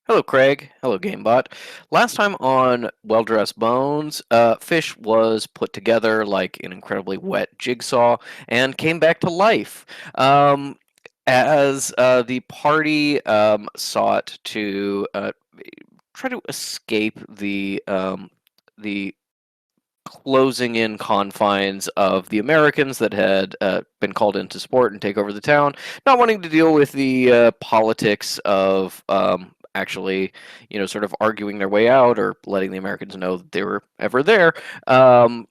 Hello, Craig. Hello, GameBot. Last time on Well Dressed Bones, Fish was put together like an incredibly wet jigsaw and came back to life. Um, as the party sought to try to escape the closing in confines of the Americans that had been called in to support and take over the town, not wanting to deal with the politics of actually, sort of arguing their way out or letting the Americans know that they were ever there. Um,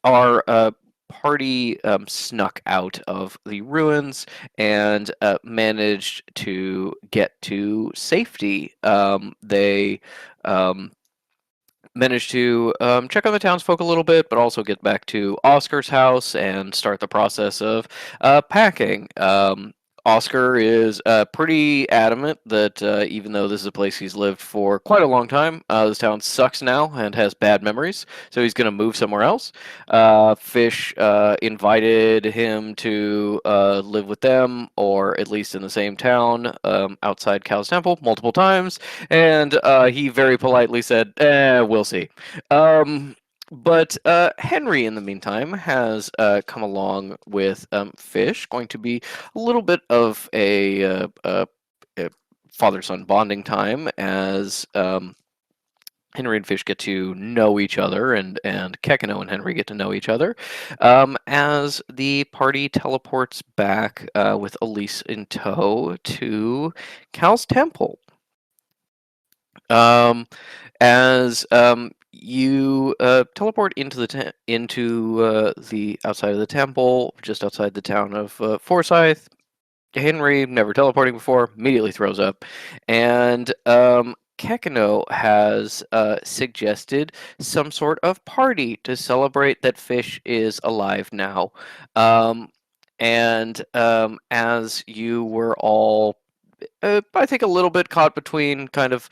our party snuck out of the ruins and managed to get to safety. They um, managed to check on the townsfolk a little bit, but also get back to Oscar's house and start the process of packing. Oscar is pretty adamant that even though this is a place he's lived for quite a long time, this town sucks now and has bad memories, so he's going to move somewhere else. Fish invited him to live with them, or at least in the same town outside Cal's Temple, multiple times, and he very politely said, we'll see. Um, but Henry, in the meantime, has come along with Fish, going to be a little bit of a father-son bonding time as Henry and Fish get to know each other, and Kekino and Henry get to know each other, as the party teleports back with Elise in tow to Cal's temple. Um, as you teleport into the outside of the temple, just outside the town of Forsyth. Henry, never teleporting before, immediately throws up, and Kekino has suggested some sort of party to celebrate that Fish is alive now. Um, and as you were all I think a little bit caught between kind of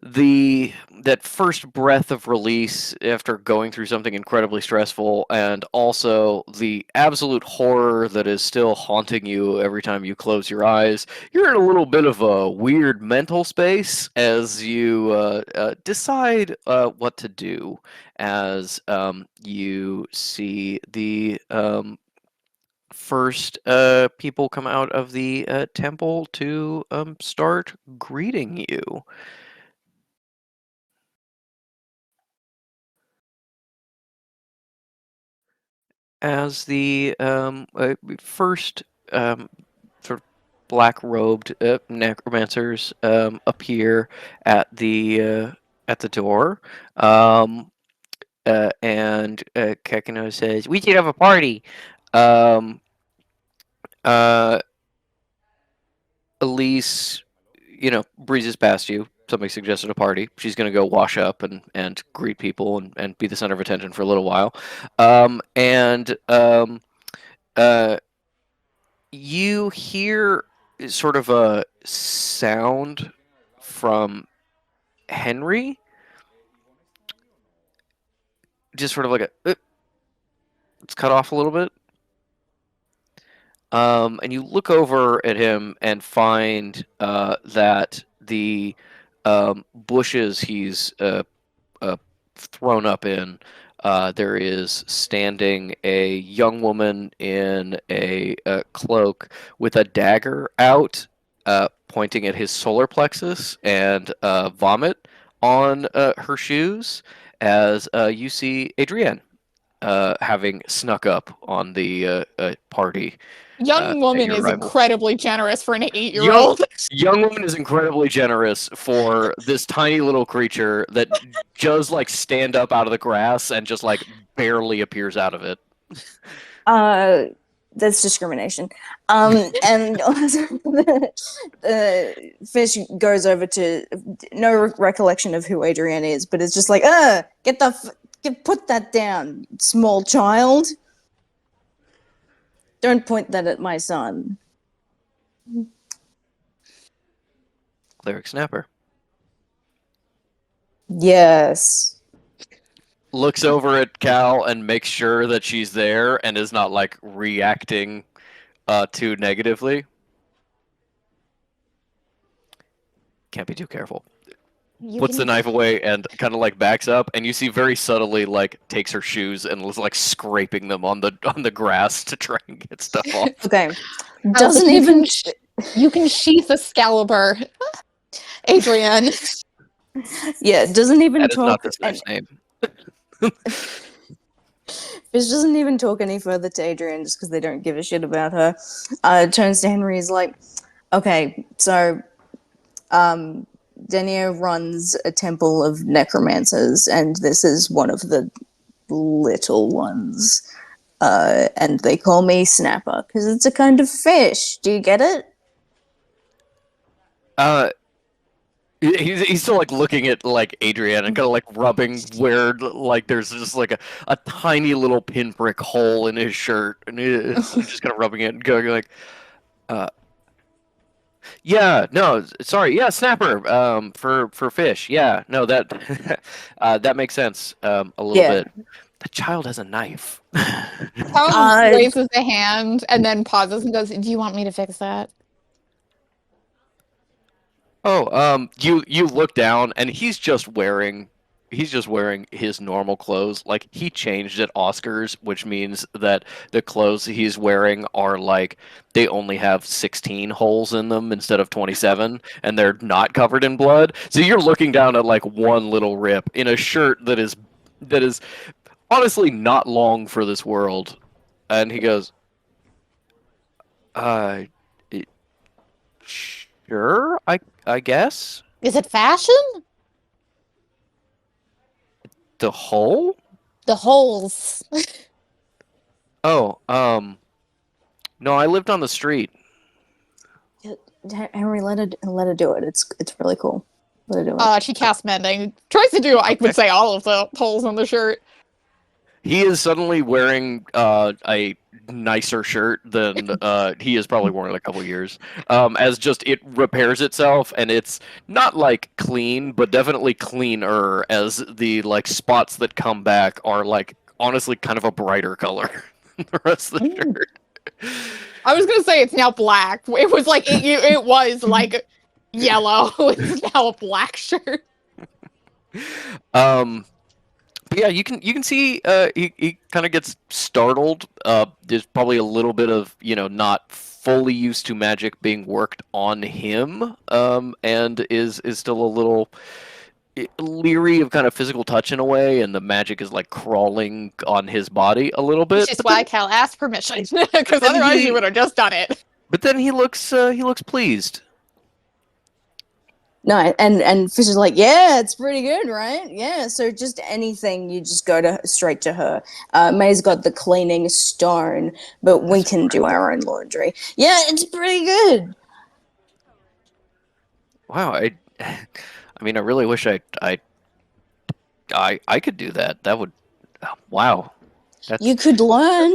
the that first breath of release after going through something incredibly stressful, and also the absolute horror that is still haunting you every time you close your eyes. You're in a little bit of a weird mental space as you decide what to do, as you see the first people come out of the temple to start greeting you. As the first sort of black-robed necromancers appear at the door, um, and Kekino says, "We should have a party." Um, uh, Elise, breezes past you. Somebody suggested a party. She's going to go wash up and greet people and be the center of attention for a little while. And you hear sort of a sound from Henry, just sort of like it's cut off a little bit. And you look over at him and find that the bushes he's uh, thrown up in, there is standing a young woman in a cloak with a dagger out, pointing at his solar plexus, and vomit on her shoes, as you see Adrienne having snuck up on the party Young at woman your is arrival. incredibly generous for an Young 8-year-old. young woman is incredibly generous for this tiny little creature that does like stand up out of the grass and just like barely appears out of it. Uh, that's discrimination. And the fish goes over to no recollection of who Adrienne is, but it's just like, put that down, small child. Don't point that at my son. Cleric Snapper Yes. looks over at Cal and makes sure that she's there and is not like reacting too negatively. can't be too careful. You Puts the can- knife away and kind of like backs up, and you see very subtly like takes her shoes and was like scraping them on the grass to try and get stuff off. Okay. I was Doesn't like, even. You can sheath Excalibur, Adrian. Yeah, doesn't even That is not talk. this knife's name. Fish doesn't even talk any further to Adrian just because they don't give a shit about her. Turns to Henry, is like, okay, so Denio runs a temple of necromancers, and this is one of the little ones. And they call me Snapper because it's a kind of fish. Do you get it? He's still like looking at like Adrian and kind of like rubbing where like there's just like a tiny little pinprick hole in his shirt, and he's just kind of rubbing it and going like, yeah, no, sorry, yeah, snapper, for fish, yeah, no, that that makes sense, a little Yeah. bit. The child has a knife. Tom raises a hand and then pauses and goes, "Do you want me to fix that?" Oh, you look down and he's just wearing his normal clothes. Like he changed at Oscars, which means that the clothes he's wearing are like they only have 16 holes in them instead of 27, and they're not covered in blood. So you're looking down at like one little rip in a shirt that is honestly not long for this world. And he goes, sure, I guess. Is it fashion? The hole? The holes. Oh, no, I lived on the street. Henry, let her do it. It's really cool. Let her do it. She casts mending. Tries to do, I would say, all of the holes on the shirt. He is suddenly wearing a nicer shirt than he has probably worn in a couple years. As just it repairs itself, and it's not like clean, but definitely cleaner. As the like spots that come back are like honestly kind of a brighter color than the rest of the shirt. I was gonna say it's now black. It was like it was like yellow. It's now a black shirt. But yeah, you can see he kind of gets startled. There's probably a little bit of not fully used to magic being worked on him, and is still a little leery of kind of physical touch in a way, and the magic is like crawling on his body a little bit. Which is why Cal asked permission, because then otherwise he- you would have just done it. But then he looks pleased. No, and Fish is like, yeah, it's pretty good, right? Yeah, so just anything, you just go straight to her. May's got the cleaning stone, but we can do our own laundry. Yeah, it's pretty good. Wow, I mean, I really wish I could do that. That would, wow. That's, You could learn.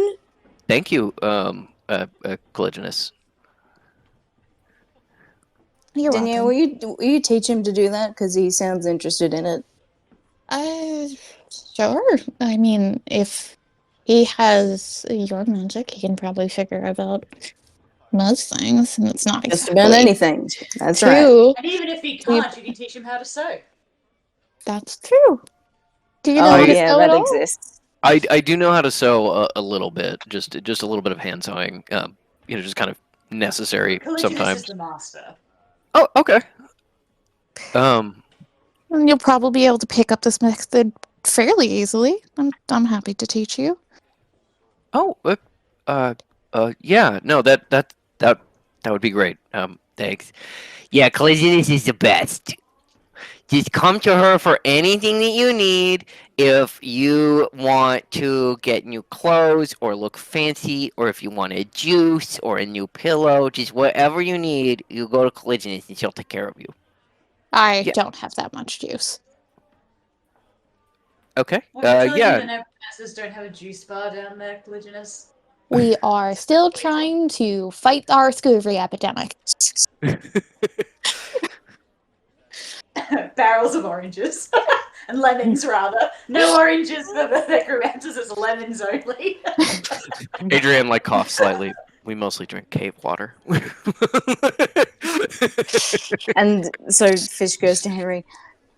thank you, Caliginus. You're Danielle, welcome. will you teach him to do that? Because he sounds interested in it. Sure. I mean, if he has your magic, he can probably figure out most things, and it's not Just exactly about anything. That's right. true. And even if he can't, you can teach him how to sew. That's true. Do you know Oh, how to yeah, sew that at all? exists. I do know how to sew a little bit, just a little bit of hand sewing. Just kind of necessary Caliginus sometimes. is the master. Oh, okay. And you'll probably be able to pick up this method fairly easily. I'm happy to teach you. Oh, yeah. No, that would be great. Thanks. Yeah, Caliginus is the best. Just come to her for anything that you need. If you want to get new clothes or look fancy, or if you want a juice or a new pillow, just whatever you need, you go to Caliginus and she'll take care of you. I Yeah. don't have that much juice. Okay. Well, I'm telling you Yeah. the necromancers don't have a juice bar down there, Caliginus. We are still trying to fight our scurvy epidemic. Barrels of oranges. And lemons, rather. No oranges for the necromancers, it's lemons only. Adrian like coughs slightly. We mostly drink cave water. And so Fish goes to Henry.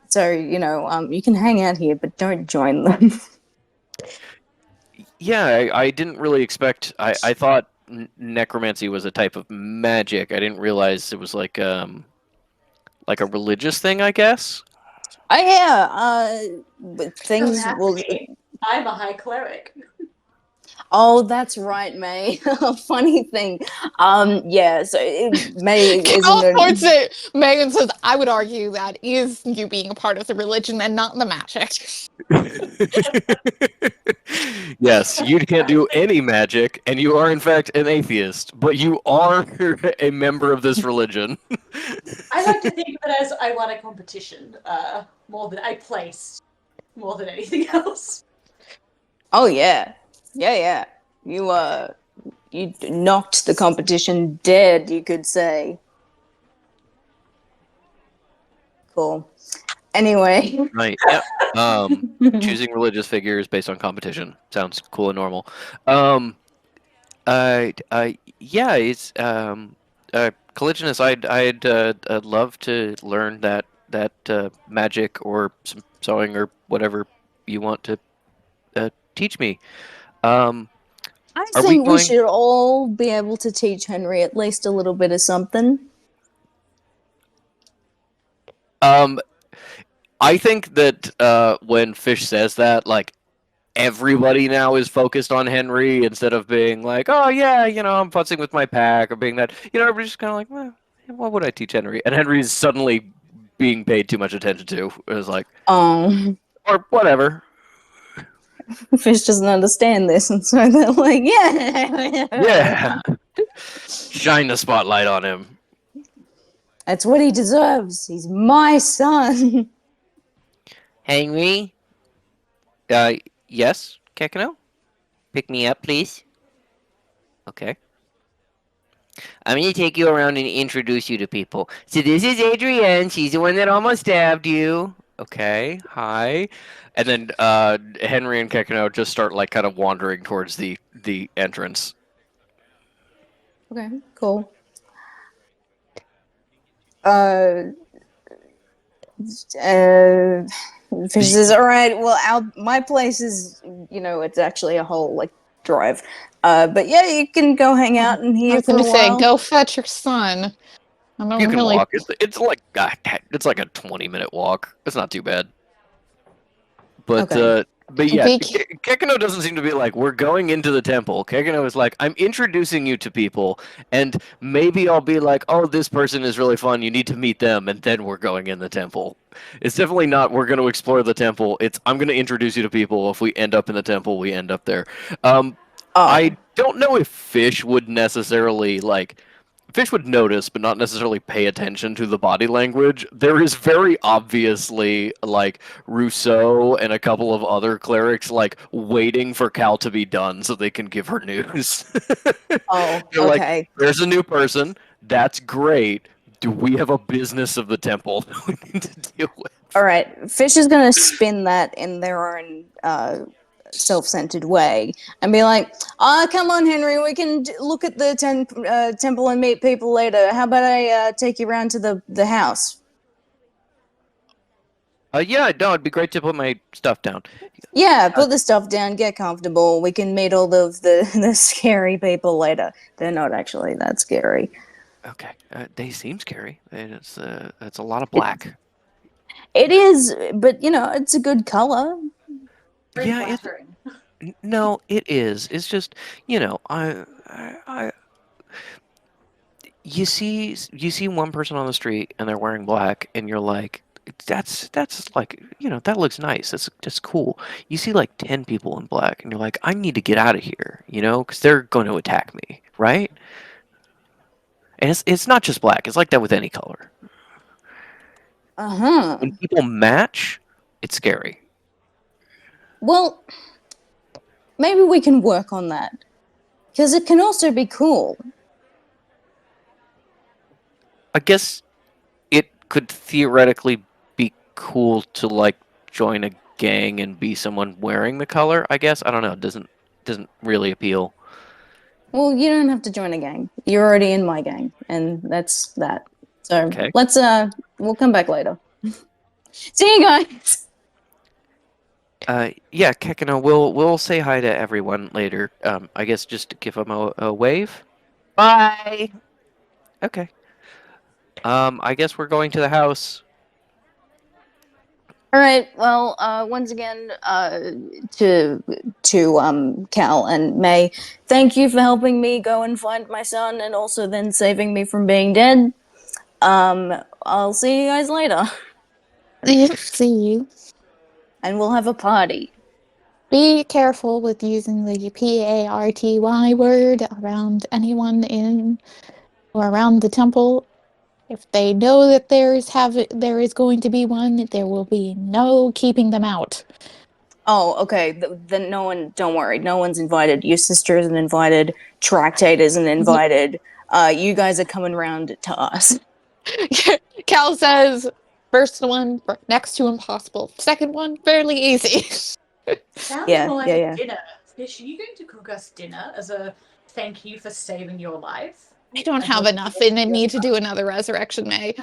So you can hang out here, but don't join them. Yeah, I didn't really expect. I thought necromancy was a type of magic. I didn't realize it was like a religious thing, I guess. Oh yeah, but things Don't ask will. me. I'm a high cleric. Oh, that's right, May. Funny thing. Yeah. So May Cal isn't. supports it. Megan says, I would argue that is you being a part of the religion and not the magic. Yes, you can't do any magic, and you are in fact an atheist, but you are a member of this religion. I like to think of it as I won a competition more than I placed more than anything else. Oh yeah, yeah. You knocked the competition dead. You could say. Cool. Anyway. Right. Yep. Choosing religious figures based on competition sounds cool and normal. Yeah, it's Caligulus. I'd love to learn that magic or some sewing or whatever you want to teach me. Um, I Are we think we going- should all be able to teach Henry at least a little bit of something. I think that when Fish says that, like, everybody now is focused on Henry instead of being like, oh yeah, I'm futzing with my pack, or being that, everybody's just kind of like, well, what would I teach Henry? And Henry's suddenly being paid too much attention to. It was like, or whatever. Fish doesn't understand this, and so they're like, yeah. Yeah. Shine the spotlight on him. That's what he deserves. He's my son. Henry? Yes, Kekino? Pick me up, please. Okay. I'm going to take you around and introduce you to people. So this is Adrienne. She's the one that almost stabbed you. Okay, hi. And then Henry and Kekino just start like kind of wandering towards the entrance. Okay, cool. Fish says, all right, well, my place is, it's actually a whole, drive. But yeah, you can go hang out in I here was for a going to say, while. go fetch your son. I don't You can really. walk. It's like a 20-minute walk. It's not too bad. But Okay. but yeah, We Kekino doesn't seem to be like, we're going into the temple. Kekino is like, I'm introducing you to people, and maybe I'll be like, oh, this person is really fun. You need to meet them, and then we're going in the temple. It's definitely not, we're going to explore the temple. It's, I'm going to introduce you to people. If we end up in the temple, we end up there. I don't know if Fish would necessarily, Fish would notice, but not necessarily pay attention to the body language. There is very obviously, Rousseau and a couple of other clerics, waiting for Cal to be done so they can give her news. Oh, They're like, okay. there's a new person. That's great. Do we have a business of the temple that we need to deal with? All right. Fish is going to spin that in their own self-centered way and be like, come on, Henry, we can look at the temple and meet people later. How about I take you around to the house? Yeah, no, it'd be great to put my stuff down. Yeah, put the stuff down, get comfortable. We can meet all of the scary people later. They're not actually that scary. Okay, they seem scary. It's a lot of black. It is, but it's a good color. Very Yeah, it's flattering. no, it is. It's just, you see one person on the street and they're wearing black, and you're like, that's like, that looks nice. That's just cool. You see 10 people in black, and you're like, I need to get out of here, because they're going to attack me, right? And it's not just black. It's like that with any color. Uh-huh. When people match, it's scary. Well, maybe we can work on that. Because it can also be cool. I guess it could theoretically be cool to join a gang and be someone wearing the color. I guess I don't know. It doesn't really appeal. Well, you don't have to join a gang. You're already in my gang, and that's that. So Okay. let's we'll come back later. See you guys. Yeah, Kekino, we'll say hi to everyone later. I guess just give them a wave. Bye. Okay. I guess we're going to the house. All right. Well, once again, to Cal and May, thank you for helping me go and find my son, and also then saving me from being dead. I'll see you guys later, See you. and we'll have a party. Be careful with using the PARTY word around anyone in or around the temple. If they know that there is going to be one, there will be no keeping them out. Oh, okay. Then no one. Don't worry. No one's invited. Your sister isn't invited. Tractate isn't invited. You guys are coming round to us. Cal says, first one, next to impossible. Second one, fairly easy. Sounds Yeah, more like yeah, a yeah. dinner. Fish, are you going to cook us dinner as a thank you for saving your life? I don't And have for- enough in me to do another resurrection, May.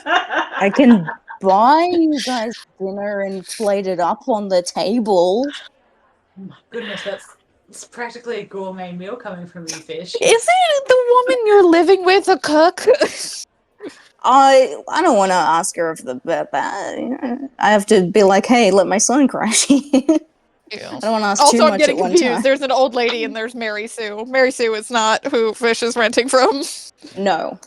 I can buy you guys dinner and plate it up on the table. Oh my goodness, it's practically a gourmet meal coming from you, Fish. Isn't the woman you're living with a cook? I don't want to ask her about that. I have to be like, hey, let my son crash here. I don't want to ask too Also, I'm much getting at one confused. time. There's an old lady and there's Mary Sue. Mary Sue is not who Fish is renting from. No.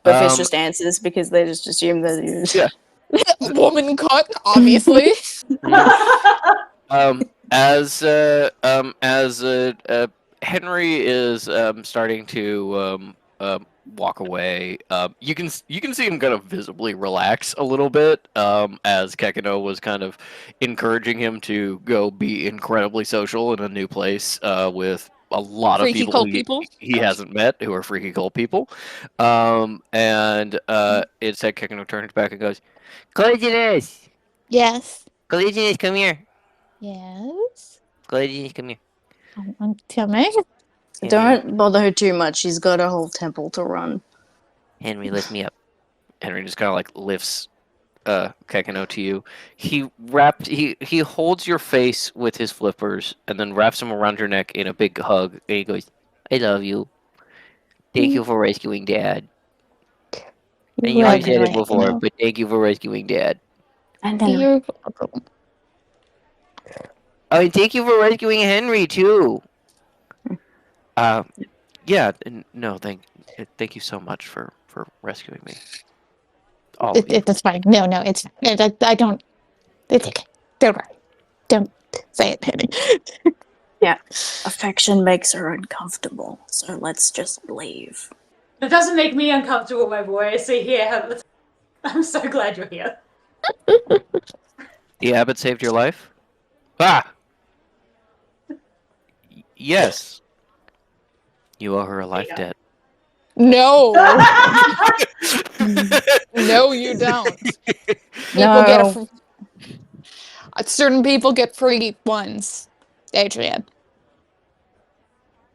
But Fish Um, just answers because they just assume that you. Yeah. Woman cook, obviously. As Henry is starting to walk away, you can see him kind of visibly relax a little bit, as Kekino was kind of encouraging him to go be incredibly social in a new place with a lot of Freaky people cult he, people. he hasn't met who are freaky cult people. And instead Kekino turns back and goes, Collagenous! Yes. Collagenous, come here. Yes. Collagenous, come here. Tell me. Don't bother her too much. She's got a whole temple to run. Henry, lift me up. Henry just kind of like lifts Kekino to you. He holds your face with his flippers and then wraps them around your neck in a big hug. And he goes, I love you. Thank you for rescuing Dad. And you already said it before, but thank you for rescuing Dad. And then You're welcome. Oh, and thank you for rescuing Henry too. Yeah, no, thank you so much for rescuing me. All of you. It's fine. No, it's I don't. It's okay. Don't worry. Don't say it, Penny. affection makes her uncomfortable, so let's just leave. That doesn't make me uncomfortable, my boy. See here. I'm so glad you're here. The abbot saved your life? Ah! Yes. You owe her a life debt. No. No, you don't. No. Certain people get free ones, Adrian.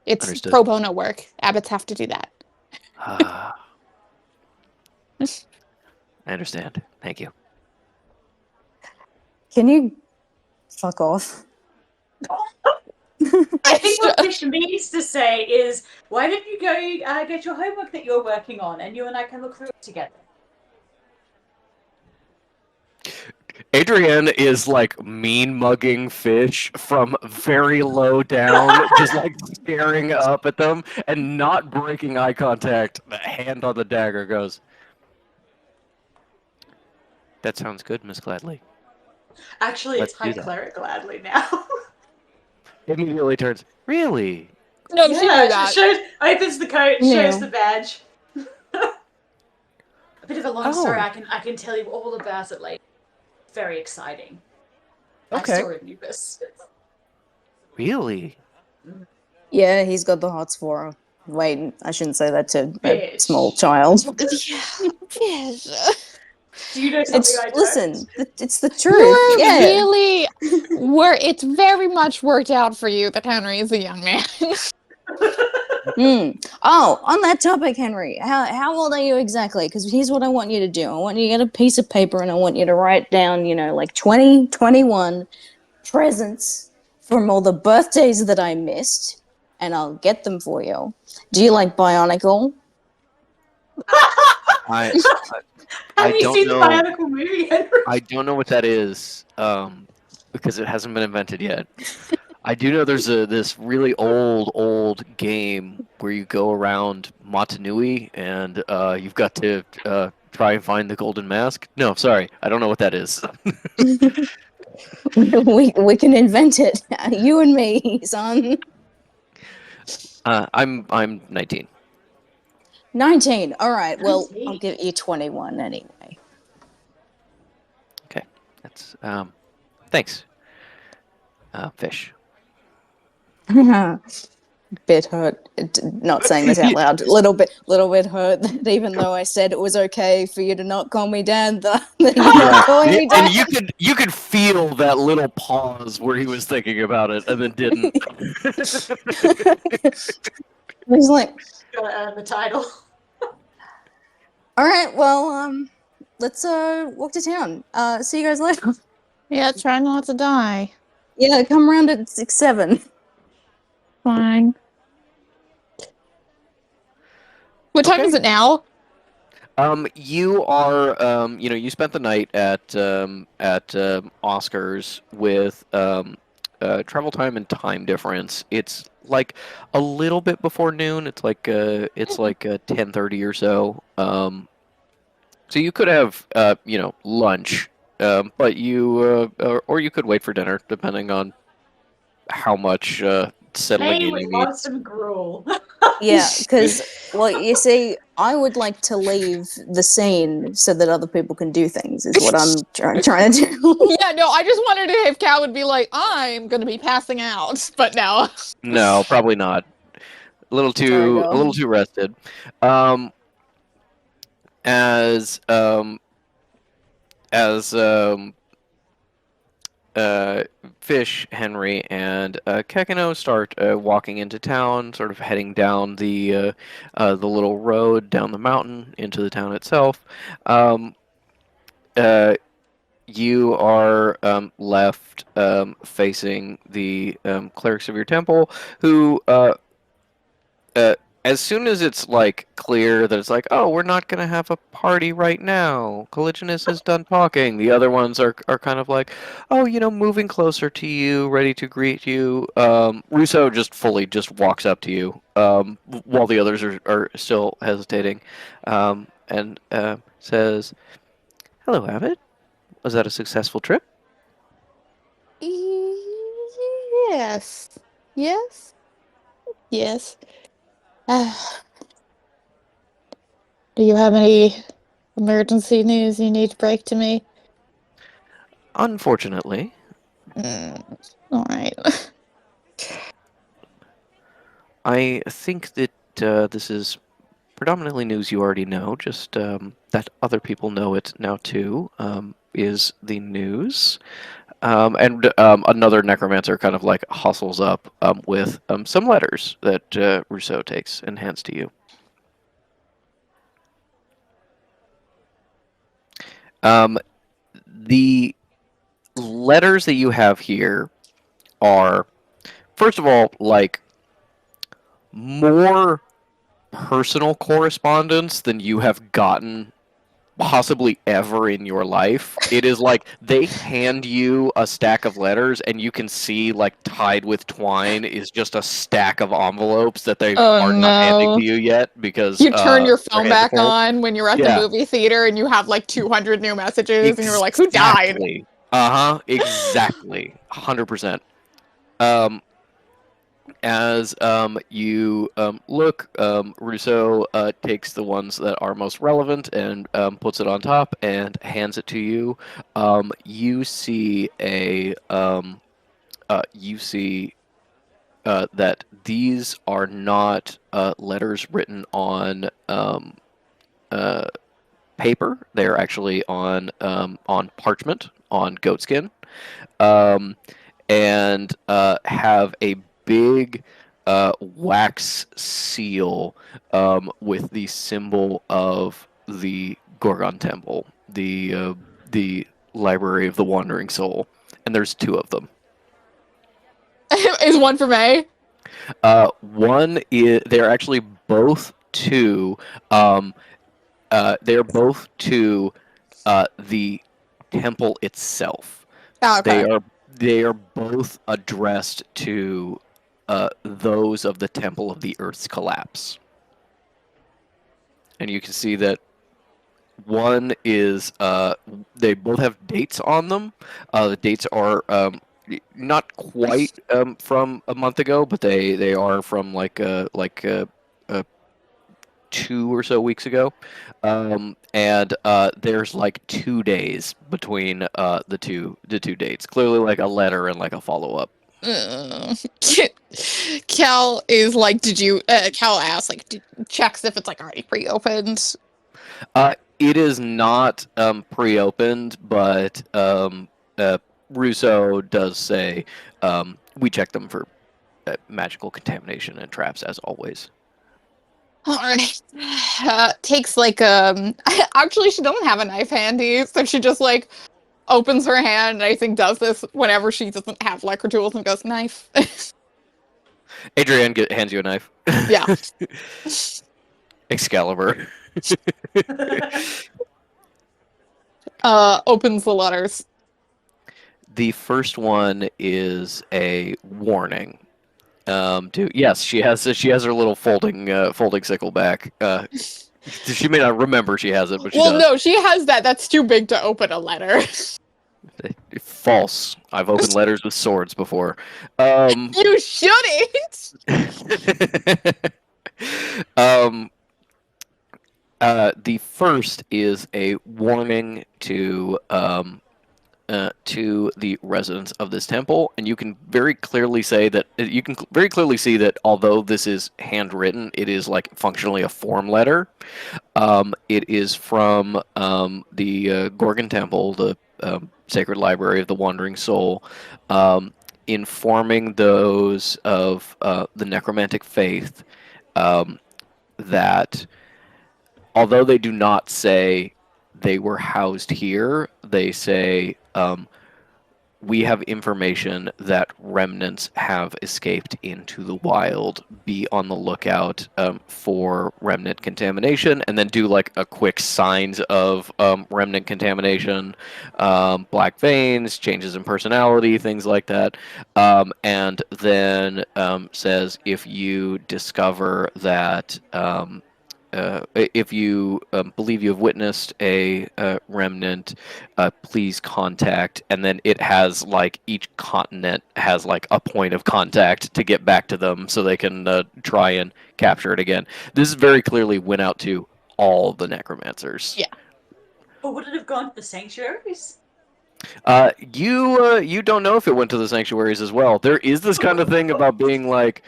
It's Understood. pro bono work. Abbots have to do that. I understand. Thank you. Can you fuck off? I think what Fish means to say is, why don't you go get your homework that you're working on, and you and I can look through it together. Adrienne is like mean mugging Fish from very low down, just like staring up at them and not breaking eye contact. The hand on the dagger goes, that sounds good, Miss Gladly. Actually, Let's it's do High that. Cleric Gladly now. Immediately turns, really? No, she knew that. Opens the coat, No. shows the badge. A bit of a long story. Oh. I can tell you all about it later. Very exciting. Okay. I saw Anubis. Really? Yeah, he's got the hots for her. Wait, I shouldn't say that to a Bitch. small child. Yes. Do you know something I don't? Listen, it's the truth. You're Yeah. really it's very much worked out for you that Henry is a young man. Oh, on that topic, Henry, how old are you exactly? Because here's what I want you to do. I want you to get a piece of paper and I want you to write down, like 20, 21 presents from all the birthdays that I missed, and I'll get them for you. Do you like Bionicle? I Have you don't seen know. the Bionicle movie, Henry? I don't know what that is, because it hasn't been invented yet. I do know there's this really old game where you go around Motunui and you've got to try and find the golden mask. No, sorry, I don't know what that is. we can invent it. You and me, son. I'm 19. 19. All right. Well, 19. I'll give you 21 anyway. Okay, that's thanks, Fish. Bit hurt. Not saying this out loud. Little bit hurt. That even though I said it was okay for you to not call me dad, that you're not calling me dad. And you could feel that little pause where he was thinking about it and then didn't. He's like, Gotta earn the title. all right, well, let's walk to town. See you guys later. Yeah, try not to die. Yeah, come around at 6-7. Fine. What time Okay. is it now? You are, you spent the night at Oscars with travel time and time difference. It's like a little bit before noon. It's like 10:30 or so. So you could have lunch, but or you could wait for dinner, depending on how much settling Hey, in we you need. want some gruel. Yeah, because, well, you see, I would like to leave the scene so that other people can do things, is what I'm trying to do. Yeah, no, I just wondered if Cal would be like, I'm gonna be passing out, but no. No, probably not. A little too rested. As Fish, Henry, and Kekino start walking into town, sort of heading down the little road down the mountain into the town itself. You are left facing the clerics of your temple, who as soon as it's like clear that it's like, oh, we're not gonna have a party right now, Colliginus is done talking. The other ones are kind of like, oh, moving closer to you, ready to greet you. Russo just walks up to you, while the others are still hesitating, and says, "Hello, Abbott. Was that a successful trip?" Yes. Yes. Yes. Do you have any emergency news you need to break to me? Unfortunately. All right. I think that this is predominantly news you already know, just that other people know it now too, is the news. And another necromancer kind of like hustles up with some letters that Rousseau takes and hands to you. The letters that you have here are, first of all, like more personal correspondence than you have gotten possibly ever in your life. It is like they hand you a stack of letters and you can see like tied with twine is just a stack of envelopes that they are not handing to you yet because You turn your phone their hands back are full. on when you're at the movie theater and you have like 200 new messages and you're like, who died? Exactly. Exactly. 100%. As you look, Rousseau takes the ones that are most relevant and puts it on top and hands it to you. You see that these are not letters written on paper. They're actually on parchment, on goatskin, um, and have a big wax seal with the symbol of the Gorgon Temple, the Library of the Wandering Soul, and there's 2 of them. Is one for May? One is they're actually both to they're both to the temple itself. Oh, okay. They are both addressed to those of the Temple of the Earth's collapse, and you can see that one is they both have dates on them. The dates are not quite from a month ago, but they are from like 2 or so weeks ago, and there's like 2 days between the two dates. Clearly, like a letter and like a follow up. Cal is like, did you? Cal asks, like, checks if it's like already pre-opened. It is not pre-opened, but Russo does say we check them for magical contamination and traps as always. Alright. Takes like actually she doesn't have a knife handy, so she just like opens her hand and I think does this whenever she doesn't have like her tools and goes knife. Adrienne hands you a knife. Yeah. Excalibur. Opens the letters. The first one is a warning. Yes, she has her little folding sickle back. She may not remember she has it, but she does. No, she has that. That's too big to open a letter. False. I've opened letters with swords before. You shouldn't. The first is a warning to the residents of this temple, and you can very clearly see that although this is handwritten, it is like functionally a form letter. It is from the Gorgon Temple, the Sacred Library of the Wandering Soul, informing those of the necromantic faith that although they do not say they were housed here, they say we have information that remnants have escaped into the wild. Be on the lookout for remnant contamination, and then do like a quick signs of remnant contamination, black veins, changes in personality, things like that, and then says if you discover that if you believe you have witnessed a remnant, please contact. And then it has like each continent has like a point of contact to get back to them, so they can try and capture it again. This very clearly went out to all the necromancers. Yeah. But would it have gone to the sanctuaries? You don't know if it went to the sanctuaries as well. There is this kind of thing about being like.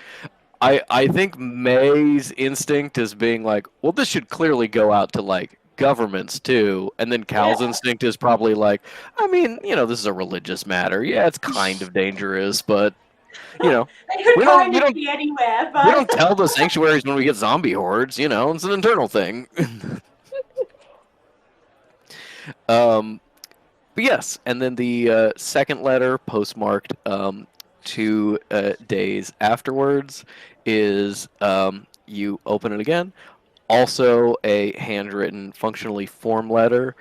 I think May's instinct is being like, well, this should clearly go out to like governments too, and then Cal's instinct is probably like, I mean, this is a religious matter. Yeah, it's kind of dangerous, but we don't be anywhere. But we don't tell the sanctuaries when we get zombie hordes. It's an internal thing. But yes, and then the second letter postmarked 2 days afterwards is you open it again. Also a handwritten, functionally form letter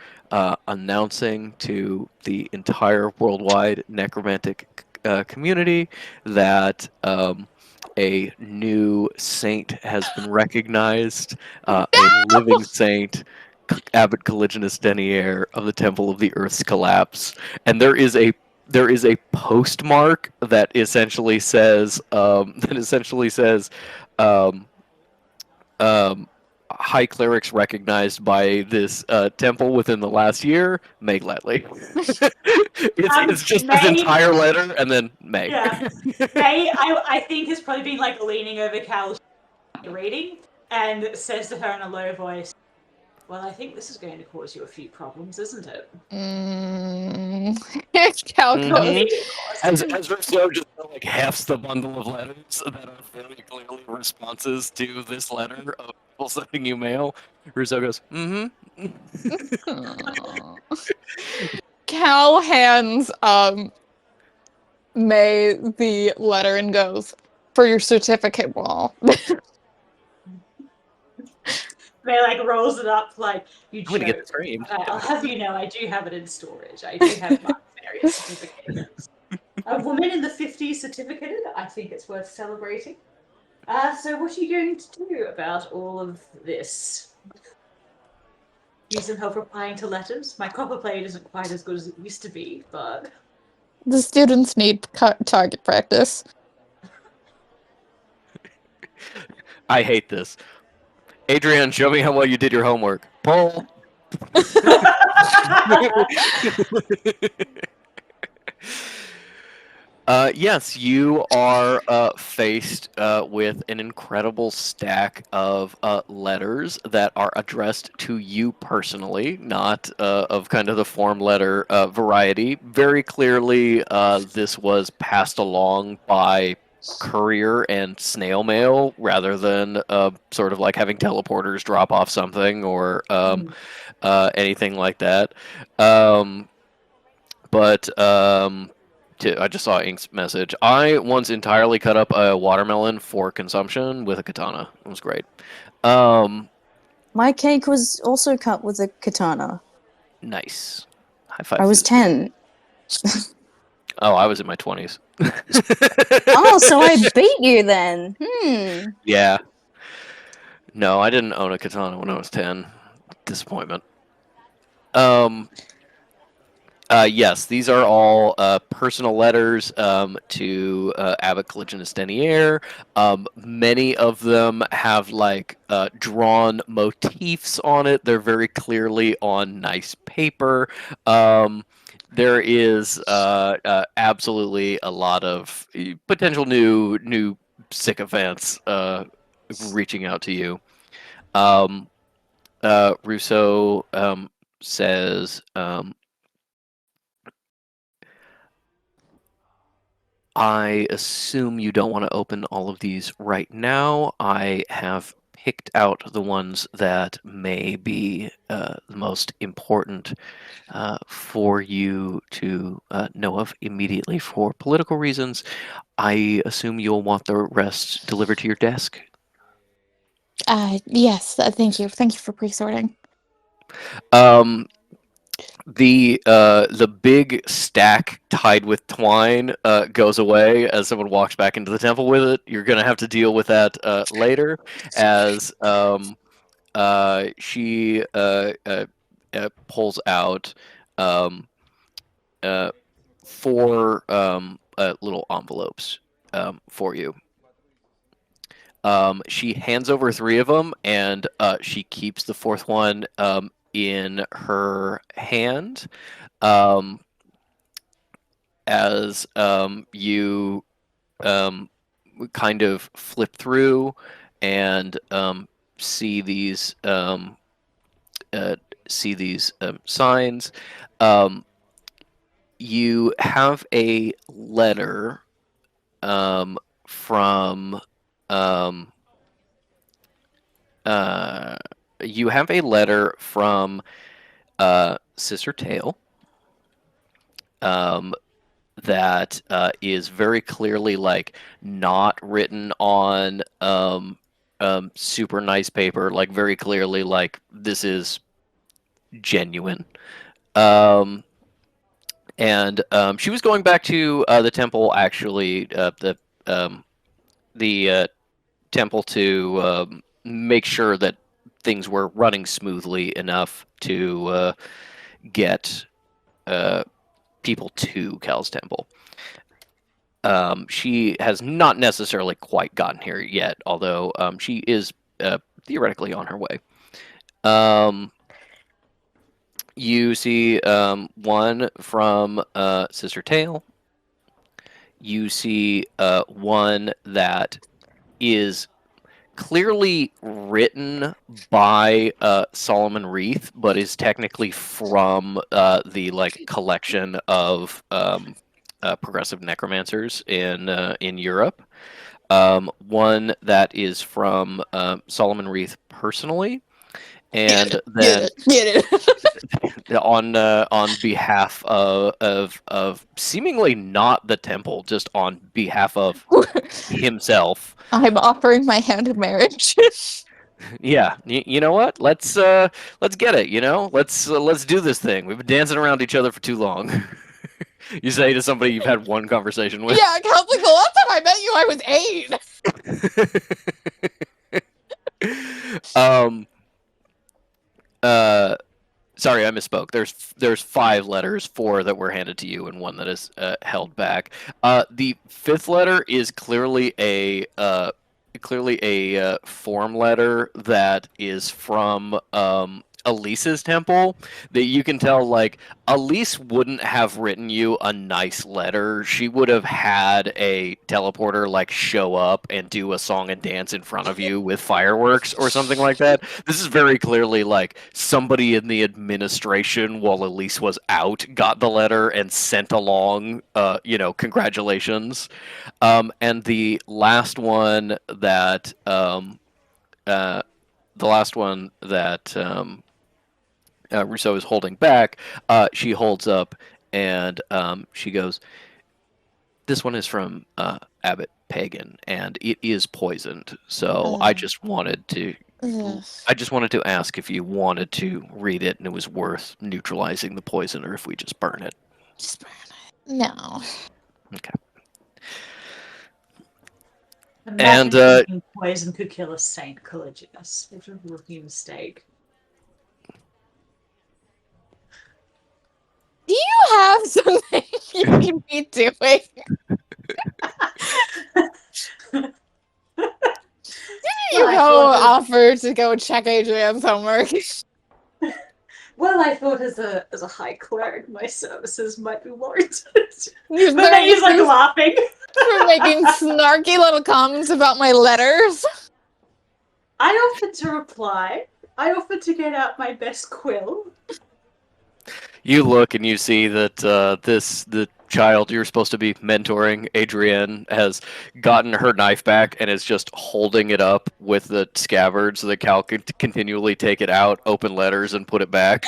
announcing to the entire worldwide necromantic community that a new saint has been recognized, a living saint, Abbot Caliginus Denier of the Temple of the Earth's Collapse, and there is a postmark that essentially says high clerics recognized by this temple within the last year, May gladly. it's just May, this entire letter and then May. Yeah. May, I think, has probably been like leaning over Cal's reading and says to her in a low voice, Well, I think this is going to cause you a few problems, isn't it? Cal Mhm. goes, As Rousseau just like hefts the bundle of letters that are very clearly responses to this letter of people sending you mail, Rousseau goes, mm-hmm. Cal hands May the letter and goes, for your certificate wall. May like rolls it up like you I'm gonna get joke. this framed. I'll have you know, I do have it in storage. I do have my various certificates. A woman in the 50s certificated. I think it's worth celebrating. So what are you going to do about all of this? Need some help replying to letters? My copper plate isn't quite as good as it used to be, but The students need target practice. I hate this. Adrian, show me how well you did your homework. Paul. Yes, you are faced with an incredible stack of letters that are addressed to you personally, not of kind of the form letter variety. Very clearly, this was passed along by courier and snail mail rather than sort of like having teleporters drop off something or anything like that. I just saw Ink's message. I once entirely cut up a watermelon for consumption with a katana. It was great. My cake was also cut with a katana. Nice. High five. I was 10. Oh, I was in my 20s. Oh, so I beat you then. Yeah. No, I didn't own a katana when I was 10. Disappointment. Yes, these are all personal letters to Abbot Caligulus Denier. Many of them have like drawn motifs on it. They're very clearly on nice paper. There is absolutely a lot of potential new sycophants reaching out to you. Rousseau says. I assume you don't want to open all of these right now. I have picked out the ones that may be the most important for you to know of immediately for political reasons. I assume you'll want the rest delivered to your desk. Yes, thank you. Thank you for pre-sorting. The big stack tied with twine goes away as someone walks back into the temple with it. You're gonna have to deal with that later, as she pulls out four little envelopes for you. She hands over three of them, and she keeps the fourth one in her hand. As you kind of flip through and see these signs, you have a letter from Sister Tail. That is very clearly like not written on super nice paper, like very clearly like this is genuine. And she was going back to the temple, actually, the temple to make sure that things were running smoothly enough to get people to Cal's temple. She has not necessarily quite gotten here yet, although she is theoretically on her way. You see one from Sister Tail. You see one that is clearly written by Solomon Reith, but is technically from the like collection of progressive necromancers in Europe. One that is from Solomon Reith personally, and then Get it. on behalf of seemingly not the temple, just on behalf of himself. I'm offering my hand in marriage. Yeah, you know what? Let's get it. You know, let's do this thing. We've been dancing around each other for too long. You say to somebody you've had one conversation with. Yeah, Cal's like, the last time I met you, I was 8. Sorry, I misspoke. There's 5 letters, 4 that were handed to you, and 1 that is held back. The 5th letter is clearly a form letter that is from Elise's temple. That you can tell, like, Elise wouldn't have written you a nice letter. She would have had a teleporter like show up and do a song and dance in front of you with fireworks or something like that. This is very clearly like somebody in the administration while Elise was out got the letter and sent along congratulations. And the last one that Rousseau is holding back, she holds up and she goes, "This one is from Abbot Pagan, and it is poisoned. So I just wanted to ask if you wanted to read it and it was worth neutralizing the poison, or if we just burn it." Just burn it. No. Okay. Imagine thinking poison could kill a Saint Calliginus. It was a rookie mistake. Do you have something you can be doing? You go offer to go check Adrian's homework. Well, I thought as a high cleric, my services might be warranted. He's But then he's like laughing. for making snarky little comments about my letters. I offered to reply. I offered to get out my best quill. You look and you see that the child you're supposed to be mentoring, Adrienne, has gotten her knife back and is just holding it up with the scabbard so that Cal can continually take it out, open letters, and put it back.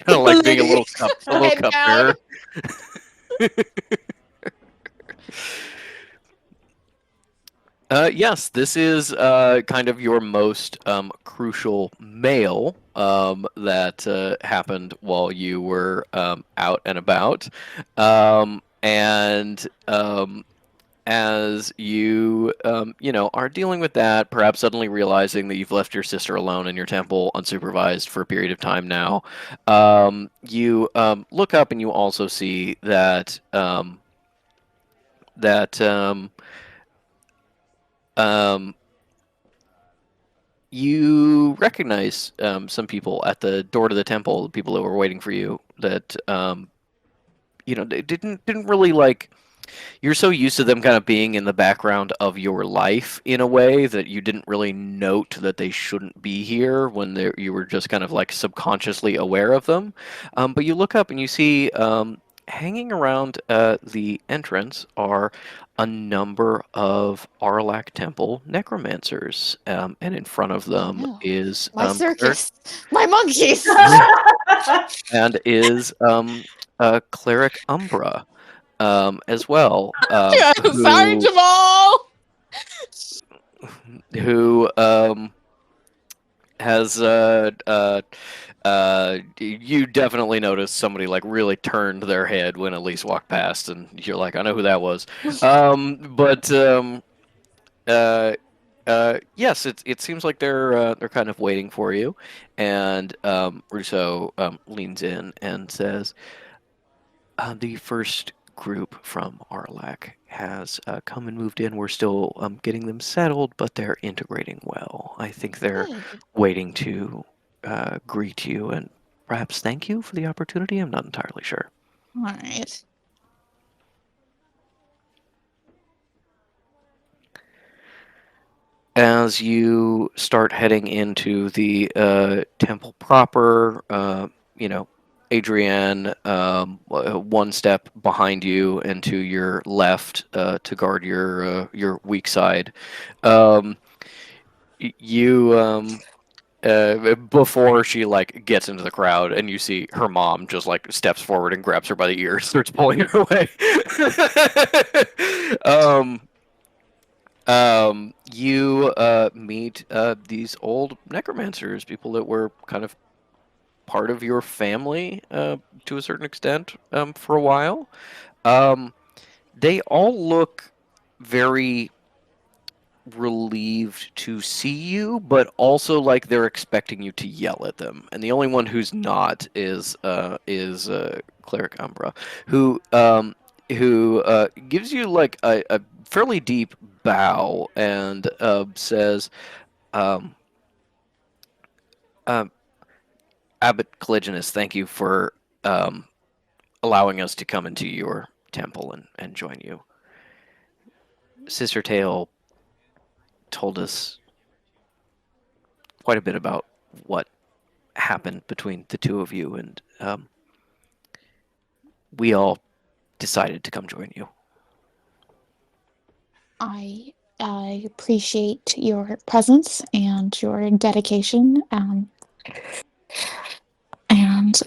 Like being a little cup bearer. Yes, this is kind of your most crucial mail that happened while you were out and about. As you are dealing with that, perhaps suddenly realizing that you've left your sister alone in your temple unsupervised for a period of time now, you look up and you also see that you recognize some people at the door to the temple, the people that were waiting for you, that they didn't really like. You're so used to them kind of being in the background of your life in a way that you didn't really note that they shouldn't be here when you were just kind of like subconsciously aware of them. But you look up and you see hanging around the entrance are a number of Arlac Temple necromancers, and in front of them is my circus, my monkeys, and is Cleric Umbra as well. Sorry, Jamal. Who has you definitely noticed somebody like really turned their head when Elise walked past, and you're like, I know who that was. Yes, it seems like they're kind of waiting for you, and Rousseau leans in and says, "The first group from Arlac has come and moved in. We're still getting them settled, but they're integrating well. I think they're waiting to greet you and perhaps thank you for the opportunity. I'm not entirely sure." All right. as you start heading into the temple proper, Adrienne, one step behind you and to your left to guard your weak side. Um, you before she like gets into the crowd and you see her mom just like steps forward and grabs her by the ear, starts pulling her away. um, you meet these old necromancers, people that were kind of part of your family to a certain extent for a while. Um, they all look very relieved to see you, but also like they're expecting you to yell at them. And the only one who's not is Cleric Umbra, who gives you like a fairly deep bow and says, um, um, "Abbot Caliginus, thank you for um, allowing us to come into your temple and join you. Sister Tail told us quite a bit about what happened between the two of you, and we all decided to come join you." I appreciate your presence and your dedication, and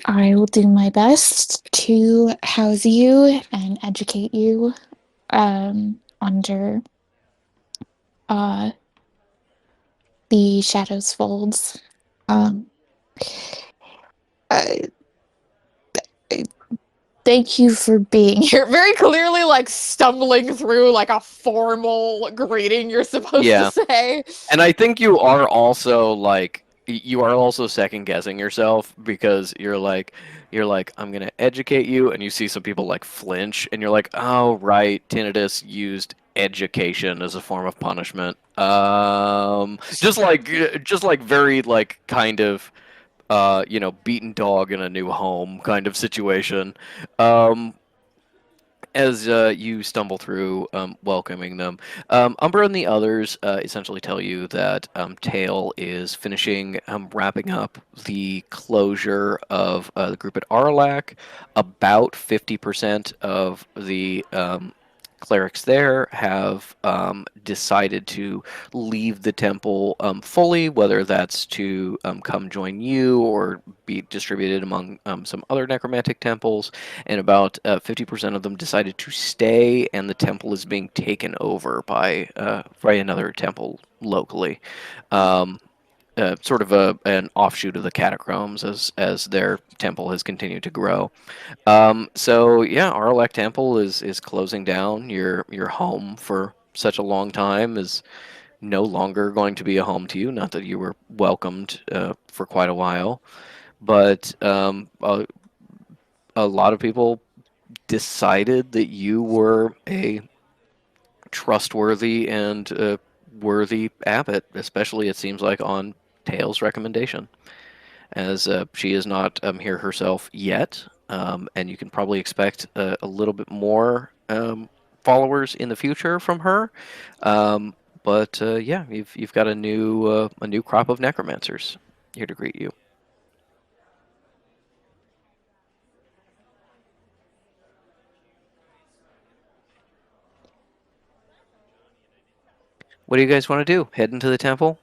I will do my best to house you and educate you under the Shadows Folds. Um, I, Thank you for being here. Very clearly, like stumbling through like a formal greeting you're supposed Yeah. to say. And I think you are also like you are also second guessing yourself because you're like I'm gonna educate you, and you see some people like flinch, and you're like, oh right, Tinnitus used education as a form of punishment. Just like very like kind of beaten dog in a new home kind of situation. Um, as you stumble through, welcoming them, Umbra and the others essentially tell you that Tail is finishing wrapping up the closure of the group at Arlac. About 50% of the clerics there have decided to leave the temple fully, whether that's to come join you or be distributed among some other necromantic temples. And about 50% of them decided to stay, and the temple is being taken over by another temple locally. Sort of an offshoot of the catacombs as their temple has continued to grow. So yeah, Aralek Temple is closing down. Your home for such a long time is no longer going to be a home to you. Not that you were welcomed for quite a while, but a lot of people decided that you were a trustworthy and worthy abbot, especially it seems like on Tail's recommendation, as she is not here herself yet, and you can probably expect a little bit more followers in the future from her. But yeah, you've got a new crop of necromancers here to greet you. What do you guys want to do? Head into the temple?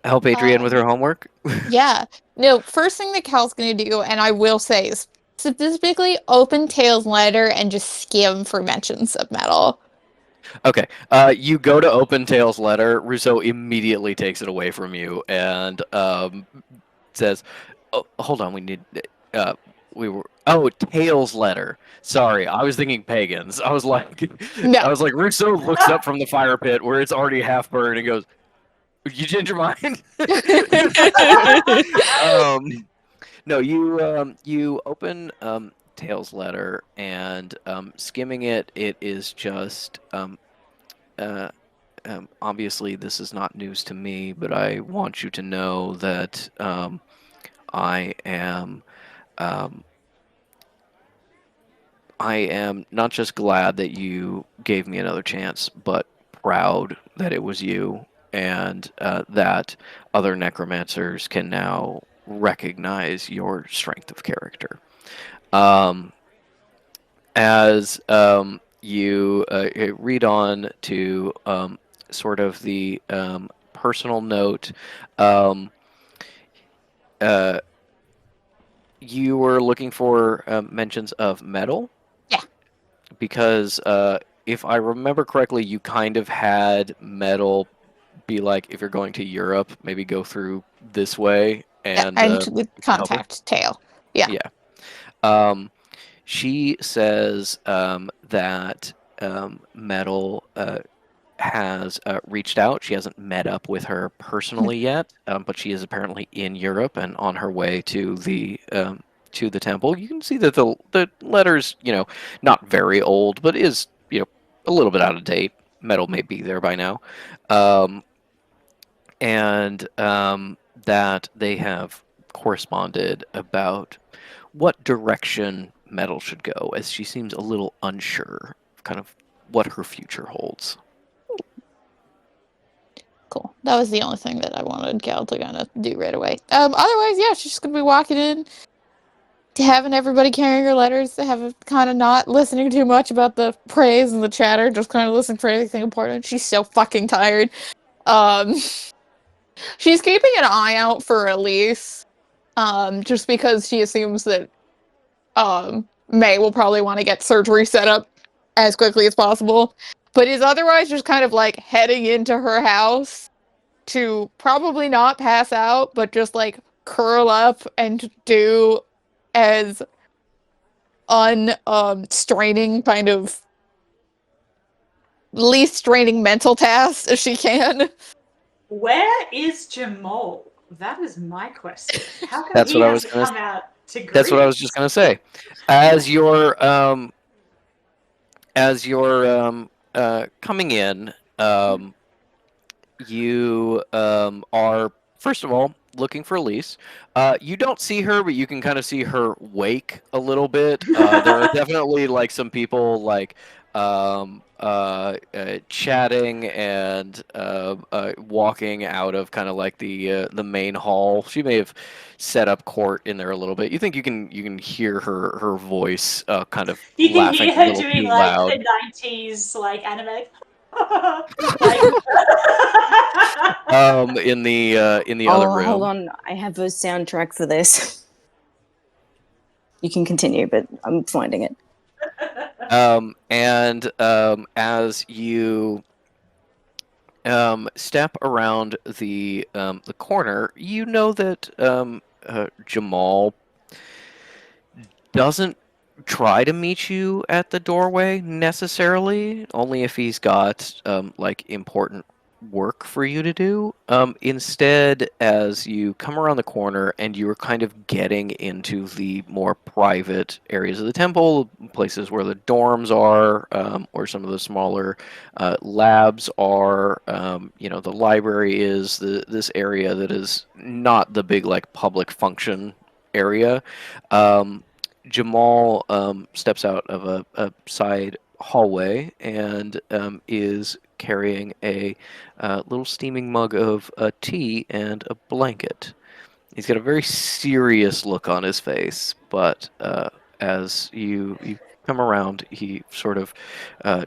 Help Adrienne with her homework? Yeah. No, first thing that Cal's gonna do, and I will say specifically open Tails letter and just skim for mentions of metal. Okay. You go to open Tail's letter. Rousseau immediately takes it away from you and says, "Oh, hold on. We need. Tail's letter. Sorry, I was thinking pagans. I was like, No. Rousseau looks up from the fire pit where it's already half burned and goes, "You change your mind?" No, you open Tail's letter, and skimming it, it is just uh, obviously this is not news to me, but I want you to know that I am um, I am not just glad that you gave me another chance, but proud that it was you, and that other necromancers can now recognize your strength of character. As you read on to sort of the personal note, you were looking for mentions of metal? Yeah. Because if I remember correctly, you kind of had metal be like, if you're going to Europe, maybe go through this way and and with it could help you. contact tail. Yeah. Yeah. She says that Metal has reached out. She hasn't met up with her personally yet, but she is apparently in Europe and on her way to the temple. You can see that the letter's not very old, but is a little bit out of date. Metal may be there by now, and that they have corresponded about what direction Metal should go, as she seems a little unsure of kind of what her future holds. Cool. That was the only thing that I wanted Cal to kind of do right away. Otherwise, yeah, she's just gonna be walking in, to having everybody carrying her letters, to have kind of not listening too much about the praise and the chatter, just kind of listening for anything important. She's so fucking tired. She's keeping an eye out for Elise, just because she assumes that May will probably want to get surgery set up as quickly as possible, but is otherwise just kind of like heading into her house to probably not pass out, but just like curl up and do as straining kind of least straining mental tasks as she can. Where is Jamal? That is my question. How come That's he what I was hasn't gonna come out to greet? That's what I was just gonna say. As you're coming in, you are first of all looking for Elise. You don't see her, but you can kind of see her wake a little bit. There are definitely like some people like chatting and walking out of kind of like the main hall. She may have set up court in there a little bit. You think you can hear her voice kind of You can laughing hear a her little doing too like loud. the 90s like anime. In the other room. Hold on. I have a soundtrack for this. You can continue, but I'm finding it. And as you step around the corner, you know that Jamal doesn't try to meet you at the doorway necessarily, only if he's got like important work for you to do. Instead, as you come around the corner and you're kind of getting into the more private areas of the temple, places where the dorms are, or some of the smaller labs are, the library is, this area that is not the big like public function area. Jamal steps out of a side hallway and is carrying a little steaming mug of tea and a blanket. He's got a very serious look on his face, but as you come around, he sort of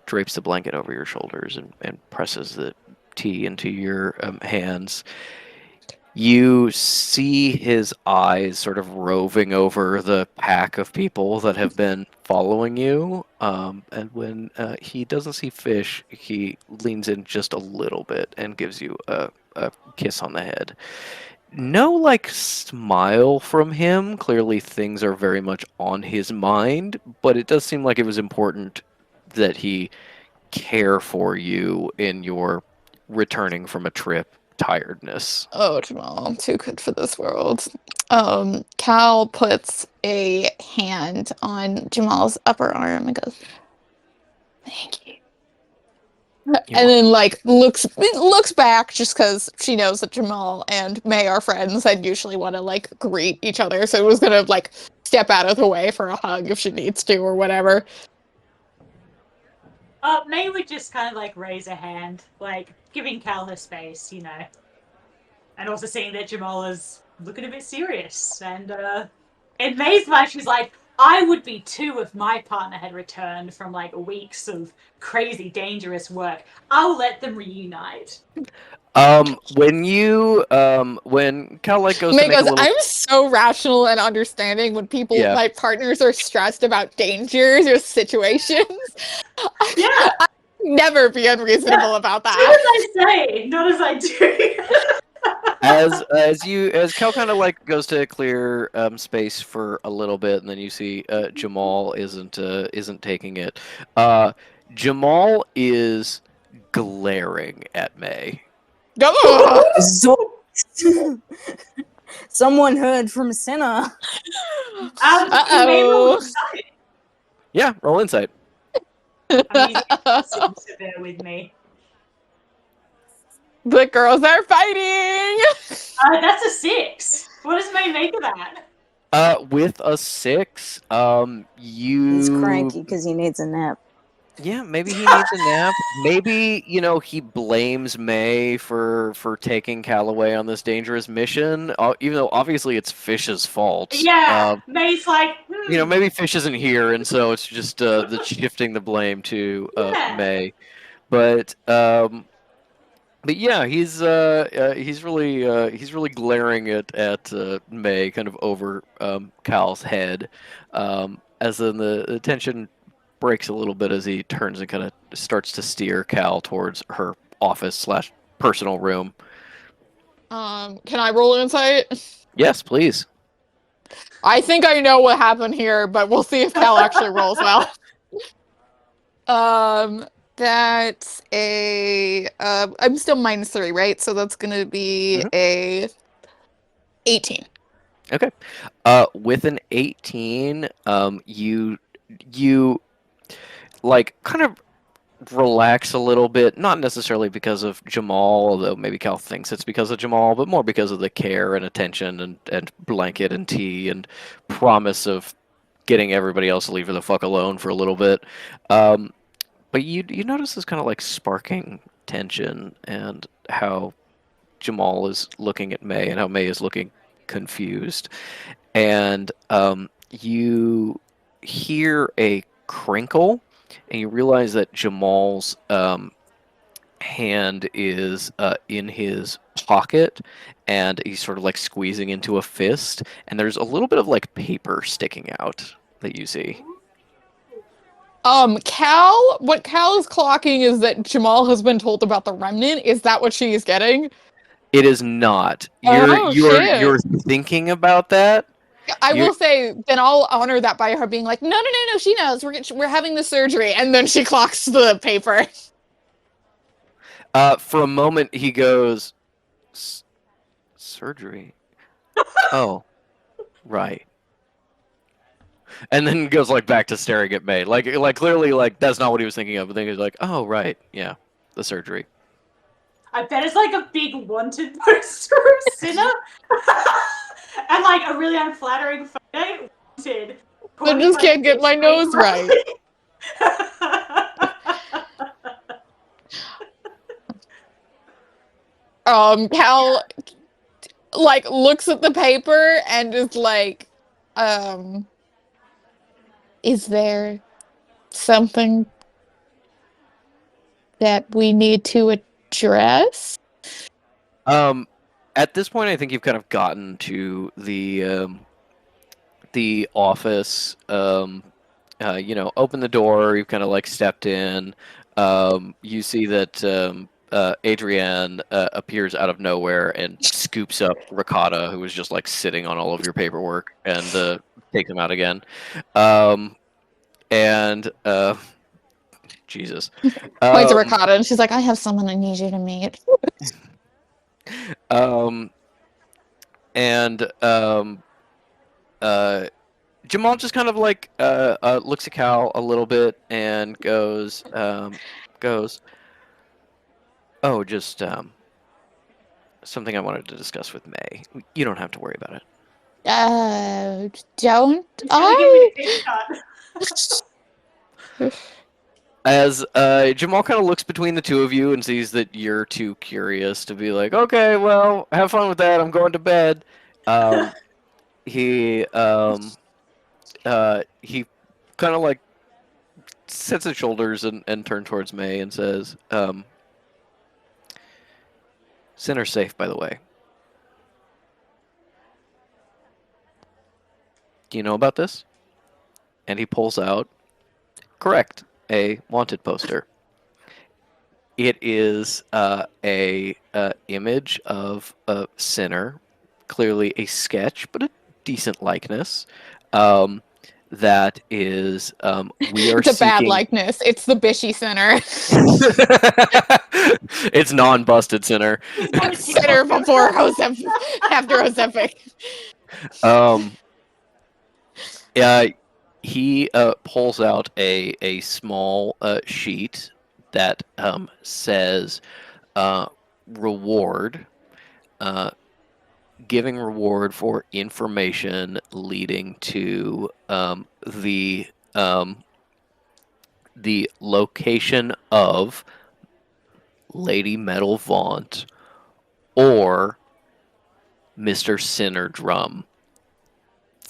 drapes the blanket over your shoulders and presses the tea into your hands. You see his eyes sort of roving over the pack of people that have been following you. And when he doesn't see Fish, he leans in just a little bit and gives you a kiss on the head. No, like, smile from him. Clearly, things are very much on his mind, but it does seem like it was important that he care for you in your returning from a trip tiredness. Oh, Jamal, I'm too good for this world. Cal puts a hand on Jamal's upper arm and goes, "Thank you." And then like looks back just because she knows that Jamal and May are friends and usually want to like greet each other, so it was gonna like step out of the way for a hug if she needs to or whatever. May would just kind of like raise a hand, like giving Cal her space, you know, and also seeing that Jamal is looking a bit serious. And in May's mind, she's like, I would be too if my partner had returned from like weeks of crazy, dangerous work. I'll let them reunite. When Cal like goes to May make a goes, little, I'm so rational and understanding when people, Yeah. my partners are stressed about dangers or situations. Yeah, Never be unreasonable about not that. as I say, not as I do. as Cal kind of like goes to clear space for a little bit, and then you see Jamal isn't taking it. Jamal is glaring at May. Ugh. So, someone heard from Senna. You may roll Uh-oh. inside. Yeah, roll insight. I'm using it to bear with me. The girls are fighting. That's a 6. What does May make of that? With a 6, He's you cranky because he needs a nap. Yeah, maybe he needs a nap. Maybe, he blames May for taking Calloway on this dangerous mission, even though obviously it's Fish's fault. Yeah, May's like, Maybe Fish isn't here, and so it's just the shifting the blame to Yeah. May. But yeah, he's really glaring at May, kind of over Cal's head, as then the tension breaks a little bit as he turns and kind of starts to steer Cal towards her office/personal room. Can I roll insight? Yes, please. I think I know what happened here, but we'll see if Cal actually rolls well. That's a I'm still -3, right? So that's gonna be a 18. Okay. With an 18, you like kind of relax a little bit, not necessarily because of Jamal, although maybe Cal thinks it's because of Jamal, but more because of the care and attention and blanket and tea and promise of getting everybody else to leave her the fuck alone for a little bit. But you notice this kind of like sparking tension and how Jamal is looking at May and how May is looking confused. And you hear a crinkle, and you realize that Jamal's hand is in his pocket, and he's sort of like squeezing into a fist, and there's a little bit of like paper sticking out that you see. What Cal is clocking is that Jamal has been told about the remnant. Is that what she is getting? It is not. Oh, shit. You're thinking about that. I will say, then I'll honor that by her being like, no, she knows. We're having the surgery. And then she clocks the paper. For a moment, he goes, surgery? Oh, right. And then goes like back to staring at May. Like clearly like that's not what he was thinking of, but then he's like, oh, right, yeah, the surgery. I bet it's like a big wanted poster of Sinner. And like a really unflattering photo. Wanted. I just can't get my nose right. Cal like looks at the paper and is like, is there something that we need to address? At this point, I think you've kind of gotten to the office. Open the door. You've kind of like stepped in. You see that Adrienne appears out of nowhere and scoops up Ricotta, who was just like sitting on all of your paperwork, and takes him out again. Jesus. Points to Ricotta, and she's like, I have someone I need you to meet. Jamal just kind of like looks at Cal a little bit and goes, oh, just something I wanted to discuss with May. You don't have to worry about it. Don't It's gonna give me a big cut. as Jamal kind of looks between the two of you and sees that you're too curious to be like, okay, well, have fun with that. I'm going to bed. Um, he he kind of like sets his shoulders and turns towards May and says, "Sinner's safe, by the way. Do you know about this?" And he pulls out, correct, a wanted poster. It is a image of a sinner, clearly a sketch, but a decent likeness. Um, that is, we are It's a bad seeking. likeness. It's the Bishy Center. It's non-busted sinner. Center before Joseph, after Josefic. Um, he pulls out a small sheet that says reward, uh, giving reward for information leading to um, the location of Lady Metal Vaunt or Mr. Sinner Drum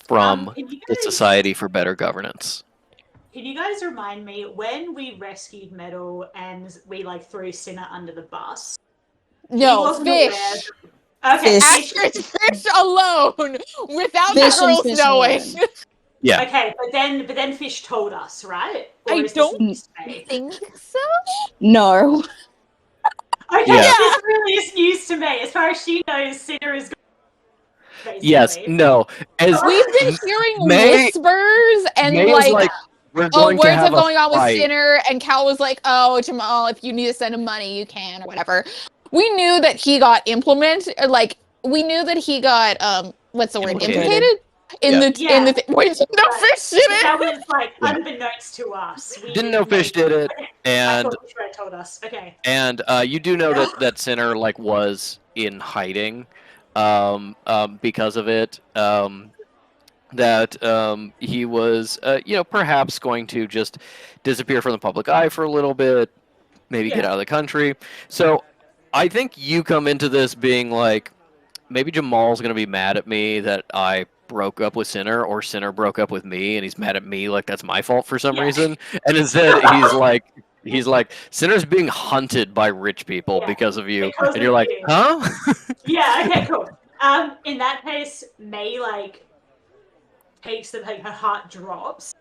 from Can you the guys Society for Better Governance. Can you guys remind me when we rescued Metal and we like threw Sinner under the bus? He No, wasn't Fish. aware. Okay, Fish. Actress Fish alone, without Fish the and girls Fish knowing. alone. Yeah. Okay, but then Fish told us, right? Or I is this don't news to me? think so. No. Okay, Yeah. this really is news to me. As far as she knows, Sinner is basically. Yes. No. As We've been hearing May whispers and May is like, we're going to words have of going a on with fight. Sinner, and Cal was like, "Oh, Jamal, if you need to send him money, you can, or whatever." We knew that he got we knew that he got what's the word? Implicated. Implicated in Yeah. the wait, no Right. Fish did But that it. was like Yeah. unbeknownst to us. We Didn't know Fish did it, Okay, I and thought Fish had told us. Okay. you do know that Sinner like was in hiding, because of it. That he was, perhaps going to just disappear from the public eye for a little bit, maybe get Yeah. out of the country. So I think you come into this being like, maybe Jamal's going to be mad at me that I broke up with Sinner, or Sinner broke up with me, and he's mad at me like that's my fault for some Yeah. reason. And instead, he's like, Sinner's being hunted by rich people Yeah, because of you, because and you're of like, you. huh? Yeah, okay, cool. In that case, May takes the her heart drops,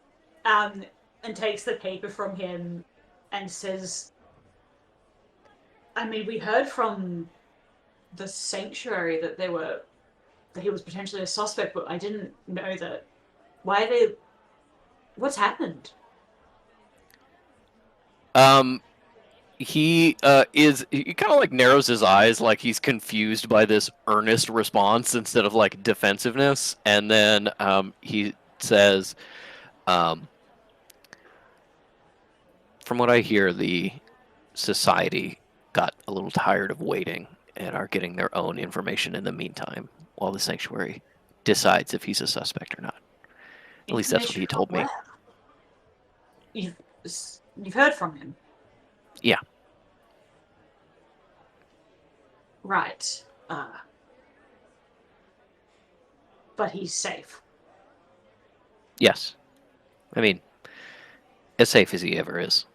and takes the paper from him and says, I mean, we heard from the sanctuary that he was potentially a suspect, but I didn't know that. What's happened? He he kind of like narrows his eyes, like he's confused by this earnest response instead of like defensiveness, and then he says, from what I hear, the society got a little tired of waiting and are getting their own information in the meantime while the sanctuary decides if he's a suspect or not. At least that's what he told me. You've heard from him? Yeah. Right. But he's safe. Yes. I mean, as safe as he ever is.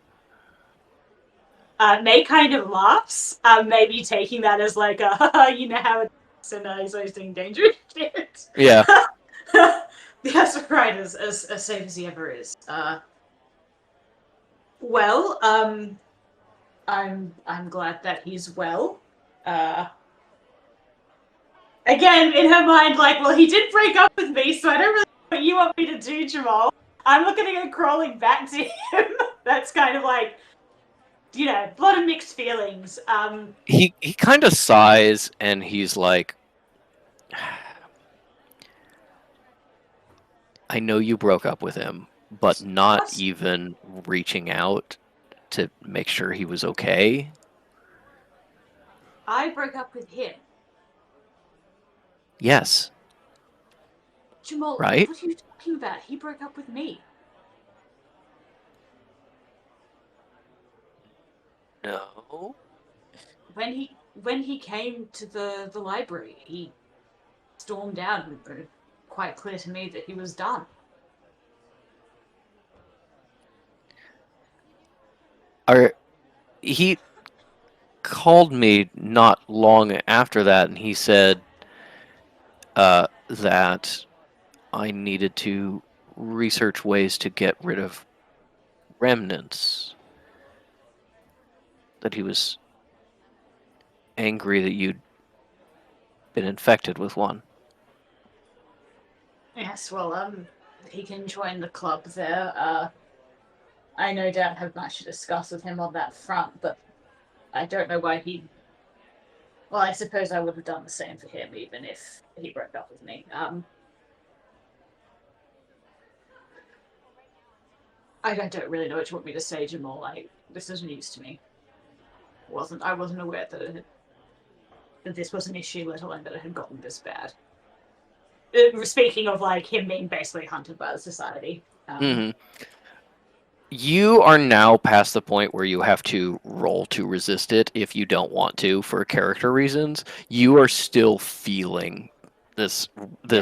May kind of laughs, maybe taking that as like you know how it's and he's always doing dangerous shit. Yeah. Yes, right, as safe as he ever is. Well, I'm glad that he's well. Again, in her mind, like, well, he did break up with me, so I don't really know what you want me to do, Jamal. I'm not gonna go crawling back to him. That's kind of like, a lot of mixed feelings. He kind of sighs and he's like, I know you broke up with him, but not even reaching out to make sure he was okay. I broke up with him. Yes. Jamal, Right? what are you talking about? He broke up with me. when he came to the library, he stormed out and made it quite clear to me that he was done. He called me not long after that, and he said that I needed to research ways to get rid of remnants. That he was angry that you'd been infected with one. Yes, well, he can join the club there. I no doubt have much to discuss with him on that front, but I don't know why he. Well, I suppose I would have done the same for him, even if he broke up with me. I don't really know what you want me to say, Jamal. This is news to me. I wasn't aware that this was an issue, let alone that it had gotten this bad. Speaking of like him being basically hunted by the society. You are now past the point where you have to roll to resist it if you don't want to for character reasons. You are still feeling this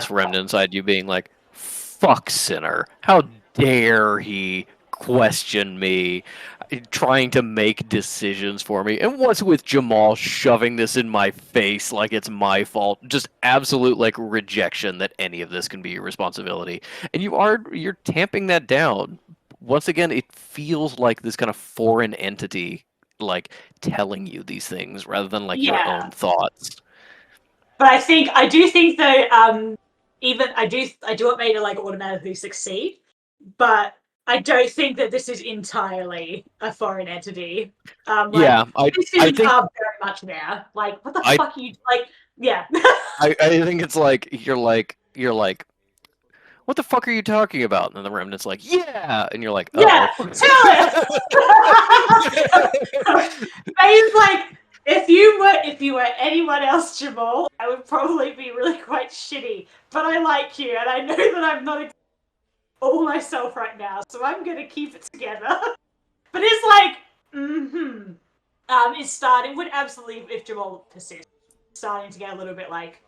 remnant inside you being like, fuck Sinner. How dare he question me, trying to make decisions for me. And what's with Jamal shoving this in my face like it's my fault? Just absolute like rejection that any of this can be your responsibility. And you're tamping that down. Once again, it feels like this kind of foreign entity like telling you these things rather than like your own thoughts. But I do think though, even I do want May to like automatically succeed, but I don't think that this is entirely a foreign entity. Yeah, this is very much there. Like, what the fuck are you like? Yeah. I think it's like you're like, what the fuck are you talking about? And then the remnant's like, yeah, and you're like, oh. Yeah, tell it. May's like, if you were anyone else, Jamal, I would probably be really quite shitty. But I like you, and I know that I'm not all myself right now, so I'm gonna keep it together. But it's like, it's starting. Would absolutely, if Jamal persists, starting to get a little bit like.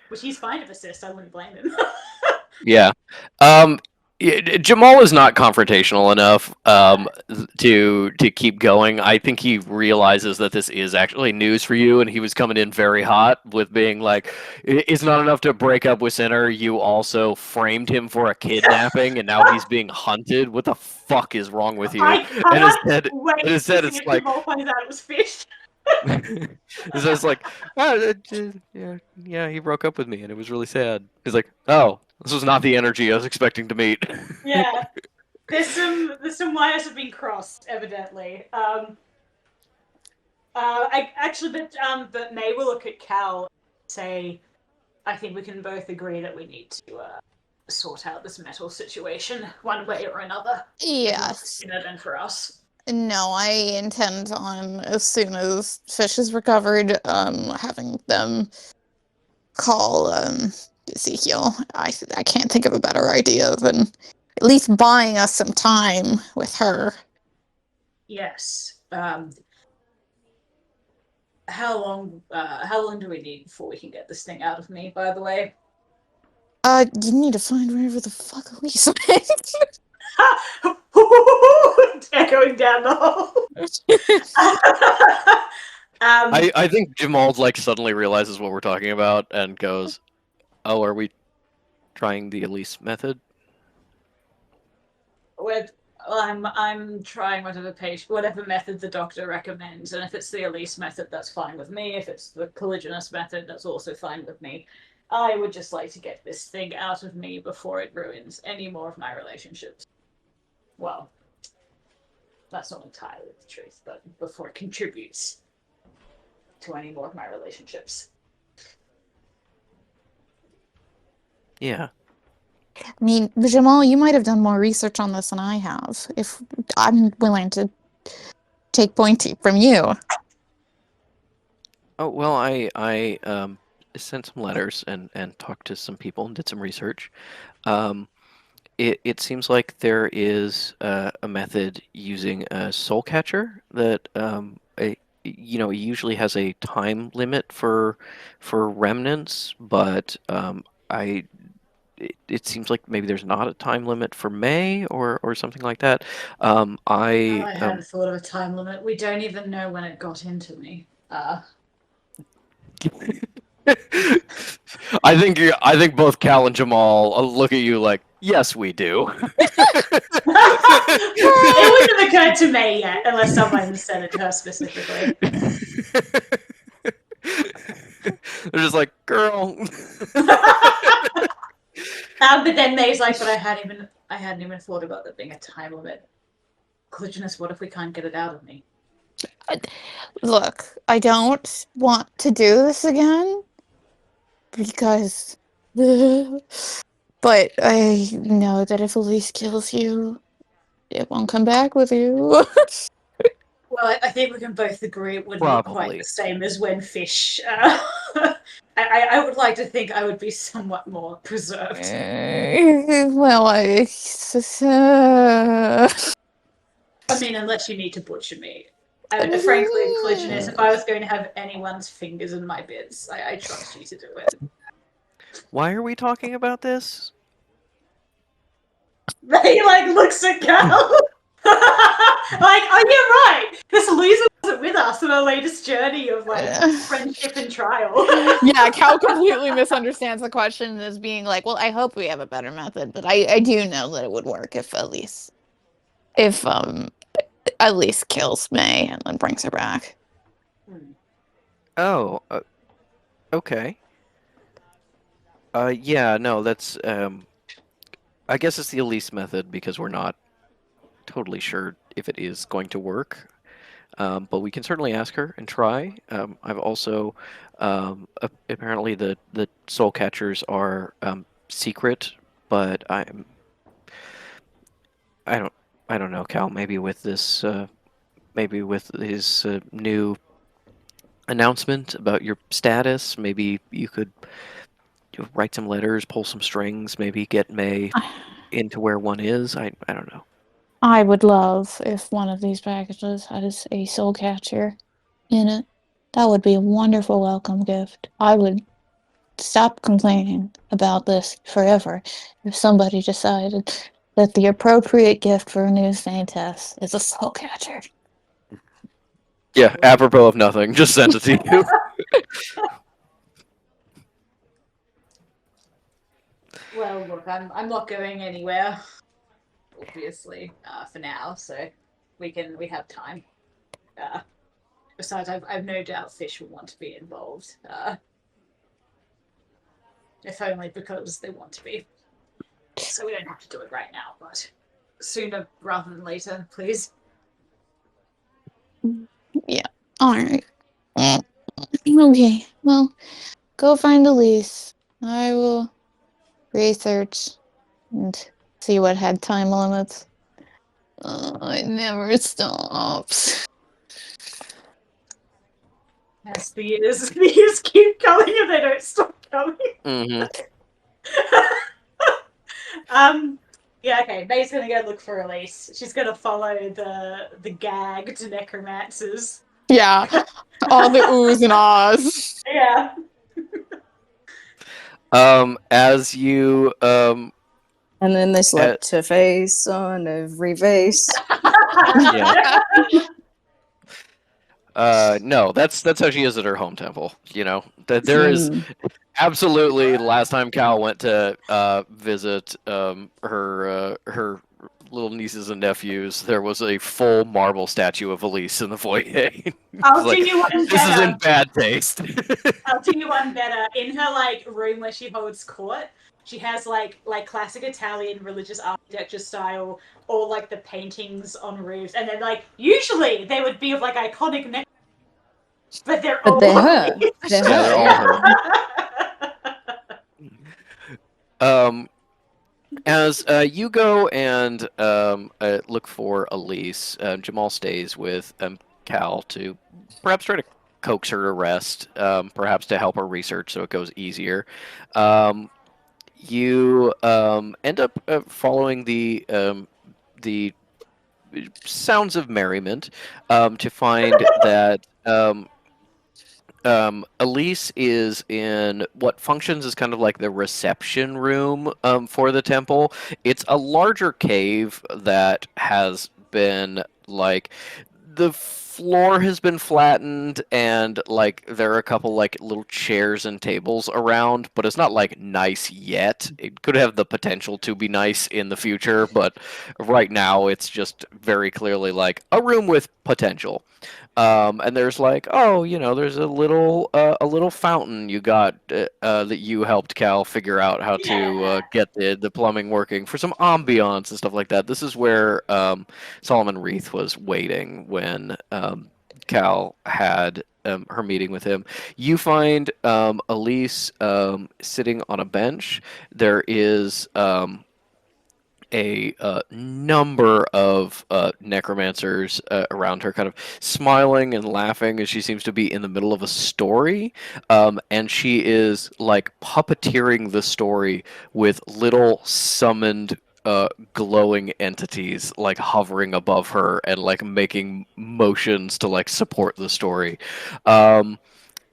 Which he's fine to persist. I wouldn't blame him. Yeah. Jamal is not confrontational enough to keep going. I think he realizes that this is actually news for you, and he was coming in very hot with being like, "It's not enough to break up with Sinner. You also framed him for a kidnapping, and now he's being hunted. What the fuck is wrong with you?" And instead, it's like Jamal finds out it was Fish. So it's like, yeah, he broke up with me, and it was really sad. He's like, oh. This was not the energy I was expecting to meet. Yeah, there's some wires have been crossed, evidently. But May will look at Cal and say, I think we can both agree that we need to sort out this metal situation one way or another. Yes. Sooner than for us. No, I intend on, as soon as Fish is recovered, having them call Ezekiel. I can't think of a better idea than at least buying us some time with her. Yes. How long do we need before we can get this thing out of me, by the way? You need to find wherever the fuck Elise went. Echoing down the hall. I think Jamal like suddenly realizes what we're talking about and goes, "Oh, are we trying the Elise method?" I'm trying whatever method the doctor recommends, and if it's the Elise method, that's fine with me. If it's the Colliginous method, that's also fine with me. I would just like to get this thing out of me before it ruins any more of my relationships. Well, that's not entirely the truth, but before it contributes to any more of my relationships. Yeah. I mean, Jamal, you might have done more research on this than I have. If I'm willing to take point from you. Oh well, I sent some letters and talked to some people and did some research. it seems like there is a method using a soul catcher that usually has a time limit for remnants, but it seems like maybe there's not a time limit for May or something like that. I hadn't thought of a time limit. We don't even know when it got into me. I think both Cal and Jamal look at you like, yes, we do. It wouldn't have occurred to me yet, unless someone said it to her specifically. They're just like, girl. But then May's like, but I hadn't even thought about there being a time limit. Glitchiness, what if we can't get it out of me? Look, I don't want to do this again because, but I know that if Elise kills you, it won't come back with you. Well, I think we can both agree it wouldn't be quite Probably. the same as when Fish. I would like to think I would be somewhat more preserved. Well, I mean, unless you need to butcher me. Frankly, Glitchiness, if I was going to have anyone's fingers in my bits, I trust you to do it. Why are we talking about this? He looks at Cal. Oh, you're right. This loser wasn't with us on our latest journey of friendship and trial. Yeah, Cal completely misunderstands the question as being like, well, I hope we have a better method, but I do know that it would work if Elise kills May and then brings her back. Oh, okay. Yeah, no, that's I guess it's the Elise method because we're not totally sure if it is going to work. But we can certainly ask her and try. I've also apparently the soul catchers are secret, but I don't know, Cal. Maybe with this, maybe with his new announcement about your status, maybe you could write some letters, pull some strings, maybe get May into where one is. I don't know. I would love if one of these packages had a soul catcher in it. That would be a wonderful welcome gift. I would stop complaining about this forever if somebody decided that the appropriate gift for a new Saintess is a soul catcher. Yeah, apropos of nothing, just sent it to you. Well, look, I'm not going anywhere, obviously, for now. So we have time. Besides, I've no doubt Fish will want to be involved. If only because they want to be. So we don't have to do it right now, but sooner rather than later, please. Yeah. All right. Okay. Well, go find Elise. I will research and see what had time limits. It never stops. As the years keep coming and they don't stop coming. Mm-hmm. Yeah, okay. May's gonna go look for Elise. She's gonna follow the gagged necromancers. Yeah. All the oohs and ahs. Yeah. As you And then they slapped her face on every vase. yeah. No, that's how she is at her home temple. You know, that there is absolutely. Last time Cal went to visit her little nieces and nephews, there was a full marble statue of Elise in the foyer. I'll do you one better. This is in bad taste. I'll do you one better. In her room where she holds court, she has like classic Italian religious architecture style, all the paintings on roofs, and then usually they would be of iconic necklaces, but they're all her. They're her. As you go and look for Elise, Jamal stays with Cal to perhaps try to coax her to rest, perhaps to help her research so it goes easier. you end up following the sounds of merriment to find that Elise is in what functions as kind of like the reception room for the temple. It's a larger cave that has been like the floor has been flattened and like there are a couple like little chairs and tables around, but it's not like nice yet. It could have the potential to be nice in the future, but right now it's just very clearly like a room with potential. And there's like, oh, there's a little fountain you got that you helped Cal figure out how to Yeah. get the plumbing working for some ambiance and stuff like that. This is where Solomon Reith was waiting when Cal had her meeting with him. You find Elise sitting on a bench. There is a number of necromancers around her, kind of smiling and laughing as she seems to be in the middle of a story. And she is like puppeteering the story with little summoned glowing entities like hovering above her and like making motions to like support the story.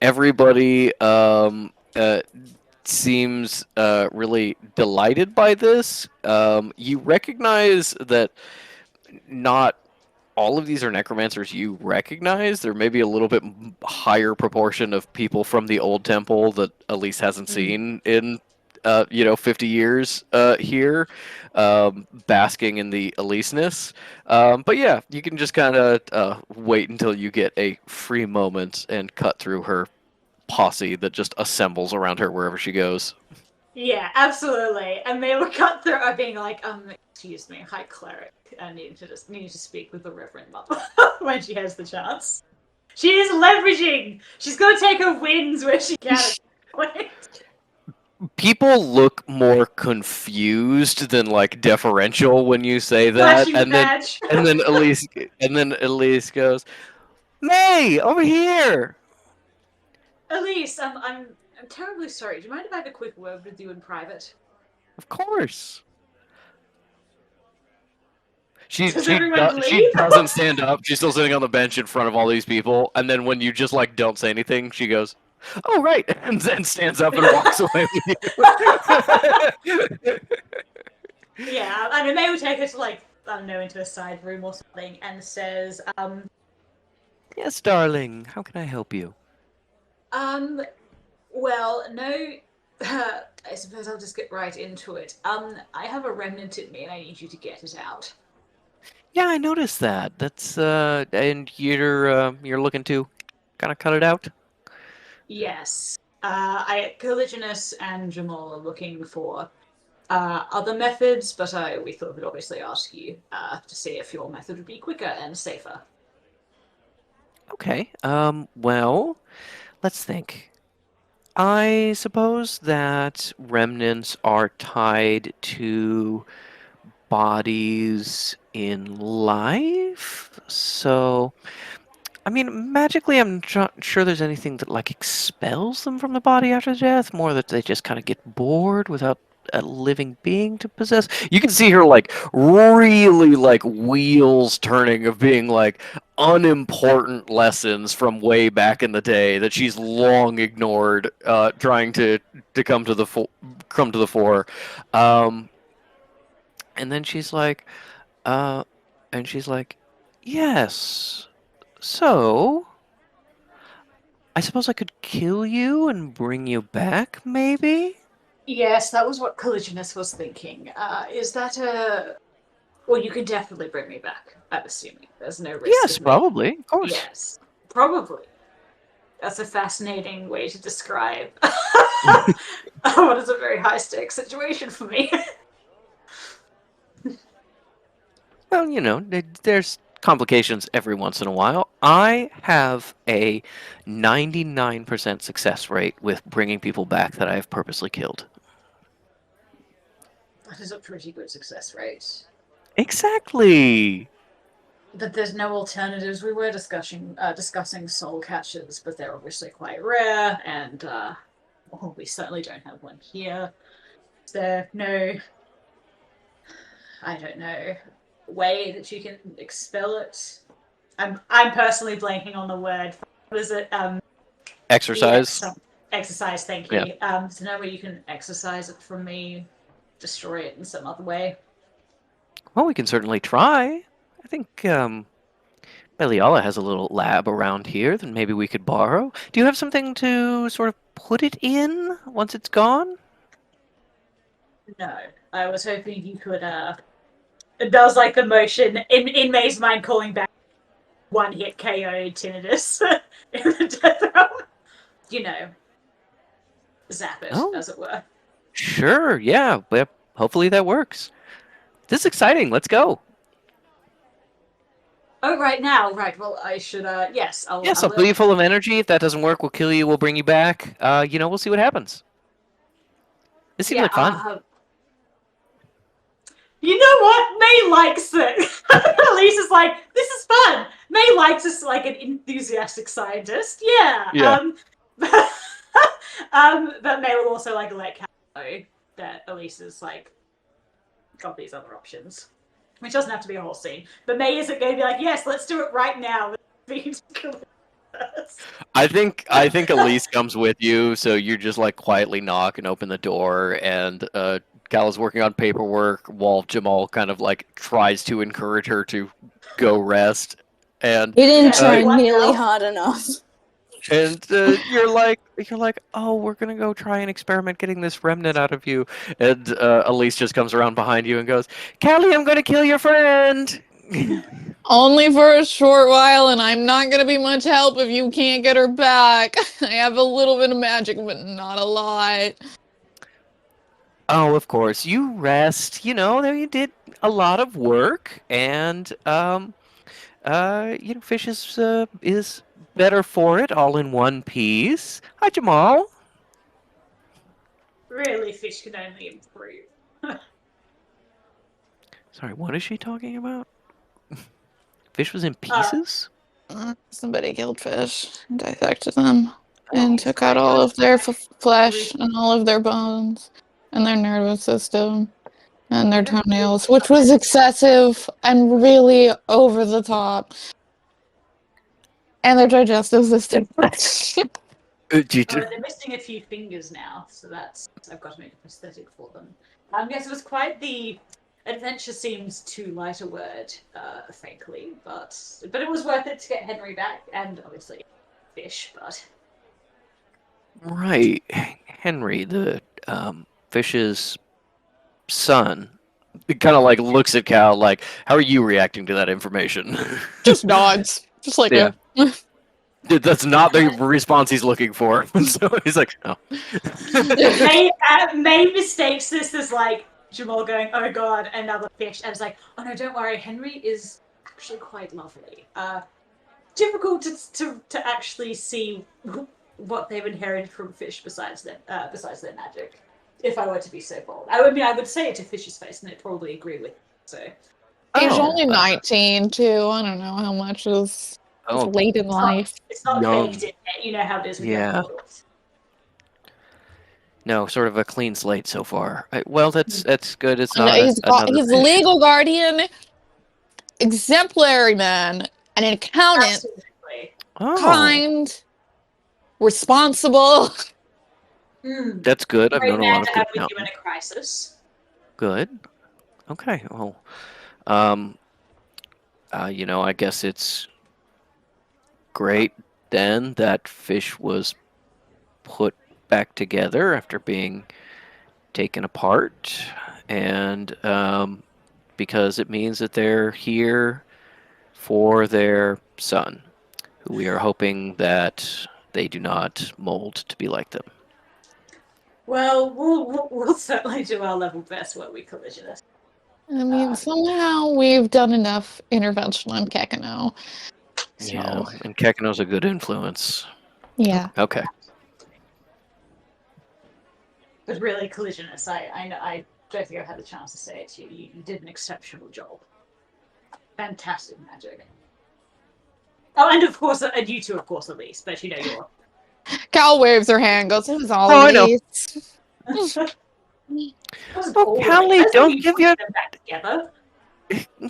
Everybody seems really delighted by this. You recognize that not all of these are necromancers you recognize. There may be a little bit higher proportion of people from the old temple that Elise hasn't seen in 50 years here, basking in the Eliseness. But yeah, you can just kind of wait until you get a free moment and cut through her posse that just assembles around her wherever she goes. Yeah, absolutely. And they will cut through her being like, excuse me, High Cleric. I need to speak with the Reverend Mother when she has the chance. She is leveraging. She's gonna take her wins where she can. People look more confused than like deferential when you say that, Flashing and then badge. Elise goes, "May, over here." Elise, I'm terribly sorry. Do you mind if I have a quick word with you in private? Of course. Does everyone She leave? doesn't stand up. She's still sitting on the bench in front of all these people, and then when you just like don't say anything, she goes, "Oh right," and then stands up and walks away with you. Yeah, I mean, they would take her to like, I don't know, into a side room or something, and says, Yes, darling. How can I help you? well, no, I suppose I'll just get right into it. I have a remnant in me, and I need you to get it out. Yeah, I noticed that. That's and you're looking to kind of cut it out. Yes. Colliginus and Jamal are looking for other methods, but we thought we'd obviously ask you to see if your method would be quicker and safer. Okay. Well, let's think. I suppose that remnants are tied to bodies in life. So, I mean, magically, I'm not sure there's anything that like expels them from the body after death. More that they just kind of get bored without a living being to possess. You can see her like really like wheels turning of being like unimportant lessons from way back in the day that she's long ignored, trying to come to the fore. Um, and then uh, she's like, yes. So, I suppose I could kill you and bring you back, maybe? Yes, that was what Colliginus was thinking. Is that a... Well, you can definitely bring me back, I'm assuming. There's no risk Yes, of me. probably. Of course. Yes, probably. That's a fascinating way to describe what is a very high-stakes situation for me. Well, there's complications every once in a while. I have a 99% success rate with bringing people back that I have purposely killed. That is a pretty good success rate. Exactly. But there's no alternatives. We were discussing soul catchers, but they're obviously quite rare, and well, we certainly don't have one here. Is there no, I don't know, way that you can expel it? I'm personally blanking on the word. What is it? Exercise. Exercise, thank Yeah. you. So no way you can exercise it from me, destroy it in some other way. Well, we can certainly try. I think Beliala has a little lab around here that maybe we could borrow. Do you have something to sort of put it in once it's gone? No, I was hoping you could. It does like the motion in May's mind, calling back one hit KO Tinnitus in the death realm. You know, zap it, Oh. as it were. Sure, yeah. But hopefully that works. This is exciting. Let's go. Oh, right now, right. Well, I should. Yes, Yes, I'll fill you full of energy. If that doesn't work, we'll kill you. We'll bring you back. We'll see what happens. This seems like fun. You know what? May likes it. Lisa's like, this is fun. May likes us like an enthusiastic scientist. Yeah. Yeah. But May will also like let Cal know that Elise is like got these other options, which doesn't have to be a whole scene. But May isn't going to be like, yes, let's do it right now. I think Elise comes with you, so you just like quietly knock and open the door, and Cal is working on paperwork while Jamal kind of like tries to encourage her to go rest, and He didn't try What nearly now? hard enough. and you're like, oh, we're gonna go try and experiment getting this remnant out of you, and Elise just comes around behind you and goes, Callie, I'm gonna kill your friend. Only for a short while, and I'm not gonna be much help if you can't get her back. I have a little bit of magic, but not a lot. Oh, of course. You rest. You did a lot of work, and Fish is better for it, all in one piece. Hi, Jamal. Really, Fish can only improve. Sorry, what is she talking about? Fish was in pieces? Somebody killed fish, and dissected them, and it's took out quite all good. of their flesh and all of their bones, and their nervous system, and their toenails, which was excessive and really over the top. And their digestive system. They're missing a few fingers now, so I've got to make a prosthetic for them. Yes, it was quite the adventure. Seems too light a word, frankly, but it was worth it to get Henry back, and obviously Fish. But Right. Henry, the Fish's son, kind of like looks at Cal like, how are you reacting to that information? Just nods. Just like Yeah. That's not the response he's looking for. So he's like, oh. May mistakes this as like Jamal going, "Oh God, another fish," and it's like, "Oh no, don't worry. Henry is actually quite lovely. Difficult to actually see what they've inherited from fish besides their magic. If I were to be so bold, I would say it to Fish's face, and they'd probably agree with it, so." He's Oh, only 19 too. I don't know how much is late in life. It's not Young. baked in yet. You know how it is with Yeah. young adults. No, sort of a clean slate so far. Well, that's good. It's And not he's another a fish. legal guardian, exemplary man, an accountant, Absolutely. Oh, kind, responsible. that's good. I've Great known a man lot of to good have with you in accountants. a crisis. Good. Okay. Well, I guess it's great then that Fish was put back together after being taken apart, and because it means that they're here for their son, who we are hoping that they do not mold to be like them. Well, we'll certainly do our level best where we collisionist. I mean, somehow we've done enough intervention on Kekano. So, Yeah, and Kekano's a good influence. yeah. Okay. But really, collisionist, I don't think I've had the chance to say it to you. You did an exceptional job. Fantastic magic. Oh, and of course, and you two, of course, Elise. But you're. Cal waves her hand, goes, "It was all Oh, I know. Elise." Wasn't Oh, all of it. Callie, That's don't you give putting your them back together.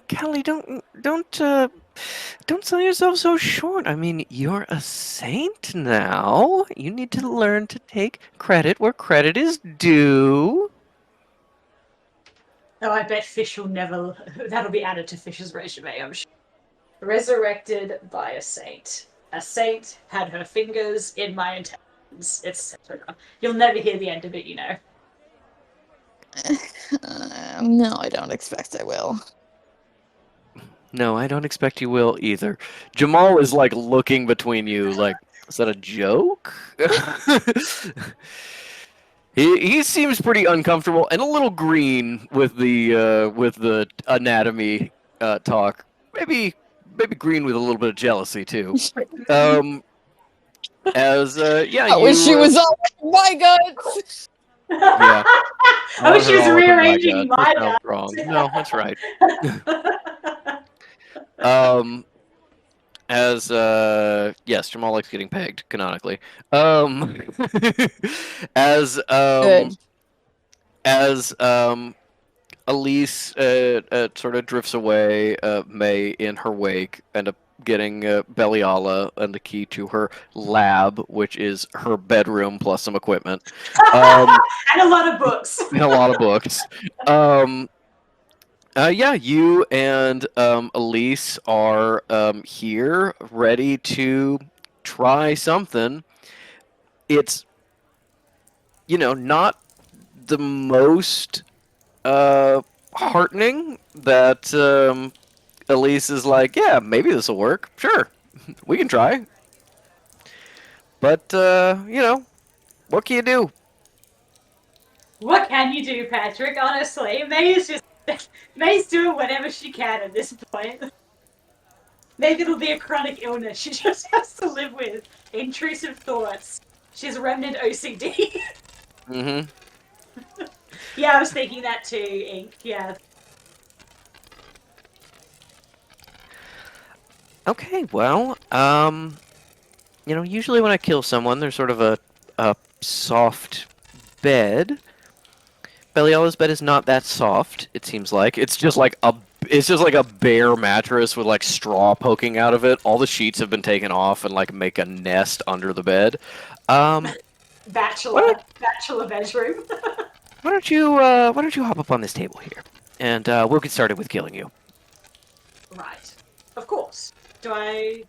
Callie, don't sell yourself so short. I mean, you're a saint now. You need to learn to take credit where credit is due. Oh, I bet Fish will never. That'll be added to Fish's resume, I'm sure. Resurrected by a saint. A saint had her fingers in my intestines, etc. You'll never hear the end of it, you know. No, I don't expect I will. No, I don't expect you will either. Jamal is like looking between you, like, is that a joke? He seems pretty uncomfortable and a little green with the anatomy talk. Maybe green with a little bit of jealousy too. As yeah, I wish she was all my guts. Yeah. I wish she was all over my rearranging gut. my That sounds guts. wrong. No, that's right. As yes, Jamal likes getting pegged canonically. As Good. as Elise sort of drifts away, May in her wake end up getting Beliala and the key to her lab, which is her bedroom plus some equipment. And a lot of books. And a lot of books. Yeah, you and Elise are here, ready to try something. It's, not the most heartening that Elise is like, yeah, maybe this will work. Sure, we can try. But, what can you do? What can you do, Patrick? Honestly, May's doing whatever she can at this point. Maybe it'll be a chronic illness she just has to live with. Intrusive thoughts. She's remnant OCD. Mm-hmm. Yeah, I was thinking that too, Ink. Yeah. Okay, well, usually when I kill someone, there's sort of a soft bed. Beliala's bed is not that soft, it seems like. It's just like a bare mattress with like straw poking out of it. All the sheets have been taken off and like make a nest under the bed. Bachelor bedroom. Why don't you hop up on this table here, and we'll get started with killing you. Right. Of course. Do I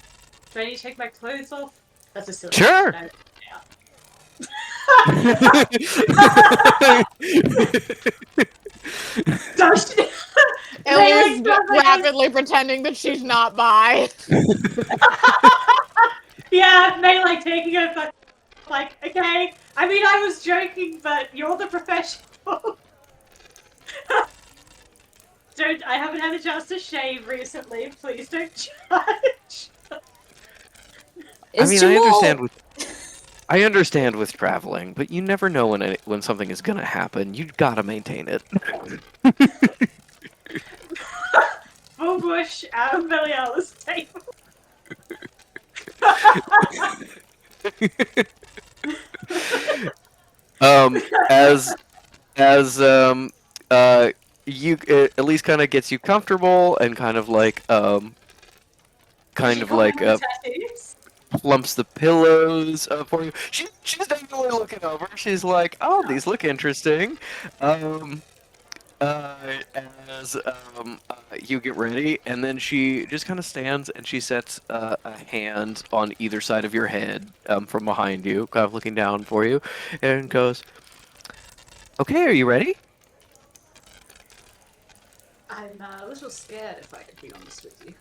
need to take my clothes off? That's a silly Sure. question. Does she... Ellie's rapidly pretending that she's not bi. Yeah, May like taking her like, okay. I mean, I was joking, but you're the professional. I haven't had a chance to shave recently. Please don't judge. I understand with traveling, but you never know when something is gonna happen. You gotta maintain it. Full bush out of Beliala's table. You at least kind of gets you comfortable and kind of like plumps the pillows for you. She's definitely looking over. She's like, oh, these look interesting. As you get ready, and then she just kind of stands and she sets a hand on either side of your head from behind you, kind of looking down for you, and goes, okay, are you ready? I'm a little scared, if I could be honest with you.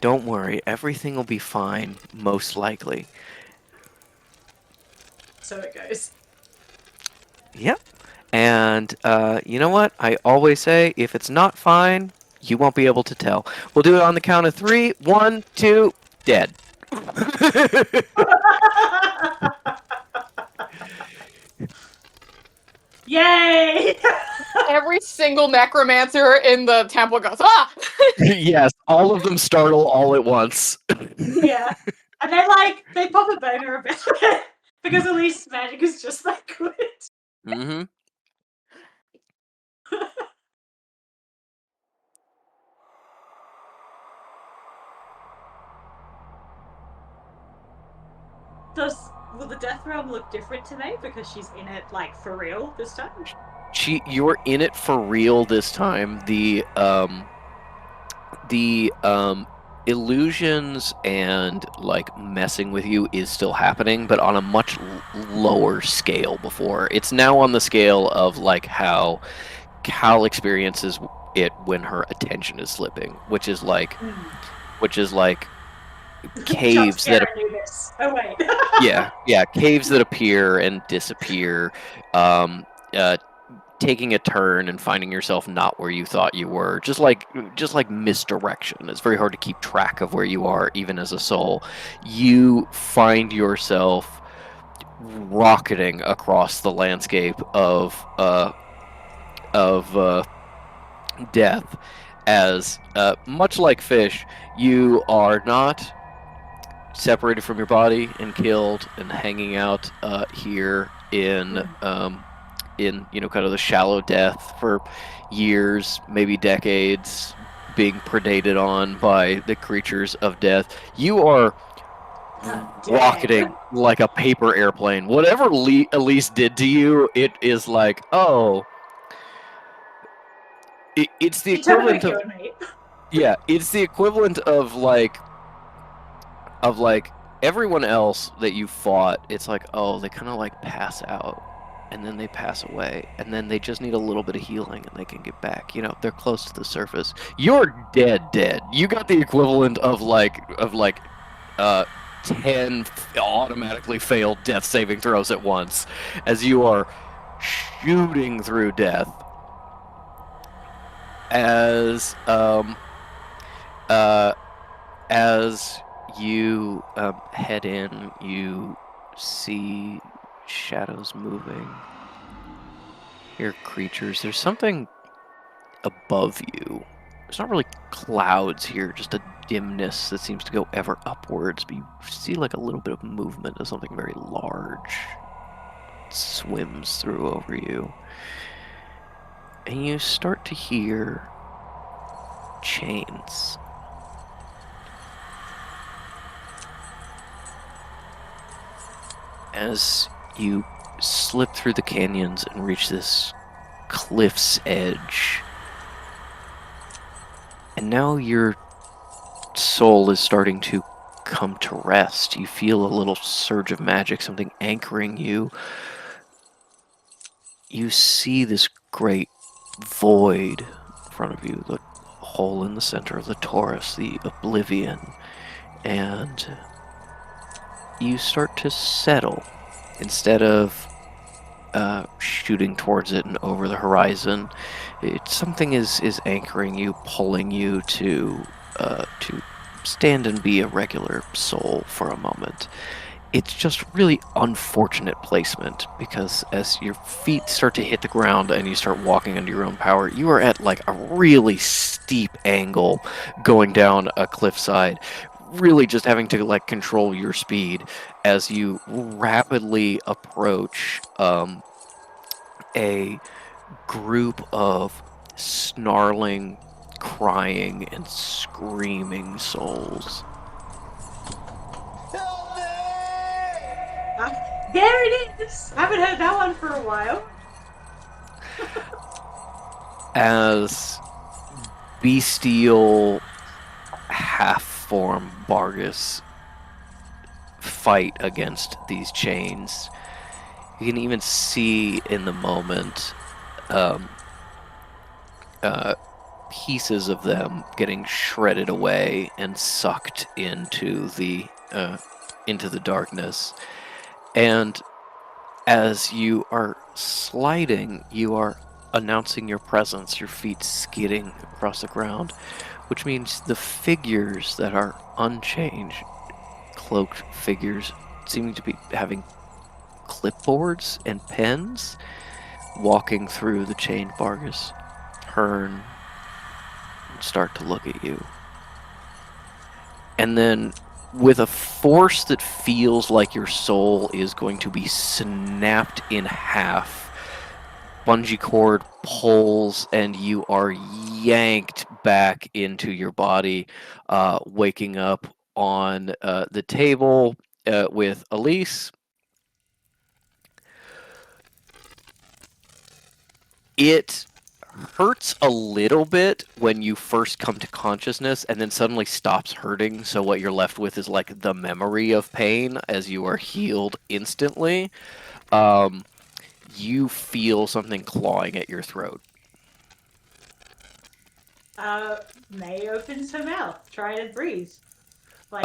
Don't worry, everything will be fine, most likely. So it goes. Yep. And you know what? I always say, if it's not fine, you won't be able to tell. We'll do it on the count of 3. 1, 2, dead. Yay! Every single necromancer in the temple goes, ah! Yes, all of them startle all at once. Yeah. And they pop a boner a bit. Because Elise's magic is just that good. Mm-hmm. different to me because she's in it like for real this time? You're in it for real this time. The illusions and like messing with you is still happening, but on a much lower scale. Before, it's now on the scale of like how Cal experiences it when her attention is slipping, which is like caves that Jump scare, I knew this. Oh wait. yeah, caves that appear and disappear, taking a turn and finding yourself not where you thought you were, just like misdirection. It's very hard to keep track of where you are, even as a soul. You find yourself rocketing across the landscape of death, as much like Fish, you are not separated from your body and killed and hanging out here in kind of the shallow death for years, maybe decades, being predated on by the creatures of death. You are rocketing like a paper airplane. Whatever Elise did to you, it is like, oh, it's the equivalent of it's the equivalent of like everyone else that you fought. It's like, oh, they kind of like pass out and then they pass away and then they just need a little bit of healing and they can get back. They're close to the surface. You're dead. You got the equivalent of 10 automatically failed death saving throws at once as you are shooting through death. As you head in, you see shadows moving, hear creatures. There's something above you. There's not really clouds here, just a dimness that seems to go ever upwards, but you see like a little bit of movement of something very large. It swims through over you. And you start to hear chains. As you slip through the canyons and reach this cliff's edge, and now your soul is starting to come to rest. You feel a little surge of magic, something anchoring you. You see this great void in front of you, the hole in the center of the torus, the oblivion, and you start to settle. Instead of shooting towards it and over the horizon, something is anchoring you, pulling you to stand and be a regular soul for a moment. It's just really unfortunate placement, because as your feet start to hit the ground and you start walking under your own power, you are at like a really steep angle going down a cliffside, really just having to like control your speed as you rapidly approach a group of snarling, crying, and screaming souls. There it is! I haven't heard that one for a while. As bestial half-form Bargus fight against these chains, you can even see in the moment pieces of them getting shredded away and sucked into the darkness. And as you are sliding, you are announcing your presence, your feet skidding across the ground, which means the figures that are unchanged, cloaked figures, seeming to be having clipboards and pens, walking through the chained Bargus, turn and start to look at you. And then, with a force that feels like your soul is going to be snapped in half, bungee cord pulls and you are yanked back into your body, waking up on the table with Elise It hurts a little bit when you first come to consciousness and then suddenly stops hurting, so what you're left with is like the memory of pain as you are healed instantly. You feel something clawing at your throat. May opens her mouth, trying to breathe. Like,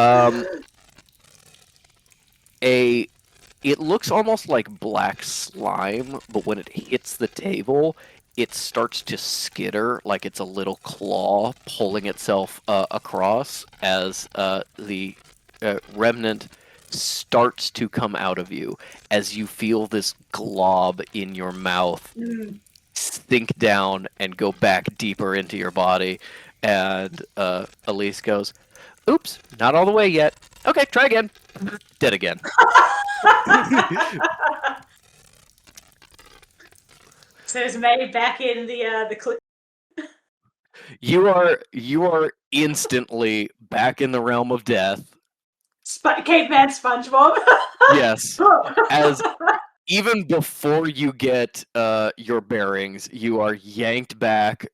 It looks almost like black slime, but when it hits the table, it starts to skitter like it's a little claw pulling itself across as the remnant starts to come out of you as you feel this glob in your mouth sink down and go back deeper into your body. And Elise goes, "Oops, not all the way yet. Okay, try again." Dead again. So is May back in the clip? You are instantly back in the realm of death. Caveman SpongeBob. Yes, as even before you get your bearings, you are yanked back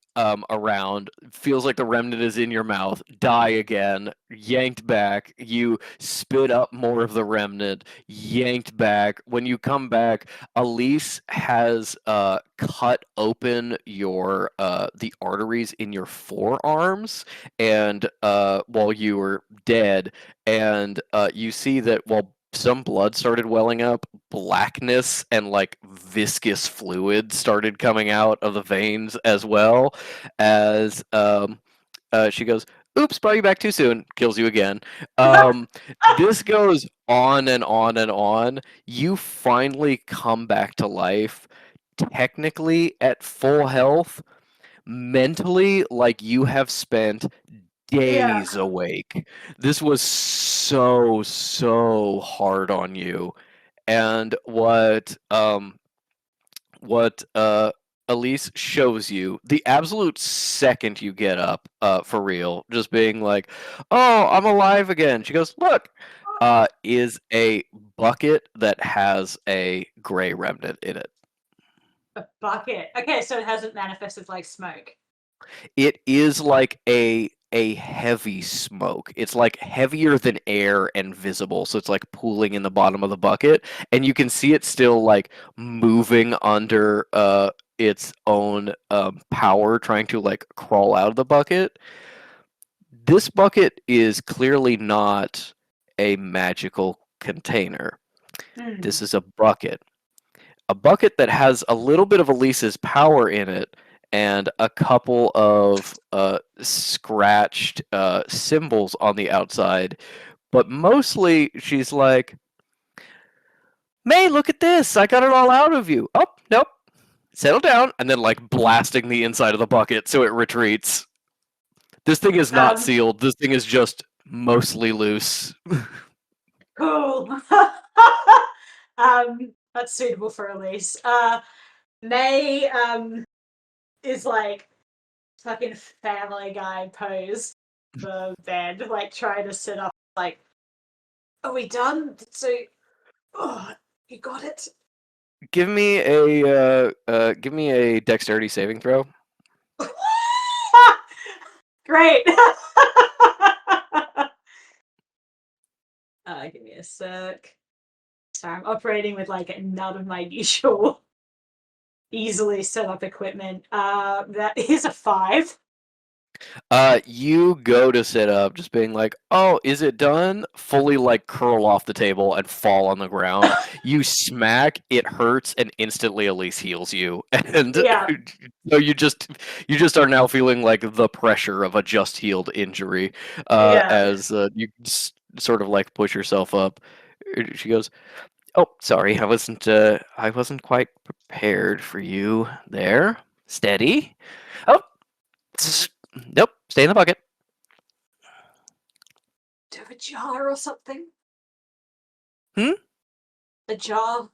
around. Feels like the remnant is in your mouth. Die again. Yanked back. You spit up more of the remnant. Yanked back. When you come back, Elise has cut open your the arteries in your forearms, and while you were dead, and you see that while some blood started welling up, blackness and like viscous fluid started coming out of the veins as well, as she goes, "Oops, brought you back too soon." Kills you again. This goes on and on and on. You finally come back to life, technically at full health. Mentally, like you have spent days awake. This was so hard on you. And what Elise shows you the absolute second you get up, for real, just being like, "Oh, I'm alive again." She goes, "Look," is a bucket that has a gray remnant in it. A bucket. Okay, so it hasn't manifested like smoke. It is like a heavy smoke. It's like heavier than air and visible, so it's like pooling in the bottom of the bucket, and you can see it still like moving under its own power, trying to like crawl out of the bucket. This bucket is clearly not a magical container. This is a bucket. A bucket that has a little bit of Elise's power in it and a couple of scratched symbols on the outside. But mostly she's like, "May, look at this. I got it all out of you." "Oh, nope. Settle down." And then like blasting the inside of the bucket so it retreats. This thing is not sealed. This thing is just mostly loose. Cool. That's suitable for Elise. May is like fucking Family Guy pose the bed, like trying to sit up. Like, are we done? So, oh, you got it. Give me a dexterity saving throw. Great. Give me a sec. Sorry, I'm operating with like none of my usual easily set up equipment. That is a 5. You go to sit up, just being like, "Oh, is it done?" Fully like curl off the table and fall on the ground. You smack, it hurts, and instantly Elise heals you. And Yeah. so you just are now feeling like the pressure of a just healed injury, Yeah. as you sort of like push yourself up. She goes, "Oh, sorry, I wasn't quite prepared for you there. Steady. Oh, nope, stay in the bucket." Do you have a jar or something? Hmm? A jar?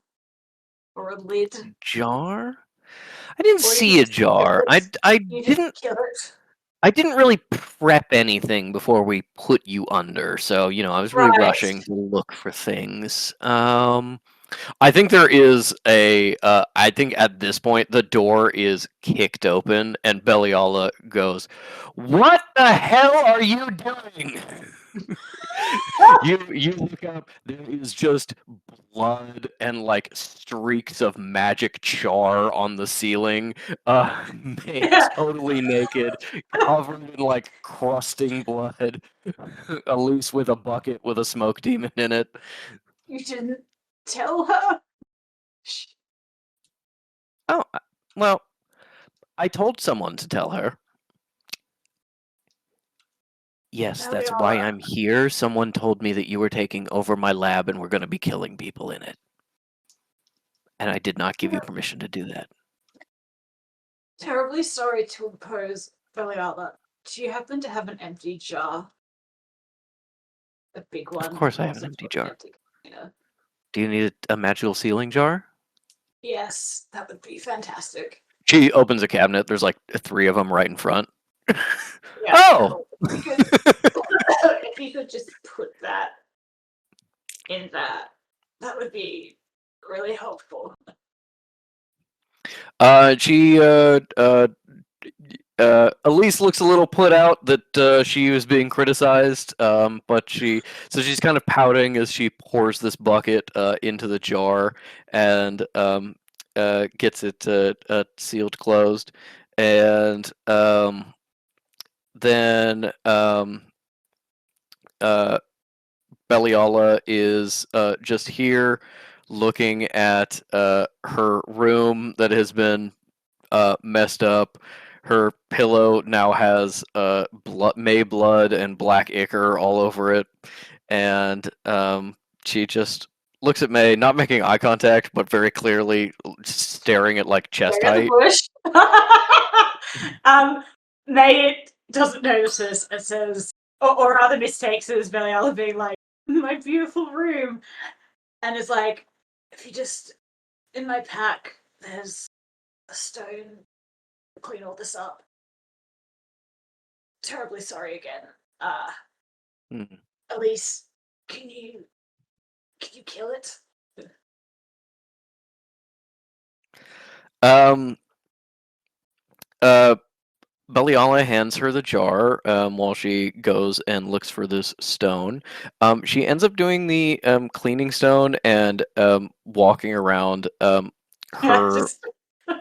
Or a lid? Jar? I didn't Or you see a just kill jar. it? I You didn't just kill it. I didn't really prep anything before we put you under, so I was really Right. rushing to look for things. I think there is a. I think at this point the door is kicked open, and Beliala goes, "What the hell are you doing?" You look up. There is just blood and like streaks of magic char on the ceiling. Made totally naked, covered in like crusting blood. Elise with a bucket with a smoke demon in it. You didn't tell her? Oh, well, I told someone to tell her. Yes, that's why Beliala. I'm here. Someone told me that you were taking over my lab and we're going to be killing people in it. And I did not give you permission to do that. Terribly sorry to impose, Beliala. Do you happen to have an empty jar? A big one. Of course I have an also empty an jar. empty container. Do you need a magical sealing jar? Yes, that would be fantastic. She opens a cabinet. There's like 3 of them right in front. Yeah, Oh! if you could just put that in that would be really helpful. Elise looks a little put out that she was being criticized, but she's kind of pouting as she pours this bucket into the jar and gets it sealed closed, and then Beliala is just here looking at her room that has been messed up. Her pillow now has May blood and black ichor all over it, and she just looks at May, not making eye contact, but very clearly staring at like chest Staring height. at the bush. May doesn't notice this and says, or rather mistakes it as Beliala being like, my beautiful room, and is like, if you just in my pack, there's a stone to clean all this up. Terribly sorry again. Mhm. Elise, can you kill it? Um. Beliala hands her the jar while she goes and looks for this stone. She ends up doing the cleaning stone and walking around her Just-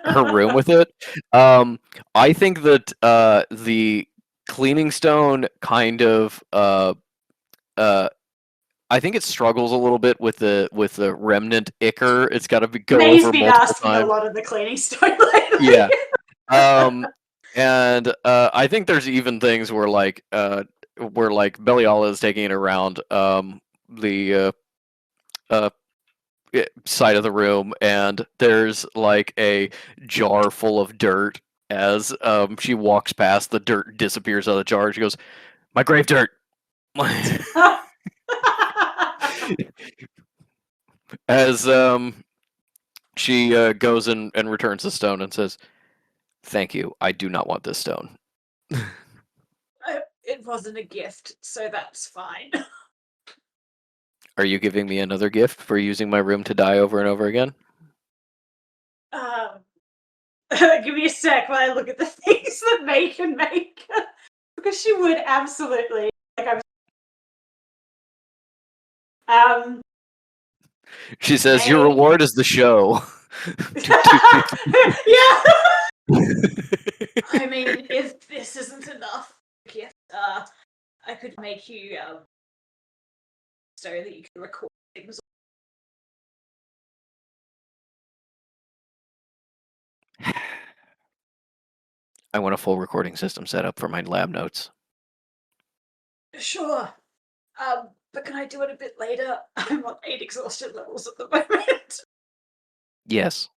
her room with it. I think that the cleaning stone kind of I think it struggles a little bit with the remnant ichor. It's got to go May's over been multiple asking a times. lot of the cleaning stone lately. Yeah. And I think there's even things where like Beliala is taking it around the side of the room, and there's like a jar full of dirt. As she walks past, the dirt disappears out of the jar. She goes, "My grave dirt." As she goes and returns the stone and says, "Thank you. I do not want this stone." It wasn't a gift, so that's fine. Are you giving me another gift for using my room to die over and over again? Give me a sec while I look at the things that May can make. Because she would absolutely. She says, "Your May. reward is the show." Yeah! I mean, if this isn't enough gift, I could make you so that you can record things. I want a full recording system set up for my lab notes. Sure. But can I do it a bit later? I'm on 8 exhaustion levels at the moment. Yes.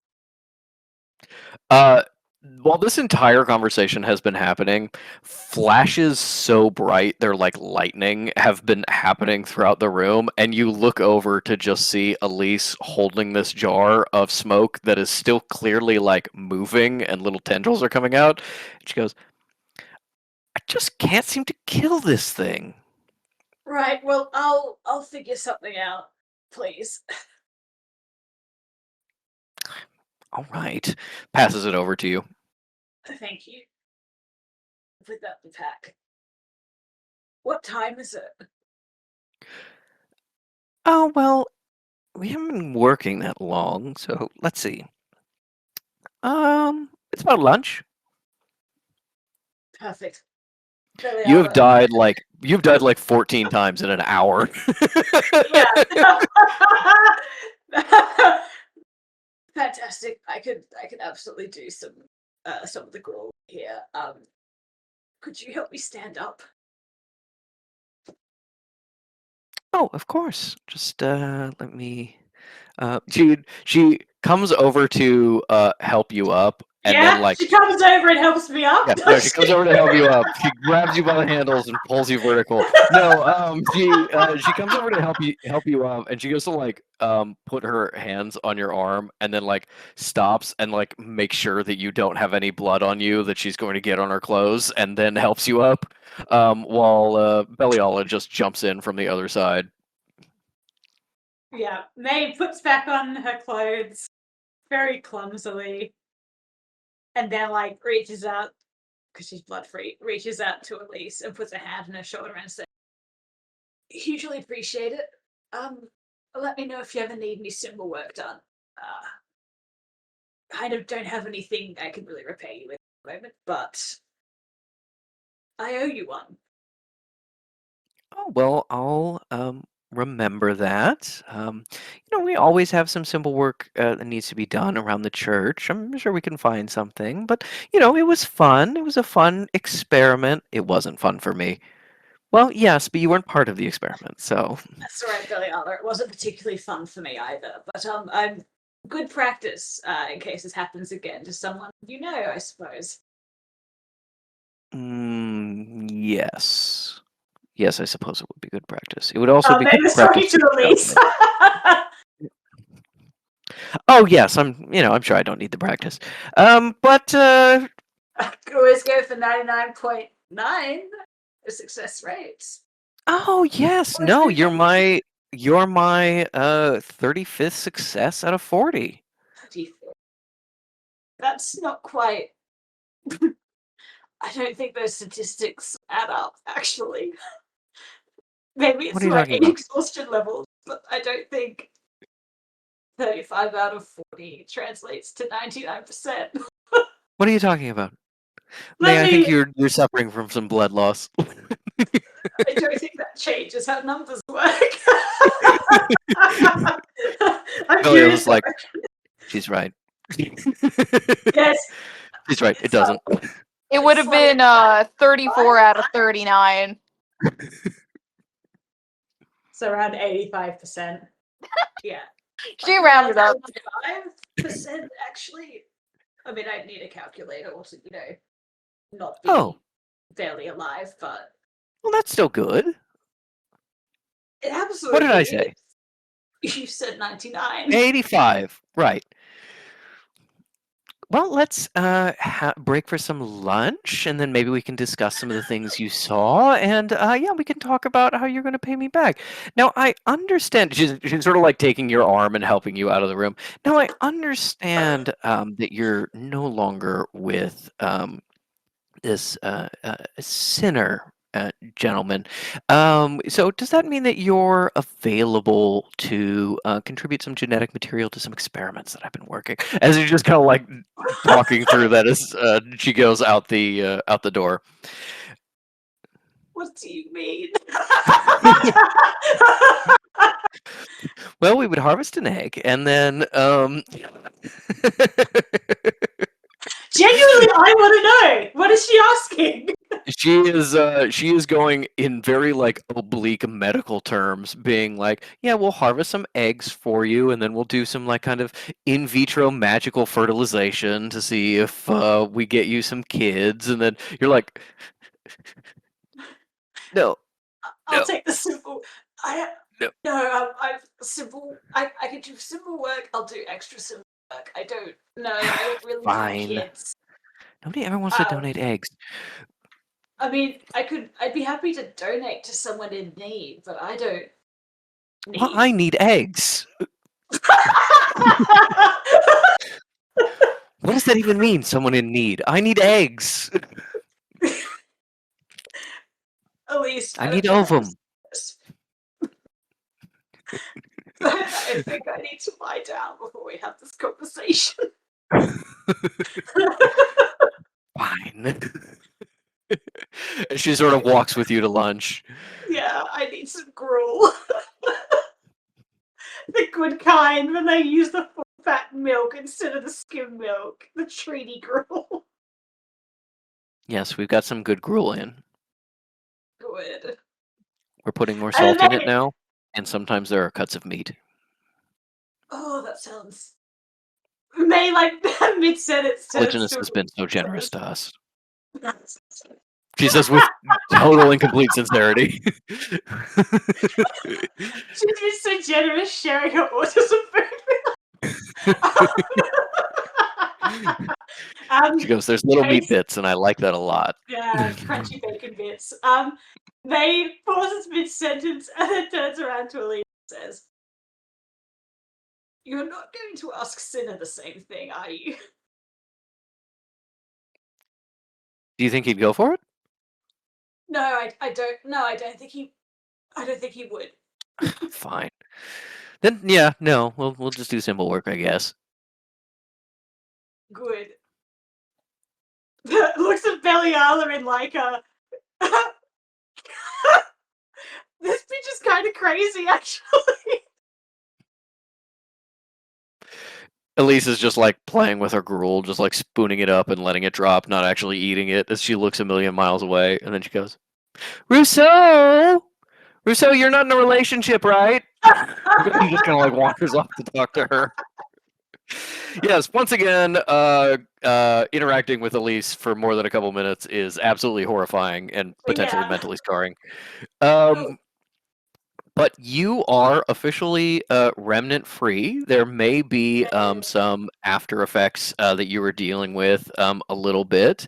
While this entire conversation has been happening, flashes so bright they're like lightning have been happening throughout the room, and you look over to just see Elise holding this jar of smoke that is still clearly like moving, and little tendrils are coming out. She goes, "I just can't seem to kill this thing." Right, well, I'll figure something out, please. All right. Passes it over to you. Thank you. Put that in the pack. What time is it? Oh, well, we haven't been working that long, so let's see. It's about lunch. Perfect. There we You are. have died like 14 times in an hour. Yeah. Fantastic. I could absolutely do some of the gruel here. Could you help me stand up? Oh, of course. Just let me. She comes over to help you up, and then Yeah, she comes over and helps me up. yeah, no, she comes over to help you up. She grabs you by the handles and pulls you vertical. No, she comes over to help you up, and she goes to like put her hands on your arm, and then like stops and like make sure that you don't have any blood on you that she's going to get on her clothes, and then helps you up. While Beliala just jumps in from the other side. Yeah, May puts back on her clothes very clumsily, and then like reaches out because she's blood free. Reaches out to Elise and puts a hand on her shoulder and says, "Hugely appreciate it. Let me know if you ever need any symbol work done. Kind of don't have anything I can really repay you with at the moment, but I owe you one." Oh, well, I'll remember that. We always have some simple work that needs to be done around the church. I'm sure we can find something, but it was fun. It was a fun experiment. It wasn't fun for me. Well, yes, but you weren't part of the experiment, so That's all right, Billy Aller. It wasn't particularly fun for me either, but I'm good practice in case this happens again to someone I suppose. Yes. Yes, I suppose it would be good practice. It would also be May good was practice talking to Elise. Oh, yes, I'm sure I don't need the practice. But I could always go for 99.9 success rates. oh, yes. Always No, do that. you're my 35th success out of 40. That's not quite. I don't think those statistics add up, actually. Maybe What it's are you my talking about? exhaustion levels, but I don't think 35 out of 40 translates to 99%. What are you talking about? May, Let I think me. you're suffering from some blood loss. I don't think that changes how numbers work. I'm Belial curious. is like, she's right. Yes. She's right. It doesn't. It would have been 34 out of 39. So around 85%. Yeah. She rounded up. 5% actually. I mean, I'd need a calculator or to, not be Oh, barely alive, but well, that's still good. it absolutely What did I say? is. You said 99. 85. Right. Well, let's break for some lunch, and then maybe we can discuss some of the things you saw, and yeah, we can talk about how you're going to pay me back. Now, I understand. She's sort of like taking your arm and helping you out of the room. Now, I understand that you're no longer with this sinner gentleman. So does that mean that you're available to contribute some genetic material to some experiments that I've been working? As you're just kind of like talking through that as she goes out the door. What do you mean? Well, we would harvest an egg, and then Genuinely, I want to know. What is she asking? she is going in very like oblique medical terms, being like, yeah, we'll harvest some eggs for you, and then we'll do some like kind of in vitro magical fertilization to see if we get you some kids, and then you're like, no, I'll no, take the simple. no. I'm simple. I can do simple work. I'll do extra simple work. I don't really Fine. do kids. Nobody ever wants to donate eggs. I mean, I'd be happy to donate to someone in need, but I don't need. Well, I need eggs. does that even mean, someone in need? I need eggs. Elise, I don't need know how to ovum. say this. I think I need to lie down before we have this conversation. Fine. And she sort of walks with you to lunch. Yeah, I need some gruel. The good kind, when they use the full fat milk instead of the skim milk. The treaty gruel. Yes, we've got some good gruel in. Good. We're putting more And salt in then- it now, and sometimes there are cuts of meat. Oh, that sounds. May, like, mid sentence. Polygenus has been so generous to us. She says with total and complete sincerity. She's been so generous sharing her autism food. She goes, "There's little meat Case- bits, and I like that a lot." Yeah, crunchy bacon bits. May pauses mid sentence and then turns around to Elise and says, "You're not going to ask Cinna the same thing, are you?" Do you think he'd go for it? No, I don't. No, I don't think he. I don't think he would. Fine. Then yeah, no, we'll just do simple work, I guess. Good. Looks at Beliala in like a. This bitch is kind of crazy, actually. Elise is just like playing with her gruel, just like spooning it up and letting it drop, not actually eating it, as she looks a million miles away, and then she goes, Rousseau! Rousseau, you're not in a relationship, right? He just kind of like wanders off to talk to her. Yes, once again, interacting with Elise for more than a couple minutes is absolutely horrifying and potentially Yeah. mentally scarring. Oh. But you are officially remnant free. There may be some after effects that you were dealing with a little bit.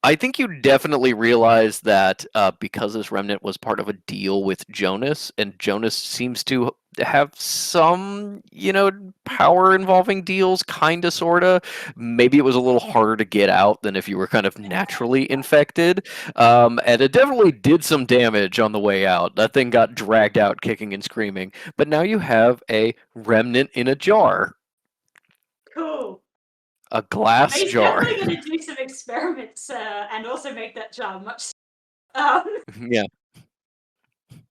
I think you definitely realize that because this remnant was part of a deal with Jonas, and Jonas seems to have some, power involving deals, kinda, sorta. Maybe it was a little harder to get out than if you were kind of naturally infected. And it definitely did some damage on the way out. That thing got dragged out kicking and screaming. But now you have a remnant in a jar. Cool. A glass He's jar. definitely going to do some experiments and also make that jar much. Yeah.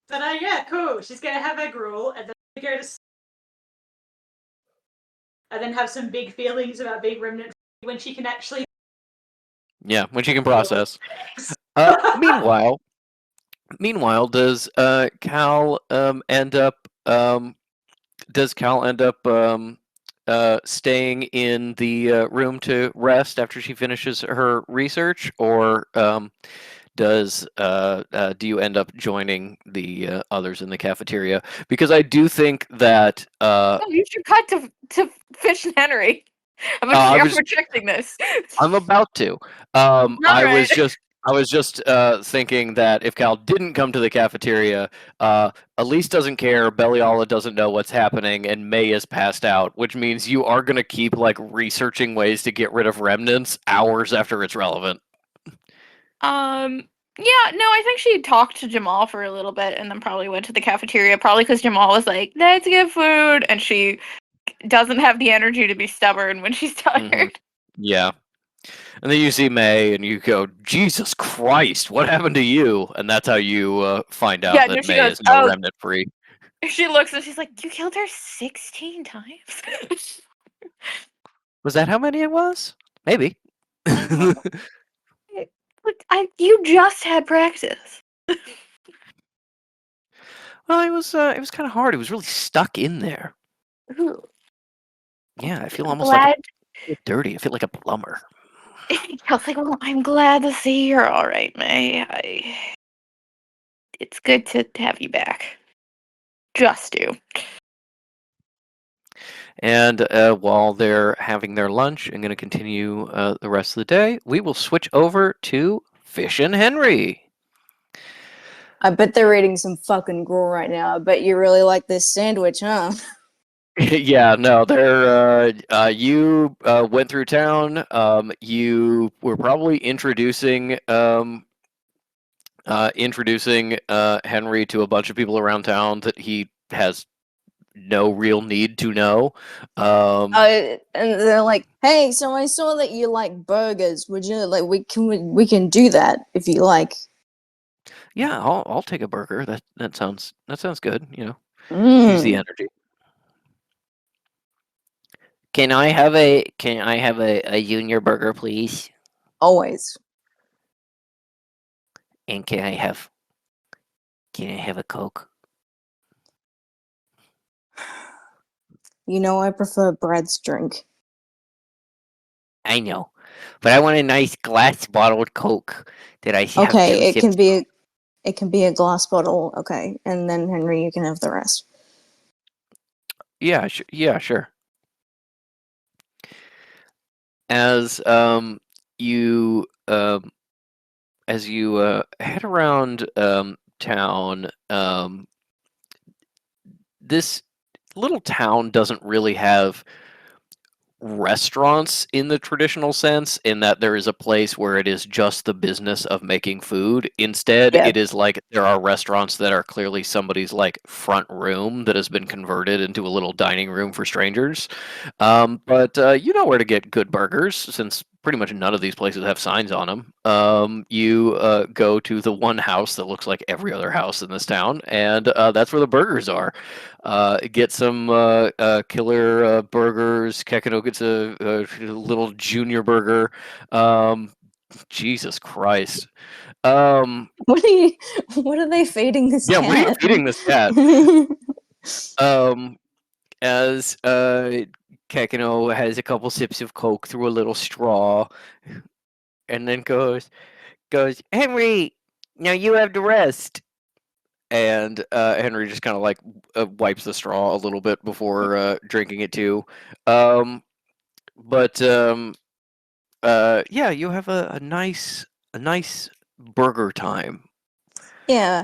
But yeah, cool. She's going to have her gruel and then go to. And then have some big feelings about being remnant when she can actually. Yeah, when she can process. Meanwhile, does Cal end up staying in the room to rest after she finishes her research, or do you end up joining the others in the cafeteria? Because I do think that No, you should cut to Fish and Henry. I'm projecting this. I'm about to. Alright. I was just thinking that if Cal didn't come to the cafeteria, Elise doesn't care, Beliala doesn't know what's happening, and May is passed out, which means you are going to keep like researching ways to get rid of remnants hours after it's relevant. Yeah, no, I think she talked to Jamal for a little bit and then probably went to the cafeteria, probably because Jamal was like, let's get food, and she doesn't have the energy to be stubborn when she's tired. Yeah. And then you see May and you go, Jesus Christ, what happened to you? And that's how you find out Yeah, that no, she May goes, is now "Oh." remnant free. She looks and she's like, you killed her 16 times? Was that how many it was? Maybe. Look, you just had practice. Well, it was kind of hard. It was really stuck in there. Ooh. Yeah, I feel I'm almost glad. like dirty. I feel like a plumber. I was like, well, I'm glad to see you're all right, May. It's good to have you back. Just do. And while they're having their lunch and going to continue the rest of the day, we will switch over to Fish and Henry. I bet they're eating some fucking gruel right now. I bet you really like this sandwich, huh? Yeah, no, you went through town. You were probably introducing Henry to a bunch of people around town that he has no real need to know. And they're like, "Hey, so I saw that you like burgers. Would you like we can do that if you like." Yeah, I'll take a burger. That sounds good. Use the Mm, energy. Can I have a junior burger, please? always. And can I have a Coke? You know, I prefer Brad's drink. I know, but I want a nice glass bottled Coke that I have 2 Okay, sips. it can be a glass bottle. Okay, and then Henry, you can have the rest. Yeah, sure. As you head around town, this little town doesn't really have restaurants in the traditional sense, in that there is a place where it is just the business of making food. Instead, Yeah. it is like there are restaurants that are clearly somebody's like front room that has been converted into a little dining room for strangers. But you know where to get good burgers, since pretty much none of these places have signs on them. You go to the one house that looks like every other house in this town, and that's where the burgers are. Get some killer burgers. Kekino gets a little junior burger. Jesus Christ. What are you? What are they feeding this Yeah, what are you cat? feeding this cat? Um, as Kekino has a couple sips of Coke through a little straw, and then goes, Henry, now you have the rest. And Henry just kind of like wipes the straw a little bit before drinking it too. But yeah, you have a nice burger time. Yeah,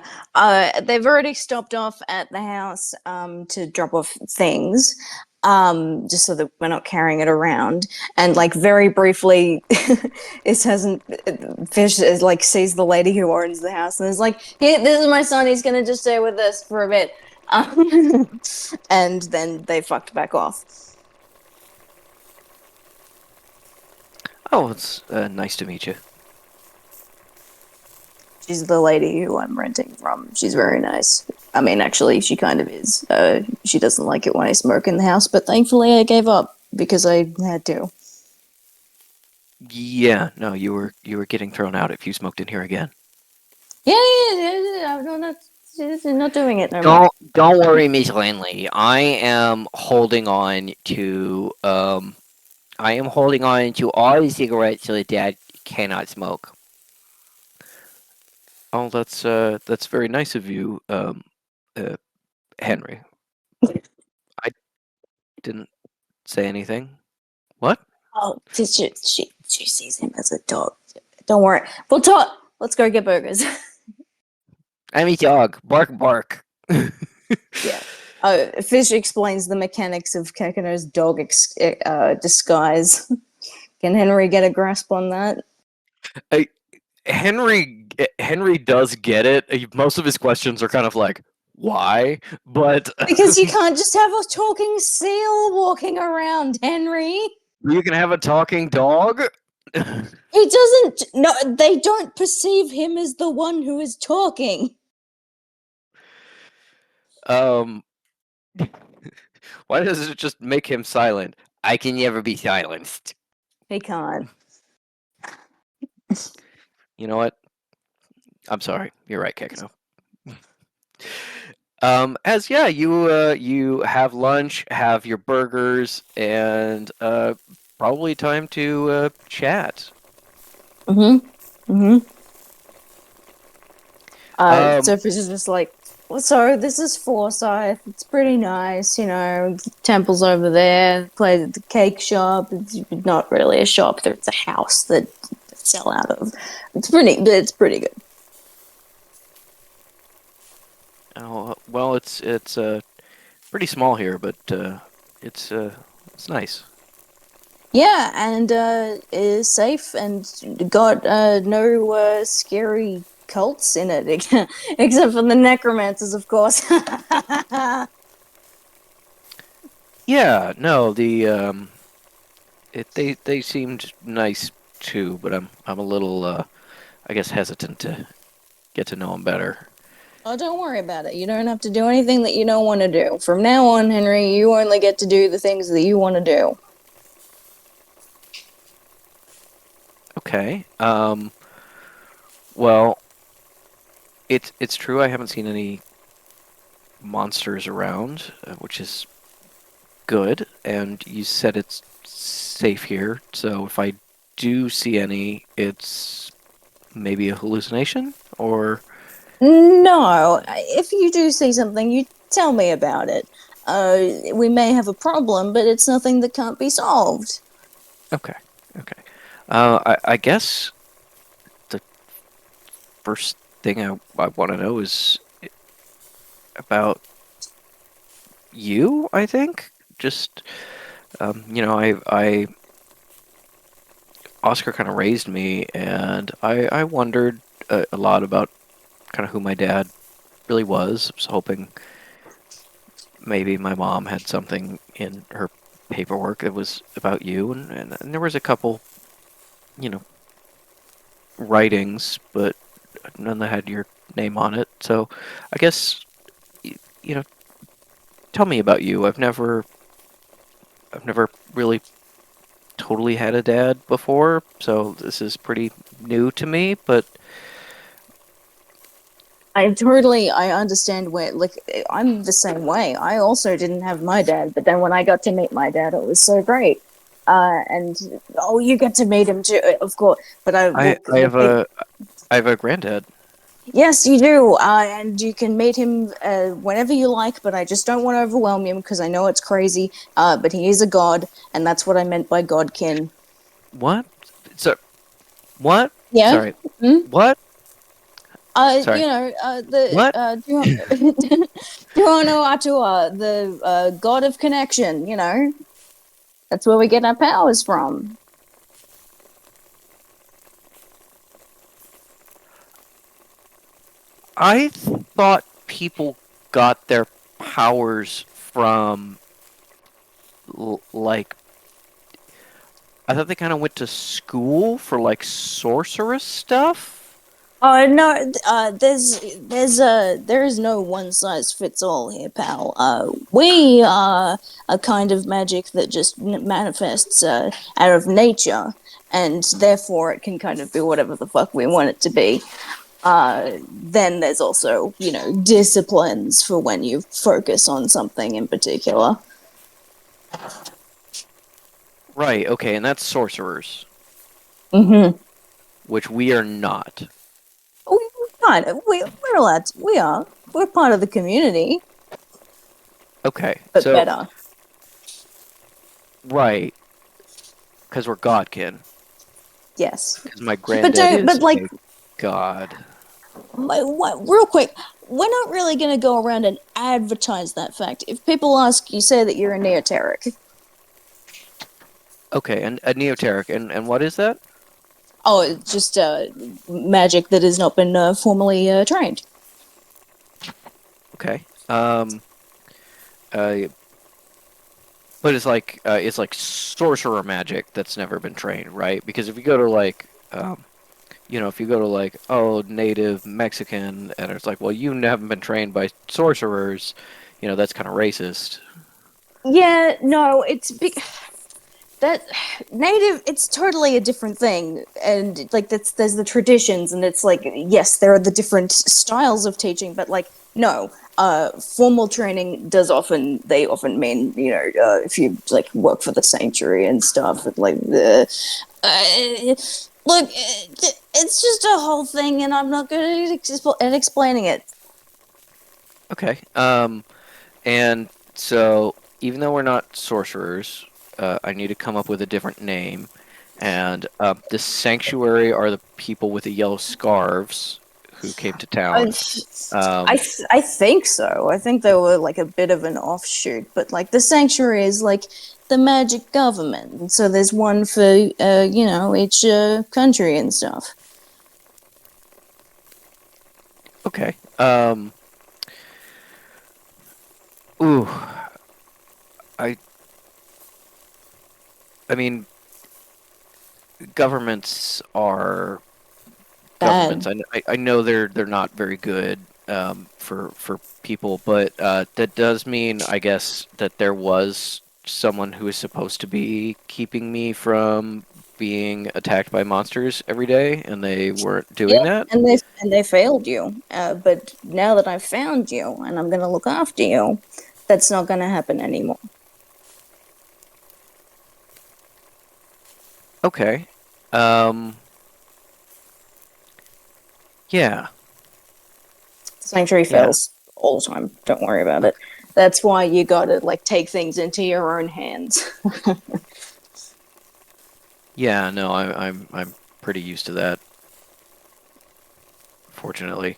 they've already stopped off at the house to drop off things, just so that we're not carrying it around. And like very briefly, it hasn't. Fish is like sees the lady who owns the house and is like, "Here, this is my son. He's gonna just stay with us for a bit." And then they fucked back off. Oh, it's nice to meet you. She's the lady who I'm renting from. She's very nice. I mean, actually, she kind of is. She doesn't like it when I smoke in the house, but thankfully I gave up because I had to. Yeah, no, you were getting thrown out if you smoked in here again. Yeah. I'm not doing it no more. Don't worry, Miss Landlady. I am holding on to all the cigarettes so that Dad cannot smoke. Oh, that's very nice of you, Henry. I didn't say anything. What? Oh, she sees him as a dog. Don't worry. We'll talk. Let's go get burgers. I'm a dog. Bark, bark. Yeah. Fish explains the mechanics of Kekino's dog disguise. Can Henry get a grasp on that? Henry does get it. Most of his questions are kind of like, why? But Because you can't just have a talking seal walking around, Henry. you can have a talking dog. He doesn't. No, they don't perceive him as the one who is talking. Um, why does it just make him silent? I can never be silenced. He can't. You know what? I'm sorry. You're right, Kekino. You have lunch, have your burgers, and probably time to chat. So Fish is just like, well, so this is Forsyth. It's pretty nice, you know. The temple's over there. Play at the cake shop. It's not really a shop. It's a house that they sell out of. It's pretty good. Oh well, it's pretty small here, but It's nice. Yeah, and is safe and got no scary cults in it, except for the necromancers, of course. Yeah, no, they seemed nice too, but I'm a little I guess hesitant to get to know them better. Oh, don't worry about it. You don't have to do anything that you don't want to do. From now on, Henry, you only get to do the things that you want to do. Okay. Well, it's true I haven't seen any monsters around, which is good, and you said it's safe here, so if I do see any, it's maybe a hallucination or No, if you do see something, you tell me about it. We may have a problem, but it's nothing that can't be solved. okay. Okay. I guess the first thing I want to know is about you, I think. Just I Oscar kind of raised me, and I wondered a lot about kind of who my dad really was. I was hoping maybe my mom had something in her paperwork that was about you, and there was a couple, you know, writings, but none that had your name on it. So I guess, you know, tell me about you. I've never really totally had a dad before, so this is pretty new to me, but I understand where, like, I'm the same way. I also didn't have my dad, but then when I got to meet my dad, it was so great. And oh, you get to meet him too, of course. But I have a granddad. yes, you do. And you can meet him whenever you like, but I just don't want to overwhelm him because I know it's crazy. But he is a god, and that's what I meant by godkin. What? So what? Yeah. Sorry. Hmm? What? Sorry. You know, What? Duono Atua, the god of connection. You know, that's where we get our powers from. I thought people got their powers from like I thought they kind of went to school for like sorceress stuff. Oh no, there is no one size fits all here, pal. We are a kind of magic that just manifests out of nature, and therefore it can kind of be whatever the fuck we want it to be. Then there's also, you know, disciplines for when you focus on something in particular. Right, okay, and that's sorcerers, Mm-hmm. which we are not. Fine, we're allowed to, we are. We're part of the community, Okay, but so better. right, because we're godkin. Yes. Because my granddad is Like, a god. real quick, we're not really going to go around and advertise that fact. If people ask, you say that you're a neoteric. Okay, and a neoteric, and what is that? Oh, it's just magic that has not been formally trained. Okay. But it's like sorcerer magic that's never been trained, right? Because if you go to like if you go to like, oh, native Mexican, and it's like, well, you haven't been trained by sorcerers, that's kind of racist. Yeah, no, it's big. That native, it's totally a different thing, and like there's the traditions, and it's like, yes, there are the different styles of teaching, but like, no, formal training they often mean, you know, if you like work for the sanctuary and stuff, like the look, it's just a whole thing, and I'm not good at explaining it. Okay. And so even though we're not sorcerers, I need to come up with a different name. And the sanctuary are the people with the yellow scarves who came to I, town. I think so. I think they were like a bit of an offshoot, but like the sanctuary is like the magic government, and so there's one for each country and stuff. Okay. Ooh. I mean, governments are Bad. governments. I know they're not very good for people, but that does mean, I guess, that there was someone who was supposed to be keeping me from being attacked by monsters every day, and they weren't doing Yeah, that. and they failed you. But now that I've found you and I'm gonna look after you, that's not gonna happen anymore. Okay. Yeah. Sanctuary Yeah. fails all the time. Don't worry about it. That's why you gotta like take things into your own hands. Yeah, no, I'm pretty used to that, fortunately.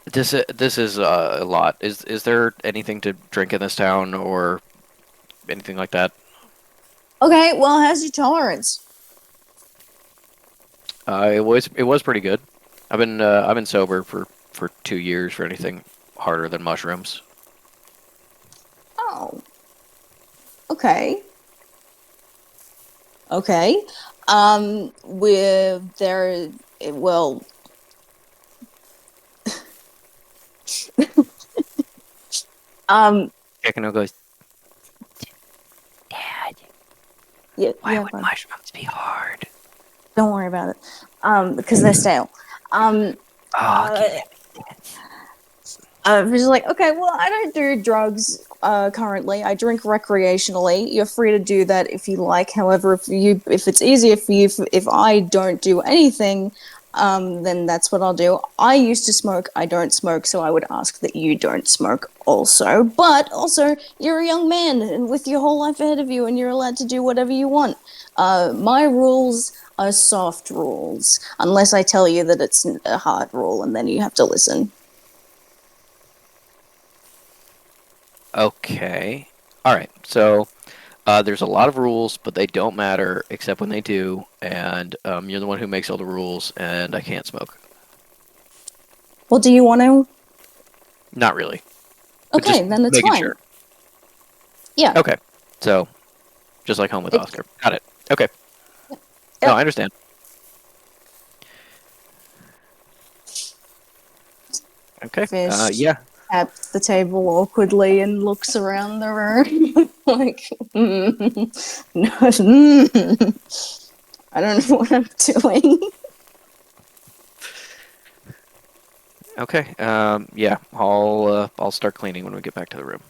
This is a lot. Is there anything to drink in this town or anything like that? Okay, well, how's your tolerance? It was pretty good. I've been sober for 2 years for anything harder than mushrooms. Oh, okay. Okay. We're there. Well, Gekino goes, Dad, yeah, why yeah, would bud. mushrooms be hard? Don't worry about it. Because they're stale. Oh, Uh, She's like, okay, well, I don't do drugs currently. I drink recreationally. You're free to do that if you like. However, if it's easier for you, if I don't do anything, then that's what I'll do. I used to smoke. I don't smoke, so I would ask that you don't smoke also. But also, you're a young man and with your whole life ahead of you, and you're allowed to do whatever you want. My rules are soft rules, unless I tell you that it's a hard rule, and then you have to listen. okay. All right. So there's a lot of rules, but they don't matter except when they do, and you're the one who makes all the rules, and I can't smoke. Well, do you want to? Not really. But Okay, just then it's making fine. sure. Yeah. Okay. So, just like home with It- Oscar. Got it. Okay. Yep. No, I understand. Okay. Fish Yeah. taps the table awkwardly and looks around the room like, no, I don't know what I'm doing. Okay. Yeah. I'll start cleaning when we get back to the room.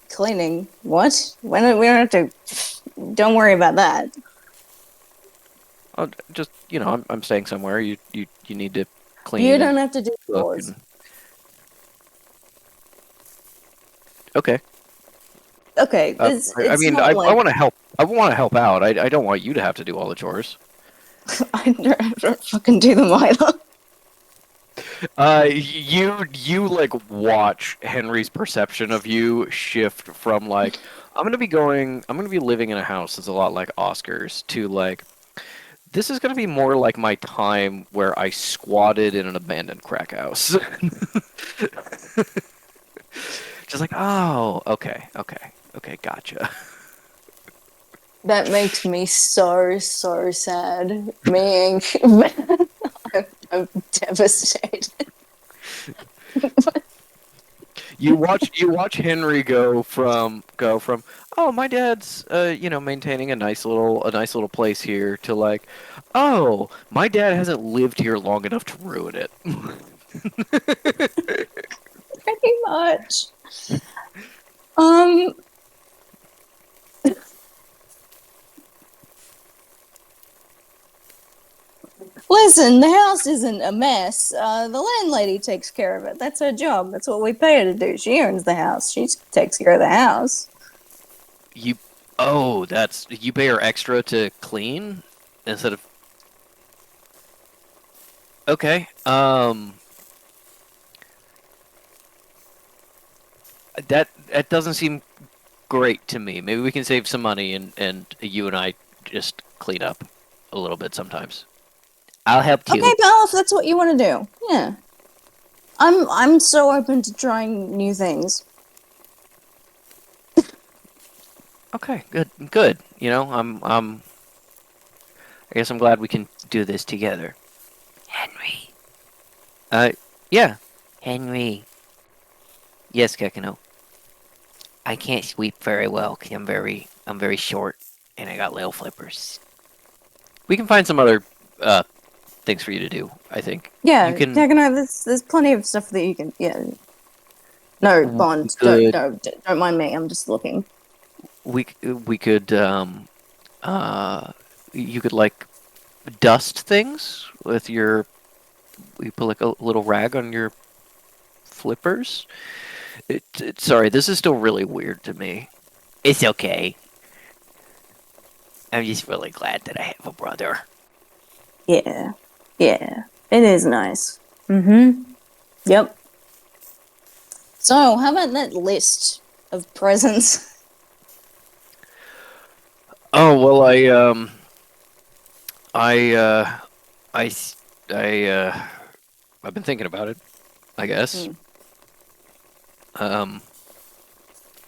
Cleaning? What? We don't have to. Don't worry about that. I'll just I'm staying somewhere. You need to clean You and don't have to do cook chores. and... Okay. Okay, I mean, not I like want to help. I want to help out. I don't want you to have to do all the chores. I don't fucking do them either. You like watch Henry's perception of you shift from like I'm gonna be living in a house that's a lot like Oscar's to like this is gonna be more like my time where I squatted in an abandoned crack house. Just like, oh, okay, gotcha. That makes me so sad. Me, I'm devastated. You watch Henry go from oh, my dad's maintaining a nice little place here to like, oh, my dad hasn't lived here long enough to ruin it. Pretty much. Um. Listen, the house isn't a mess. The landlady takes care of it. That's her job. That's what we pay her to do. She owns the house. She takes care of the house. You Oh, that's you pay her extra to clean instead of. Okay. That doesn't seem great to me. Maybe we can save some money and you and I just clean up a little bit sometimes. I'll help you. Okay, pal, if that's what you want to do. Yeah. I'm so open to trying new things. Okay, good. You know, I guess I'm glad we can do this together. Henry. Yeah. Henry. Yes, Kekino. I can't sweep very well 'cause I'm very short and I got little flippers. We can find some other things for you to do, I think. Yeah, You can there's plenty of stuff that you can. Yeah. No, Bond, good. don't mind me. I'm just looking. we could you could like dust things with your you put like a little rag on your flippers. Sorry, this is still really weird to me. It's okay. I'm just really glad that I have a brother. Yeah, it is nice. Yep. So, how about that list of presents? Oh well, I s- I've been thinking about it, I guess.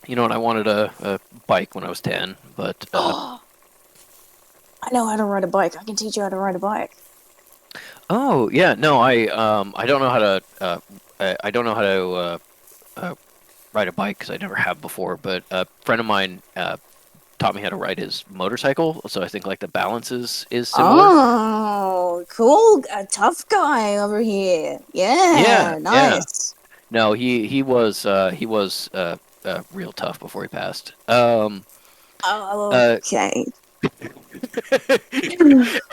You know what? I wanted a bike when I was 10, but I know how to ride a bike. I can teach you how to ride a bike. oh yeah, no, I don't know how to I don't know how to ride a bike because I never have before. But a friend of mine taught me how to ride his motorcycle, so I think like the balance is similar. Oh, cool. A tough guy over here. Yeah, Yeah, yeah. nice. No, he was real tough before he passed. Oh, Uh, okay.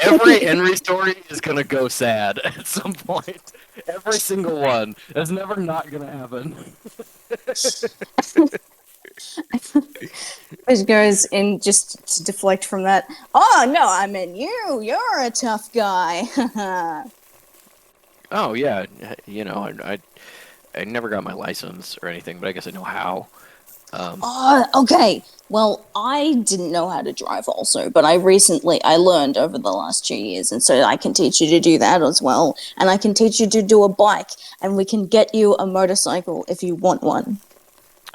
every Henry story is gonna go sad at some point. Every single one. That's never not gonna happen. Which goes in just to deflect from that. Oh, no, I meant you. You're a tough guy. Oh yeah, you know, I never got my license or anything, but I guess I know how. Oh, okay. Well, I didn't know how to drive also, but I learned over the last 2 years, and so I can teach you to do that as well. And I can teach you to do a bike, and we can get you a motorcycle if you want one.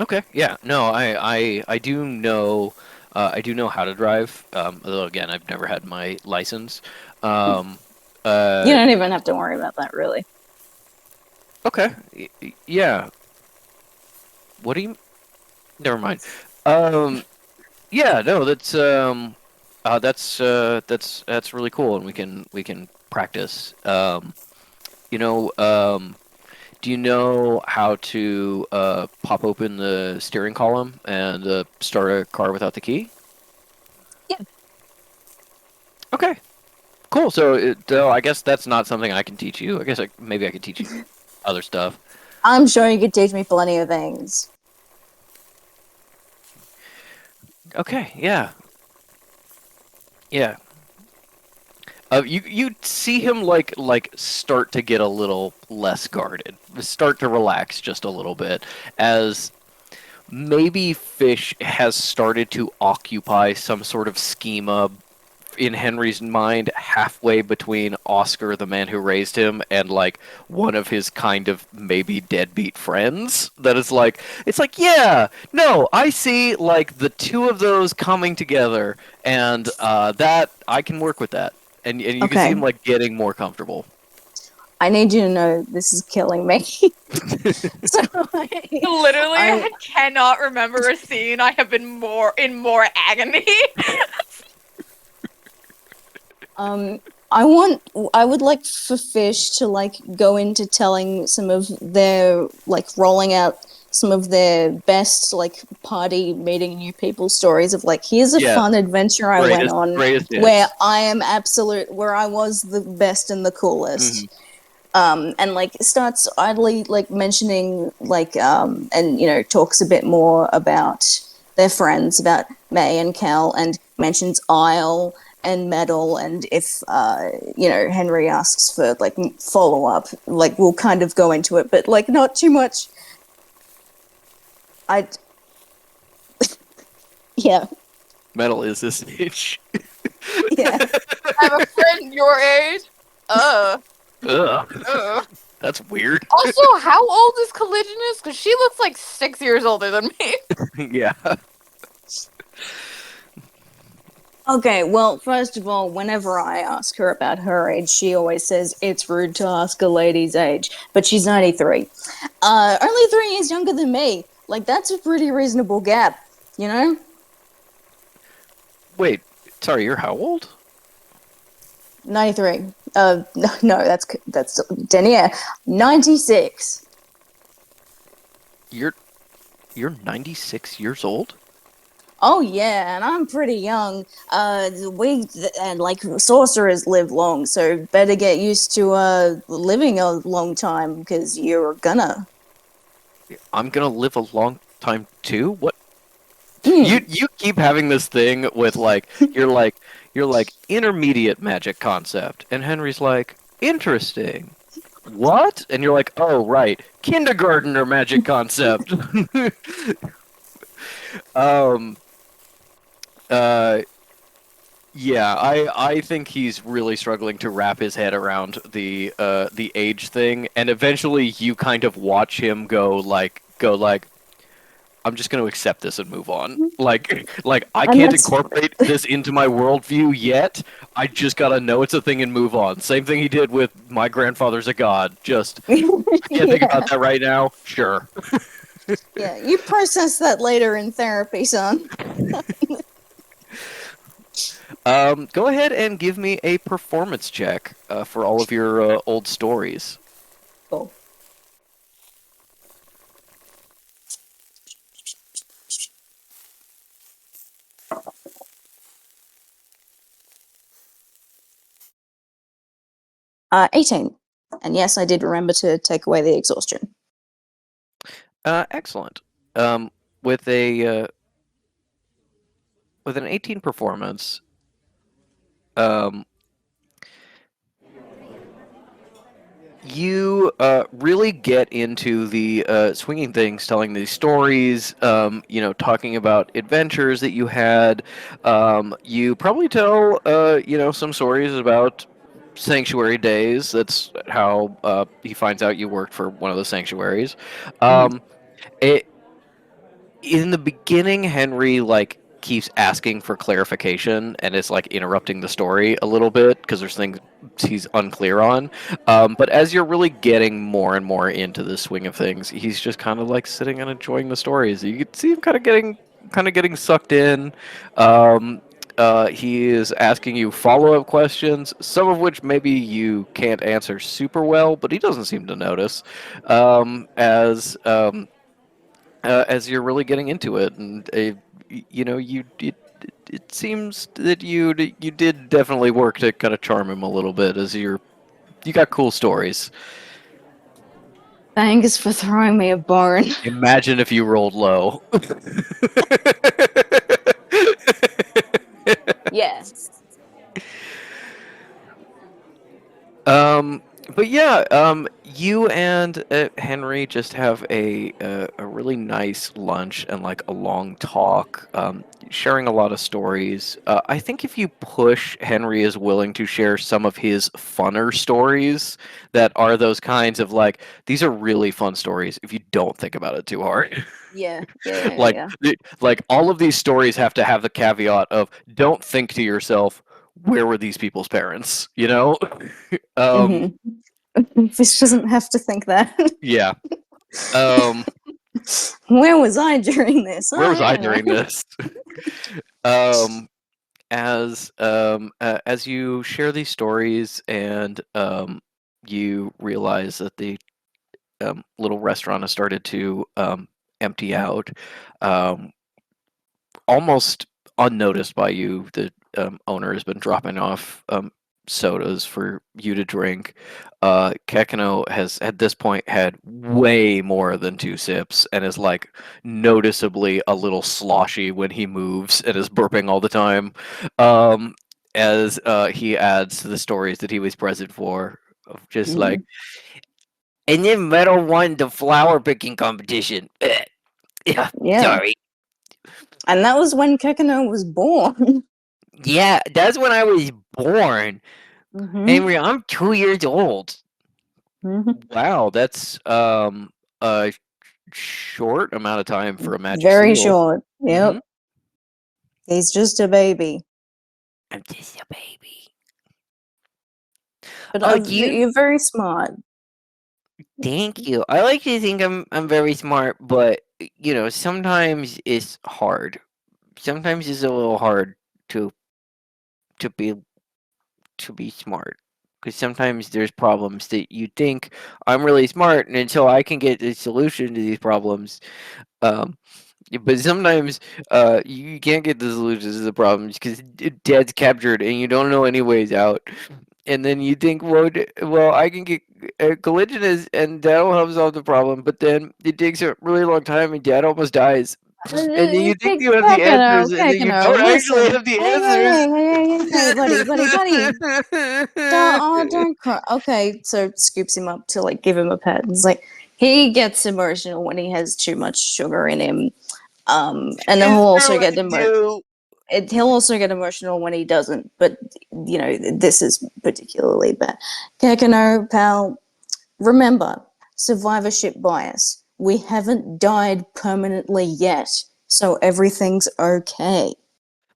Okay, yeah, no, I do know how to drive. Although again, I've never had my license. Um, You don't even have to worry about that, really. okay, yeah. What do you? Never mind. Yeah, no, that's really cool, and we can practice. You know, do you know how to pop open the steering column and start a car without the key? Yeah. Okay, cool. So I guess that's not something I can teach you. I guess maybe I could teach you other stuff. I'm sure you could teach me plenty of things. Okay, yeah, yeah. You see him like start to get a little less guarded, start to relax just a little bit as maybe Fish has started to occupy some sort of schema in Henry's mind halfway between Oscar, the man who raised him, and like one of his kind of maybe deadbeat friends. That is like, it's like, yeah, no, I see like the two of those coming together, and that I can work with that, and you can see Okay. him like getting more comfortable. I need you to know this is killing me. So, Literally, I cannot remember a scene I have been more agony. I would like for Fish to like go into telling some of their like rolling out some of their best like party meeting new people stories of like here's a Yeah. fun adventure I went on Greatest hits. where I was the best and the coolest. And like starts idly like mentioning like and you know talks a bit more about their friends about May and Kel, and mentions Isle and Metal, and if Henry asks for like follow up, like we'll kind of go into it, but like not too much. Yeah. Metal is this age. Yeah. I have a friend your age. Ugh, Ugh. that's weird. Also, how old is Collisionist? Because she looks like 6 years older than me. Yeah. Okay, well, first of all, whenever I ask her about her age, she always says it's rude to ask a lady's age, but she's 93. Only 3 years younger than me. Like, that's a pretty reasonable gap, you know? Wait, sorry, you're how old? 93. No, that's Denier. 96. You're 96 years old? Oh yeah, and I'm pretty young. Like sorcerers live long, so better get used to living a long time because you're gonna. I'm gonna live a long time too? What? You keep having this thing with like you're like intermediate magic concept, and Henry's like, interesting. What? And you're like, oh right, kindergartner magic concept. Yeah, I think he's really struggling to wrap his head around the age thing, and eventually you kind of watch him go like I'm just going to accept this and move on. Like I And can't that's- incorporate this into my worldview yet. I just gotta know it's a thing and move on. Same thing he did with My Grandfather's a God. Just I can't think about that right now. Sure. Yeah, you process that later in therapy, son. Go ahead and give me a performance check for all of your old stories. Cool. Uh, 18. And yes, I did remember to take away the exhaustion. Excellent. With an 18 performance, you really get into the swinging things, telling these stories, talking about adventures that you had. You probably tell, some stories about sanctuary days. That's how he finds out you worked for one of the sanctuaries. In the beginning, Henry keeps asking for clarification and is interrupting the story a little bit because there's things he's unclear on. But as you're really getting more and more into the swing of things, he's just kind of sitting and enjoying the stories. You can see him kind of getting sucked in. He is asking you follow-up questions, some of which maybe you can't answer super well, but he doesn't seem to notice. As you're really getting into it, and it seems that you did definitely work to kind of charm him a little bit, as you got cool stories. Thanks for throwing me a bone. Imagine if you rolled low. Yes. But yeah, you and Henry just have a really nice lunch and a long talk, sharing a lot of stories. I think if you push, Henry is willing to share some of his funner stories that are those kinds of these are really fun stories if you don't think about it too hard. Yeah. All of these stories have to have the caveat of don't think to yourself, where were these people's parents? Fish doesn't have to think that. Yeah. Where was I during this? Where was I don't know. during this? As you share these stories and you realize that the little restaurant has started to empty out, almost unnoticed by you, the owner has been dropping off sodas for you to drink. Kekino has at this point had way more than 2 sips and is like noticeably a little sloshy when he moves and is burping all the time. As he adds to the stories that he was present for, of just like, and then Metal won the flower picking competition. Yeah, Yeah. sorry. And that was when Kekino was born. Yeah, that's when I was born. Mhm. Henry, I'm 2 years old. Mhm. Wow, that's a short amount of time for a magic Very seal. short. Yep. Mhm. He's just a baby. I'm just a baby. But Oh, do you? you're very smart. Thank you. I like to think I'm very smart, but sometimes it's hard. Sometimes it's a little hard to to be to be smart. Because sometimes there's problems that you think I'm really smart, and until I can get the solution to these problems, um, but sometimes you can't get the solutions to the problems because Dad's captured and you don't know any ways out. And then you think, well, I can get collision and that'll help solve the problem. But then it takes a really long time and Dad almost dies. And then you think you have the answers, and then you don't actually have the answers. Hey, buddy. Don't cry. Okay, so scoops him up to like give him a pet. It's like he gets emotional when he has too much sugar in him. And then he'll also get he'll also get emotional when he doesn't. But this is particularly bad. Kekino, pal, remember survivorship bias. We haven't died permanently yet, so everything's okay.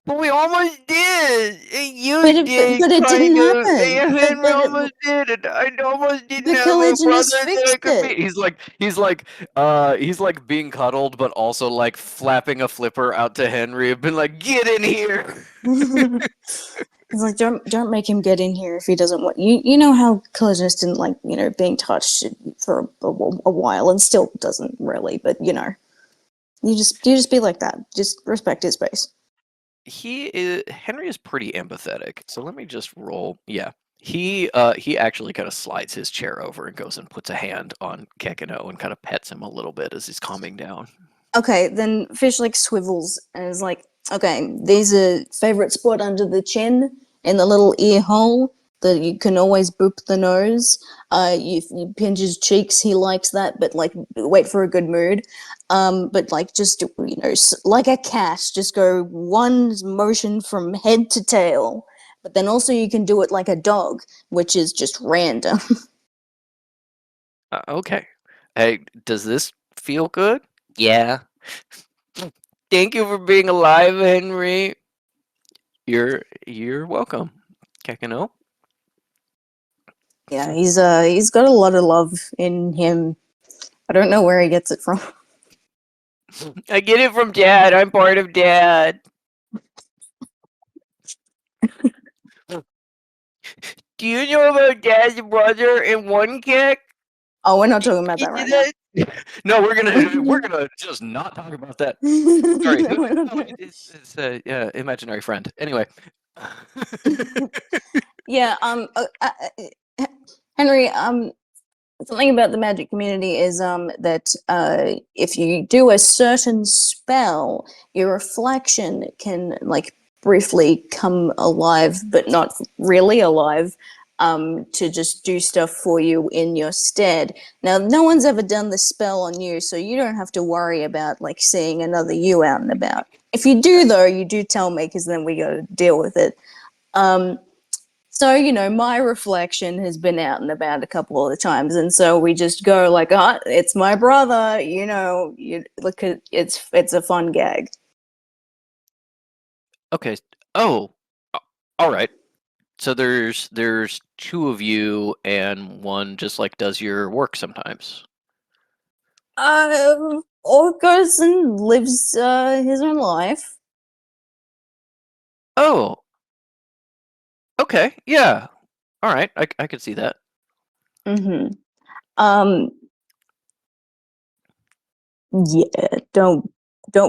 But we almost did. And you But did, it kind didn't of. happen. And Henry almost did, and I almost didn't The have a brother collisionist that I fixed could it. beat. He's like being cuddled, but also like flapping a flipper out to Henry. I've been like, get in here. It's like don't make him get in here if he doesn't want. You know how collisionist didn't like being touched for a while and still doesn't really, but you just be like that. Just respect his space. Henry is pretty empathetic. So let me just roll. Yeah. He actually kind of slides his chair over and goes and puts a hand on Kekino and kind of pets him a little bit as he's calming down. Okay, then Fish like swivels and is like, okay, there's a favorite spot under the chin in the little ear hole that you can always boop the nose. You pinch his cheeks, he likes that, but like wait for a good mood. But like just like a cat, just go one motion from head to tail. But then also you can do it like a dog, which is just random. Okay. Hey, does this feel good? Yeah. Thank you for being alive, Henry. You're welcome, Kekino. Yeah, he's got a lot of love in him. I don't know where he gets it from. I get it from Dad. I'm part of Dad. Do you know about Dad's brother in One Kick? Oh, we're not talking about that right now. No, we're gonna just not talk about that. Sorry, No, we're not doing it's yeah, imaginary friend. Anyway. Yeah, Henry, something about the magic community is that if you do a certain spell, your reflection can like briefly come alive, but not really alive, to just do stuff for you in your stead. Now, no one's ever done this spell on you, so you don't have to worry about like seeing another you out and about. If you do, though, you do tell me, because then we got to deal with it. So, my reflection has been out and about a couple of the times, and so we just go like, "Oh, it's my brother," you look at it's a fun gag. Okay. Oh, all right. So there's 2 of you, and one just like does your work sometimes. Or goes and lives his own life. Oh, okay. Yeah. All right. I could see that. Mm-hmm. Um, yeah, don't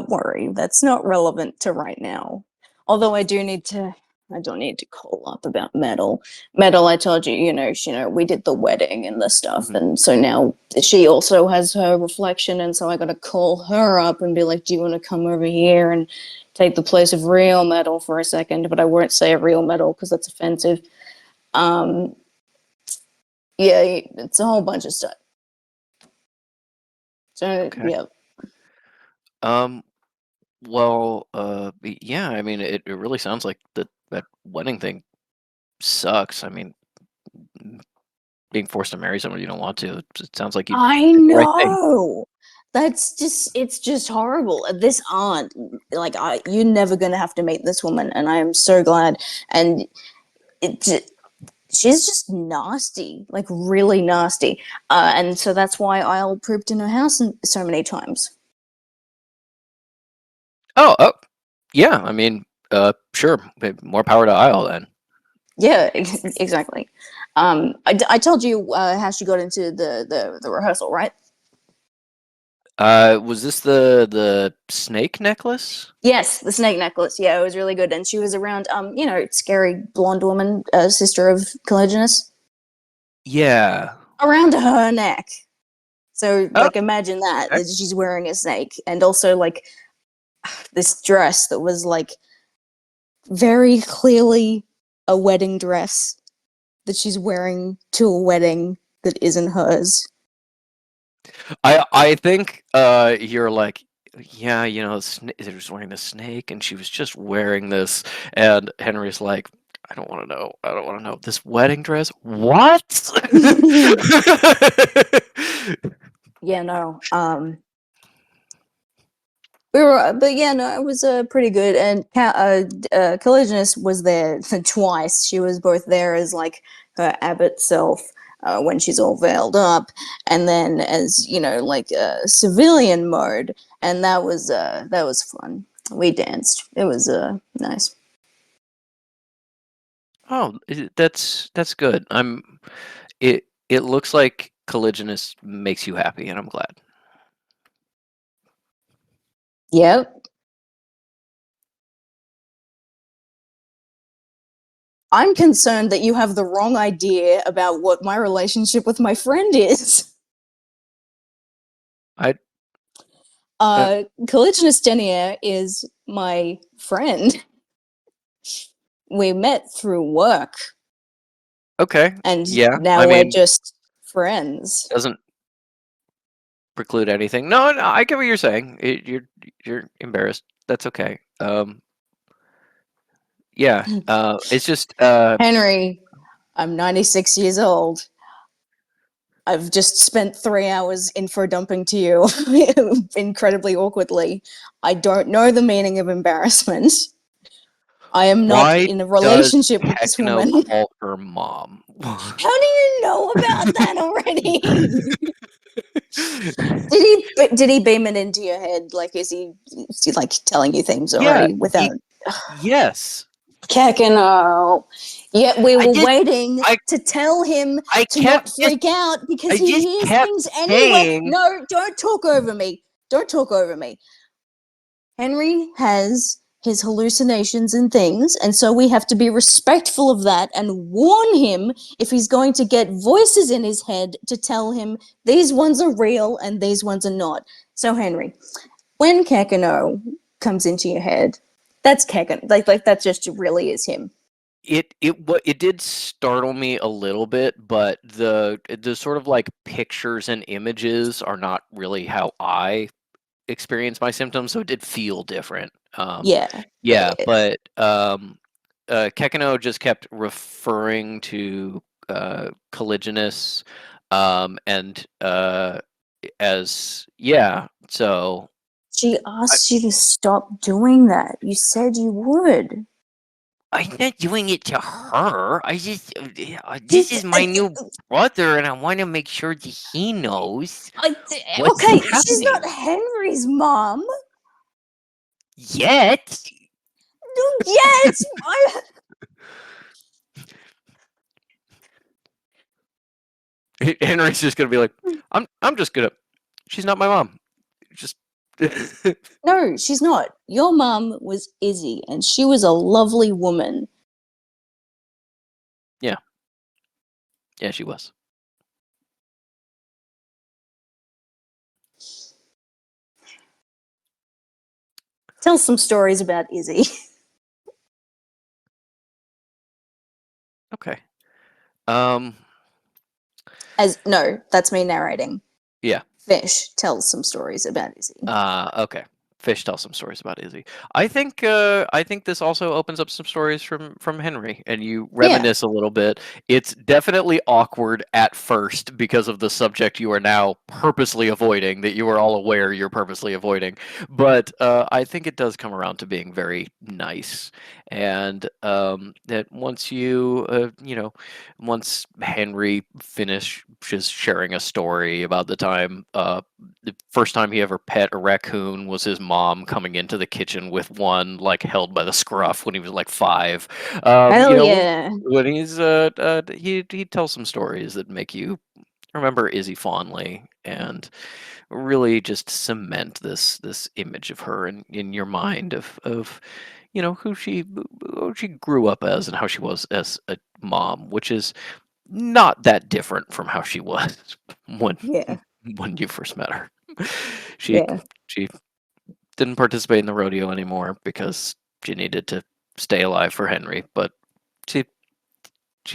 worry. That's not relevant to right now. Although I do need to I don't need to call up about Metal. Metal, I told you, we did the wedding and the stuff, Mhm. and so now she also has her reflection, and so I got to call her up and be like, "Do you want to come over here and take the place of real Metal for a second?" But I won't say real Metal because that's offensive. Yeah, it's a whole bunch of stuff. So Okay. yeah, Um. Well. Yeah. I mean, it really sounds like that wedding thing sucks. I mean, being forced to marry someone you don't want to. It sounds like you I did the right thing. know. It's just horrible. This aunt, like, you're never gonna have to meet this woman, and I am so glad. And she's just nasty, like really nasty. And so that's why I'll pooped in her house so many times. Oh. Oh. Yeah. I mean. Sure. More power to Isle then. Yeah, exactly. I told you how she got into the rehearsal, right? Was this the snake necklace? Yes, the snake necklace. Yeah, it was really good, and she was around, scary blonde woman, sister of Collagenous, Yeah. around her neck. So, Oh. like, imagine that Okay. she's wearing a snake, and also like this dress that was like very clearly a wedding dress that she's wearing to a wedding that isn't hers. I think you're like, yeah, they was wearing the snake and she was just wearing this, and Henry's like, I don't want to know. I don't want to know. This wedding dress? What? Yeah, no. But yeah, no, it was pretty good. And Collisionist was there twice. She was both there as like her abbot self when she's all veiled up, and then as like civilian mode, and that was fun. We danced. It was nice. Oh, that's good. It looks like Collisionist makes you happy, and I'm glad. Yep. I'm concerned that you have the wrong idea about what my relationship with my friend is. I Collisionist Denier is my friend. We met through work, okay. and Yeah. now I we're mean, just friends. doesn't preclude anything. No, no, I get what you're saying. You're embarrassed. That's okay. Yeah. It's just Henry, I'm 96 years old. I've just spent 3 hours info dumping to you incredibly awkwardly. I don't know the meaning of embarrassment. I am not why in a does relationship with this Techno woman. call her mom? How do you know about that already? Did he beam it into your head? Like, is he like telling you things Yeah. already without? Yes. Kekino. Yet we I were just waiting I to tell him I to not kept just freak out because I he just hears kept things anyway. saying No, don't talk over me. Don't talk over me. Henry has his hallucinations and things, and so we have to be respectful of that and warn him if he's going to get voices in his head to tell him these ones are real and these ones are not. So, Henry, when Kekino comes into your head, that's Kekino. Like that just really is him. it did startle me a little bit, but the sort of like pictures and images are not really how I experience my symptoms, so it did feel different. Yeah. Yeah, but Kekino just kept referring to Colliginous, and as yeah. So She asked you to stop doing that. You said you would. I'm not doing it to her. I just this is my new brother, and I want to make sure that he knows what's Okay, she's not happening. Henry's mom. Yet. Yeah, it's. Henry's just gonna be like, I'm just gonna. She's not my mom. Just. No, she's not. Your mum was Izzy, and she was a lovely woman. Yeah, she was. Tell some stories about Izzy. Okay. No, that's me narrating. Yeah. Fish tells some stories about Izzy. Okay. Fish tells some stories about Izzy. I think this also opens up some stories from Henry, and you reminisce a little bit. It's definitely awkward at first because of the subject you are now purposely avoiding, that you are all aware you're purposely avoiding. But I think it does come around to being very nice, and that once once Henry finishes sharing a story about the time the first time he ever pet a raccoon was his mom coming into the kitchen with one like held by the scruff when he was like 5. Hell yeah. When he's he tells some stories that make you remember Izzy fondly and really just cement this image of her in your mind of who she grew up as and how she was as a mom, which is not that different from how she was when Yeah. when you first met her. She Yeah. she didn't participate in the rodeo anymore because she needed to stay alive for Henry, but she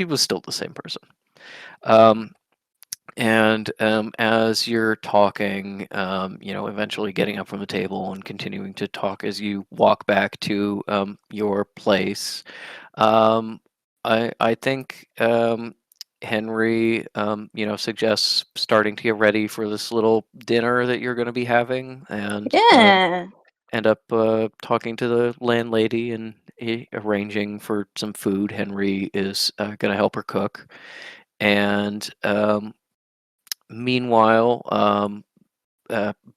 was still the same person. And as you're talking, eventually getting up from the table and continuing to talk as you walk back to your place, I think Henry, suggests starting to get ready for this little dinner that you're going to be having, and Yeah. end up talking to the landlady and arranging for some food. Henry is going to help her cook, and meanwhile,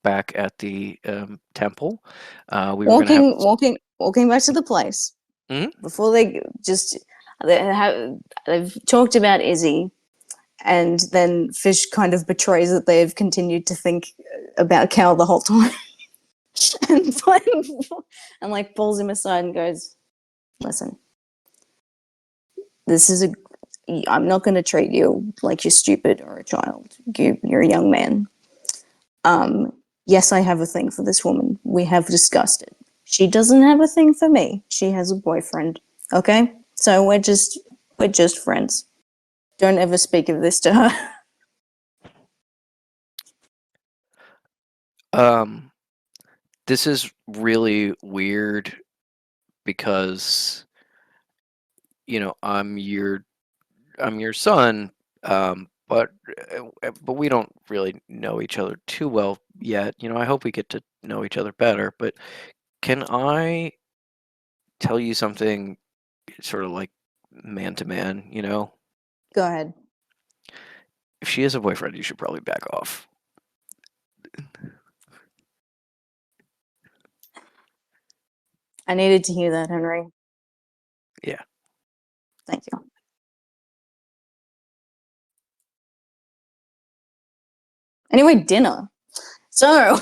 back at the temple, we were going to have. Walking back to the place. Mhm. Before they've talked about Izzy, and then Fish kind of betrays that they've continued to think about Cal the whole time. and like pulls him aside and goes, "Listen, I'm not going to treat you like you're stupid or a child. You're a young man. Yes, I have a thing for this woman. We have discussed it. She doesn't have a thing for me. She has a boyfriend. Okay? So we're just friends. Don't ever speak of this to her." This is really weird because I'm your son, but we don't really know each other too well yet. I hope we get to know each other better. But can I tell you something, sort of like man to man? Go ahead. If she has a boyfriend, you should probably back off. I needed to hear that, Henry. Yeah. Thank you. Anyway, dinner. So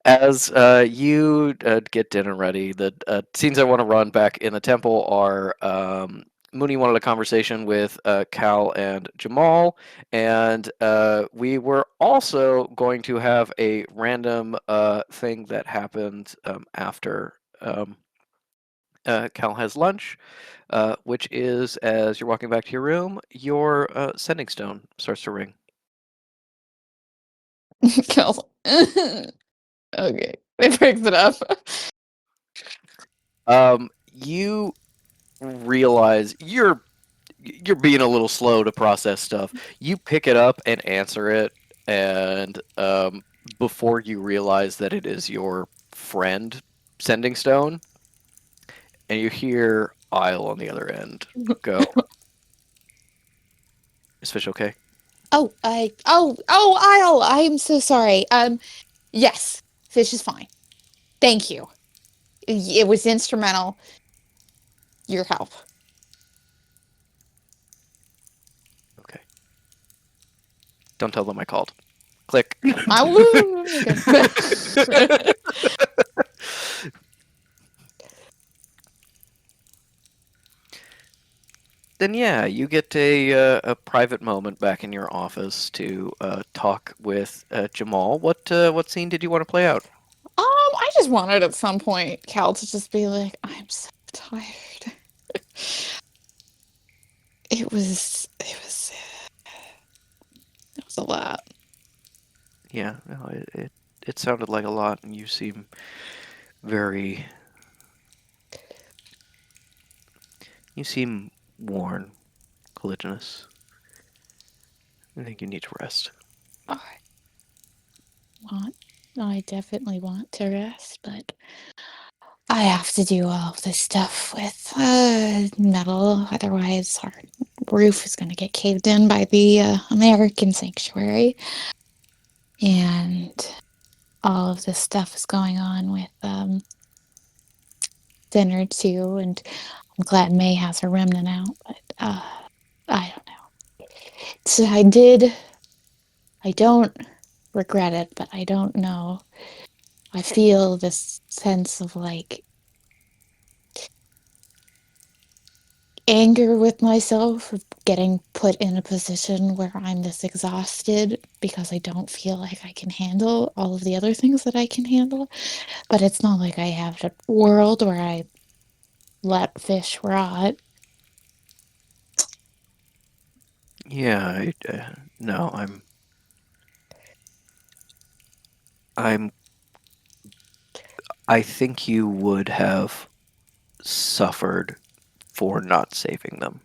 As you get dinner ready, the scenes I want to run back in the temple are Mooney wanted a conversation with Cal and Jamal, and we were also going to have a random thing that happened after Cal has lunch, which is as you're walking back to your room, your sending stone starts to ring. Cal's okay. It picks it up. You realize you're being a little slow to process stuff. You pick it up and answer it, and before you realize that it is your friend sending stone, and you hear Isle on the other end go, "Is Fish okay?" Oh, Isle, I am so sorry. Yes, Fish is fine. Thank you. It was instrumental. Your help. Okay. Don't tell them I called. Click. I will. Okay. then yeah, you get a private moment back in your office to talk with Jamal. What scene did you want to play out? I just wanted at some point Cal to just be like, I'm so tired. It was a lot. Yeah, no, it sounded like a lot, and you seem very. You seem worn, Collagenous. I think you need to rest. I definitely want to rest, but I have to do all of this stuff with metal, otherwise our roof is going to get caved in by the American sanctuary. And all of this stuff is going on with dinner too, and I'm glad May has her remnant out, but I don't know. So I don't regret it, but I don't know. I feel this sense of like anger with myself of getting put in a position where I'm this exhausted because I don't feel like I can handle all of the other things that I can handle. But it's not like I have a world where I let fish rot. Yeah, no, I think you would have suffered for not saving them.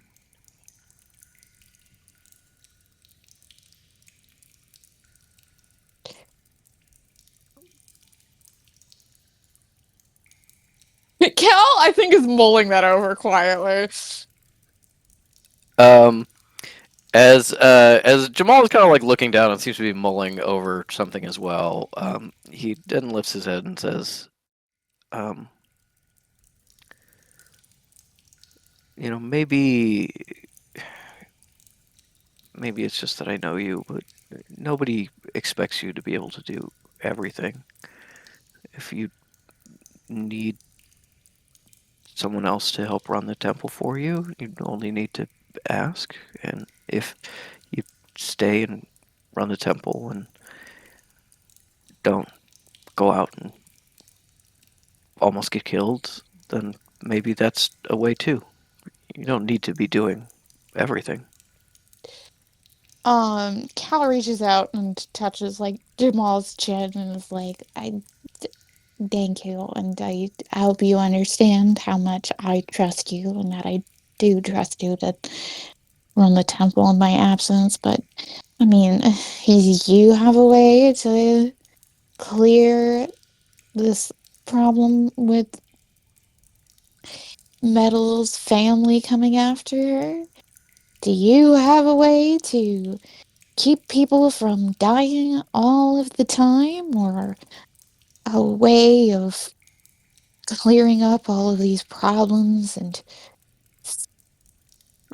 Cal, I think, is mulling that over quietly. As Jamal is kind of like looking down and seems to be mulling over something as well, he then lifts his head and says, maybe it's just that I know you, but nobody expects you to be able to do everything. If you need someone else to help run the temple for you, you only need to ask. And if you stay and run the temple and don't go out and almost get killed, then maybe that's a way too. You don't need to be doing everything. Cal reaches out and touches like Jamal's chin and is like, thank you, and I hope you understand how much I trust you and that I do trust you to run the temple in my absence, but I mean, you have a way to clear this problem with Metal's family coming after her? Do you have a way to keep people from dying all of the time, or a way of clearing up all of these problems and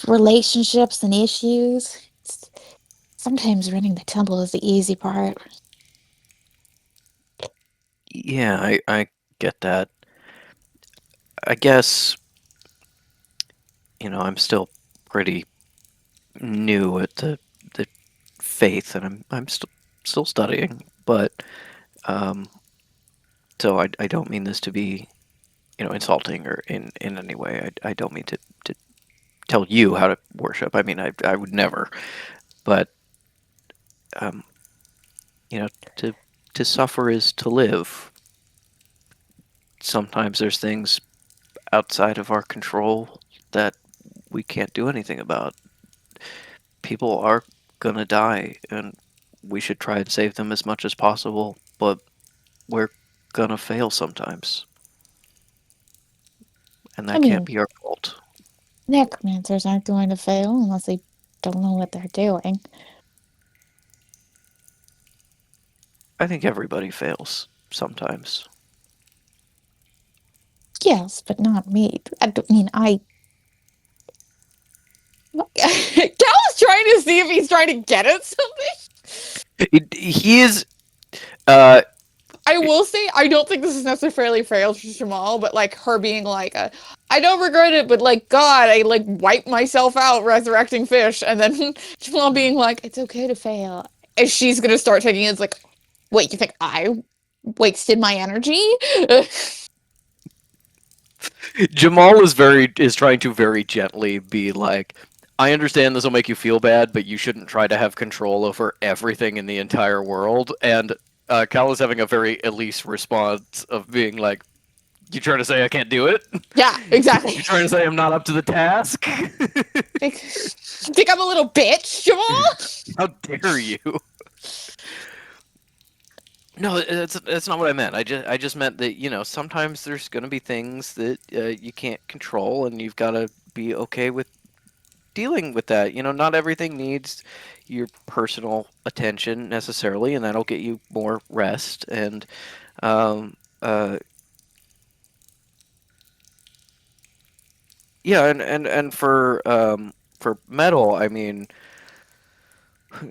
relationships and issues? Sometimes running the temple is the easy part. Yeah, I get that. I guess, I'm still pretty new at the faith, and I'm still studying, but so I don't mean this to be, insulting or in any way. I don't mean to tell you how to worship. I mean, I would never, but to suffer is to live. Sometimes there's things outside of our control that we can't do anything about. People are gonna die, and we should try and save them as much as possible, but we're gonna fail sometimes. And that can't be our fault. Necromancers aren't going to fail unless they don't know what they're doing. I think everybody fails sometimes. Yes, but not me. I don't mean Cal is trying to see if he's trying to get at something. He is. I will say I don't think this is necessarily fair to Jamal, but like her being like I don't regret it, but like, God, I like wiped myself out resurrecting fish, and then Jamal being like, "It's okay to fail," and she's gonna start taking it as like, "Wait, you think I wasted my energy?" Jamal is trying to very gently be like, I understand this will make you feel bad, but you shouldn't try to have control over everything in the entire world. And Cal is having a very Elise response of being like, you trying to say I can't do it? Yeah, exactly. You trying to say I'm not up to the task? Think I'm a little bitch, Jamal? How dare you? No, that's not what I meant. I just meant that, you know, sometimes there's going to be things that you can't control, and you've got to be okay with dealing with that. You know, not everything needs your personal attention necessarily, and that'll get you more rest. And um, yeah, and for metal, I mean,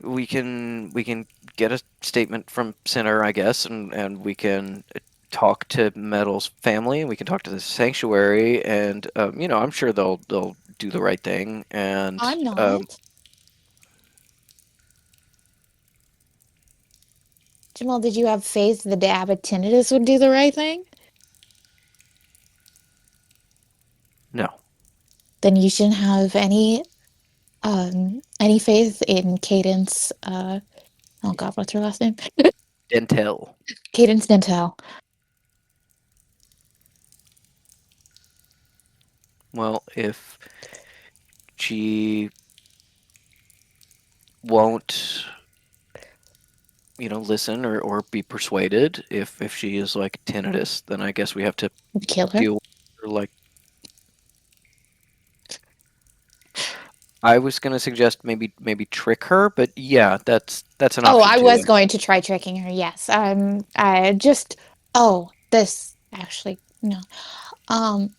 we can get a statement from Sinner, I guess, and we can talk to Metal's family, and we can talk to the sanctuary, and you know, I'm sure they'll do the right thing. And I'm not. Jamal, did you have faith that the Abbot Tinnitus would do the right thing? no, Then you shouldn't have any faith in Cadence. Oh God, what's her last name? Dentel. Cadence Dentel. Well, if she won't, you know, listen or be persuaded, if she is like tinnitus, then I guess we have to Kill her. deal with her like. I was gonna suggest maybe trick her, but yeah, that's an Oh, option I too. was going to try tricking her. Yes. I just. Oh, this actually no. Um,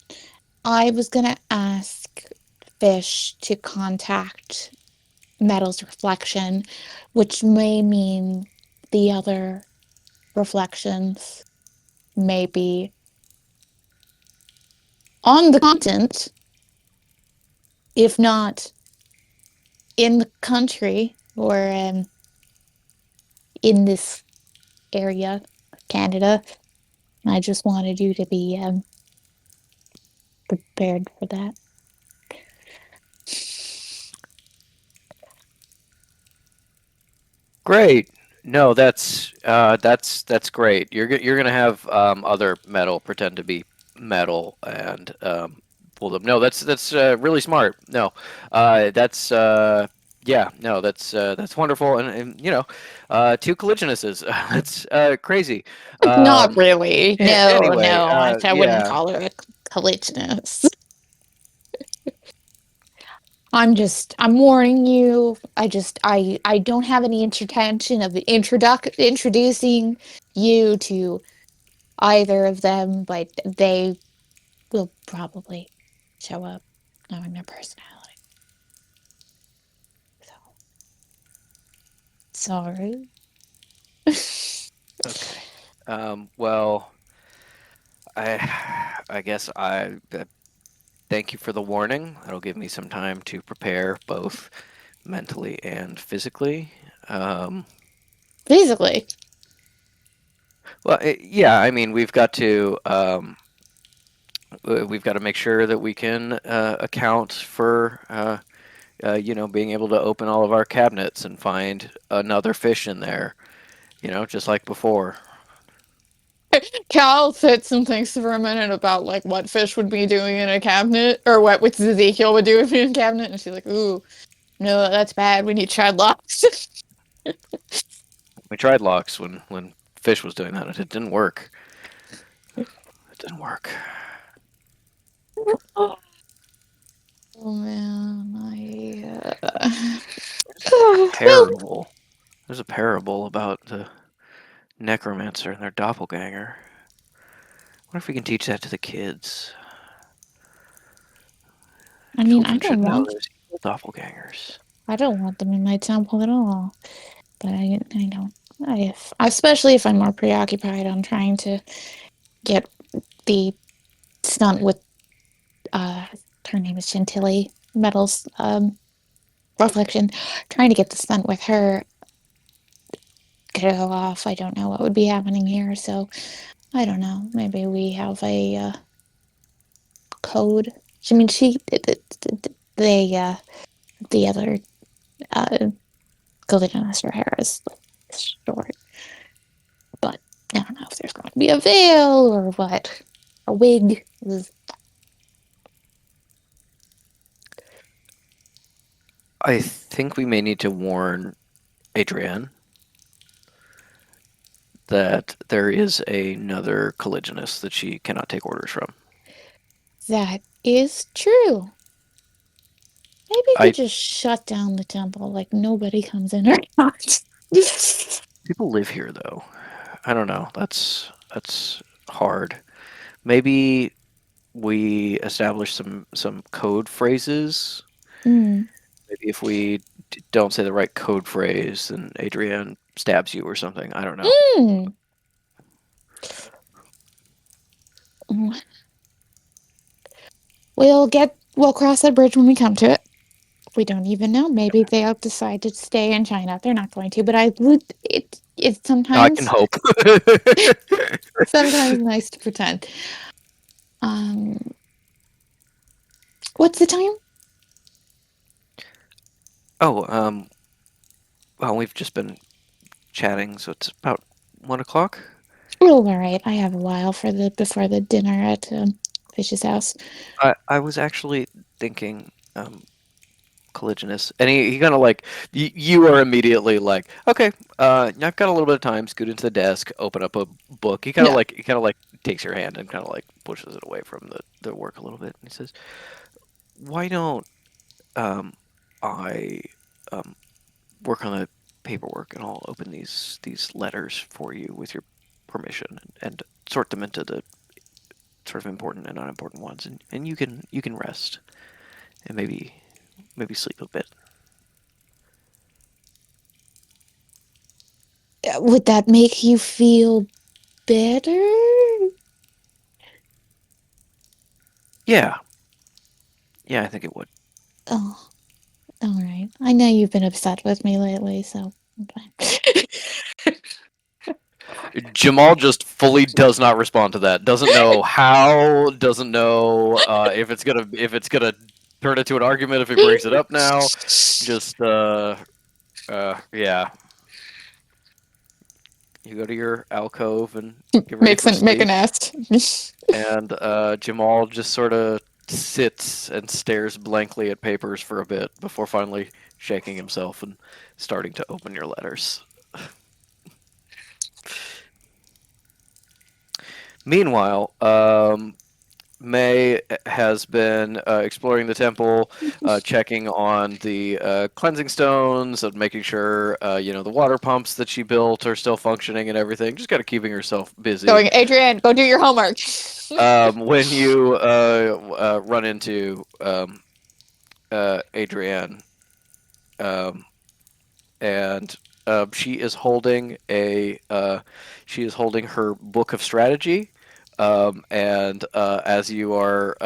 I was gonna ask Fish to contact Metal's reflection, which may mean the other reflections may be on the continent, if not in the country or in this area of Canada. I just wanted you to be prepared for that. Great. No, that's great. You're gonna have other metal pretend to be metal and pull them. No, that's really smart. No, that's yeah. No, that's wonderful. And you know, two colligionuses. That's crazy. Not really. No, Anyway, no, I wouldn't yeah. call her a collisionist. I'm warning you. I don't have any intention of introducing you to either of them, but they will probably show up knowing their personality. So, sorry. Okay. Well, I guess thank you for the warning. That'll give me some time to prepare both mentally and physically. Basically. Well, yeah, I mean, we've got to make sure that we can account for you know, being able to open all of our cabinets and find another fish in there, you know, just like before. Cal sits and thinks for a minute about like what Fish would be doing in a cabinet, or what Ezekiel would do in a cabinet, and she's like, "Ooh, no, that's bad. We need child locks." We tried locks when Fish was doing that, and it didn't work. It didn't work. Oh man, Parable. There's a parable about the necromancer and their doppelganger. What if we can teach that to the kids? I mean, Children should know there's evil doppelgangers. I don't want them in my temple at all. But I don't. Especially if I'm more preoccupied on trying to get the stunt with her name is Chantilly Metals reflection, trying to get the stunt with her go off. I don't know what would be happening here, so I don't know. Maybe we have a code. I mean, the other Golden Master hair is short, but I don't know if there's going to be a veil or what. A wig. I think we may need to warn Adrienne that there is another colligionist that she cannot take orders from. That is true. Maybe we I- just shut down the temple, like nobody comes in or out. People live here, though. I don't know. That's hard. Maybe we establish some code phrases. Mm. Maybe if we don't say the right code phrase, then Adrienne stabs you or something. I don't know. Mm. We'll cross that bridge when we come to it. We don't even know. Maybe they'll decide to stay in China. They're not going to, but it's I sometimes can hope. sometimes nice to pretend. What's the time? Well, we've just been chatting, so it's about 1 o'clock. Oh, all right. I have a while before the dinner at Fish's house. I was actually thinking, colligionist, and he kind of like you are immediately like, okay, I've got a little bit of time. Scoot into the desk, open up a book. He kind of like takes your hand and kind of like pushes it away from the work a little bit, and he says, "Why don't I work on the paperwork, and I'll open these letters for you with your permission, and sort them into the sort of important and unimportant ones, and you can rest and maybe sleep a bit." Would that make you feel better? Yeah, I think it would. Oh, all right. I know you've been upset with me lately, so I'm fine. Jamal just fully does not respond to that. Doesn't know how. Doesn't know if it's gonna turn into an argument if he brings it up now. Just yeah. You go to your alcove and get ready for Make a sleep. nest. And Jamal just sort of sits and stares blankly at papers for a bit before finally shaking himself and starting to open your letters. Meanwhile, May has been exploring the temple, checking on the cleansing stones, and making sure the water pumps that she built are still functioning and everything. Just kind of keeping herself busy. Going, Adrienne, go do your homework. When you run into Adrienne, and she is holding her book of strategy. And as you are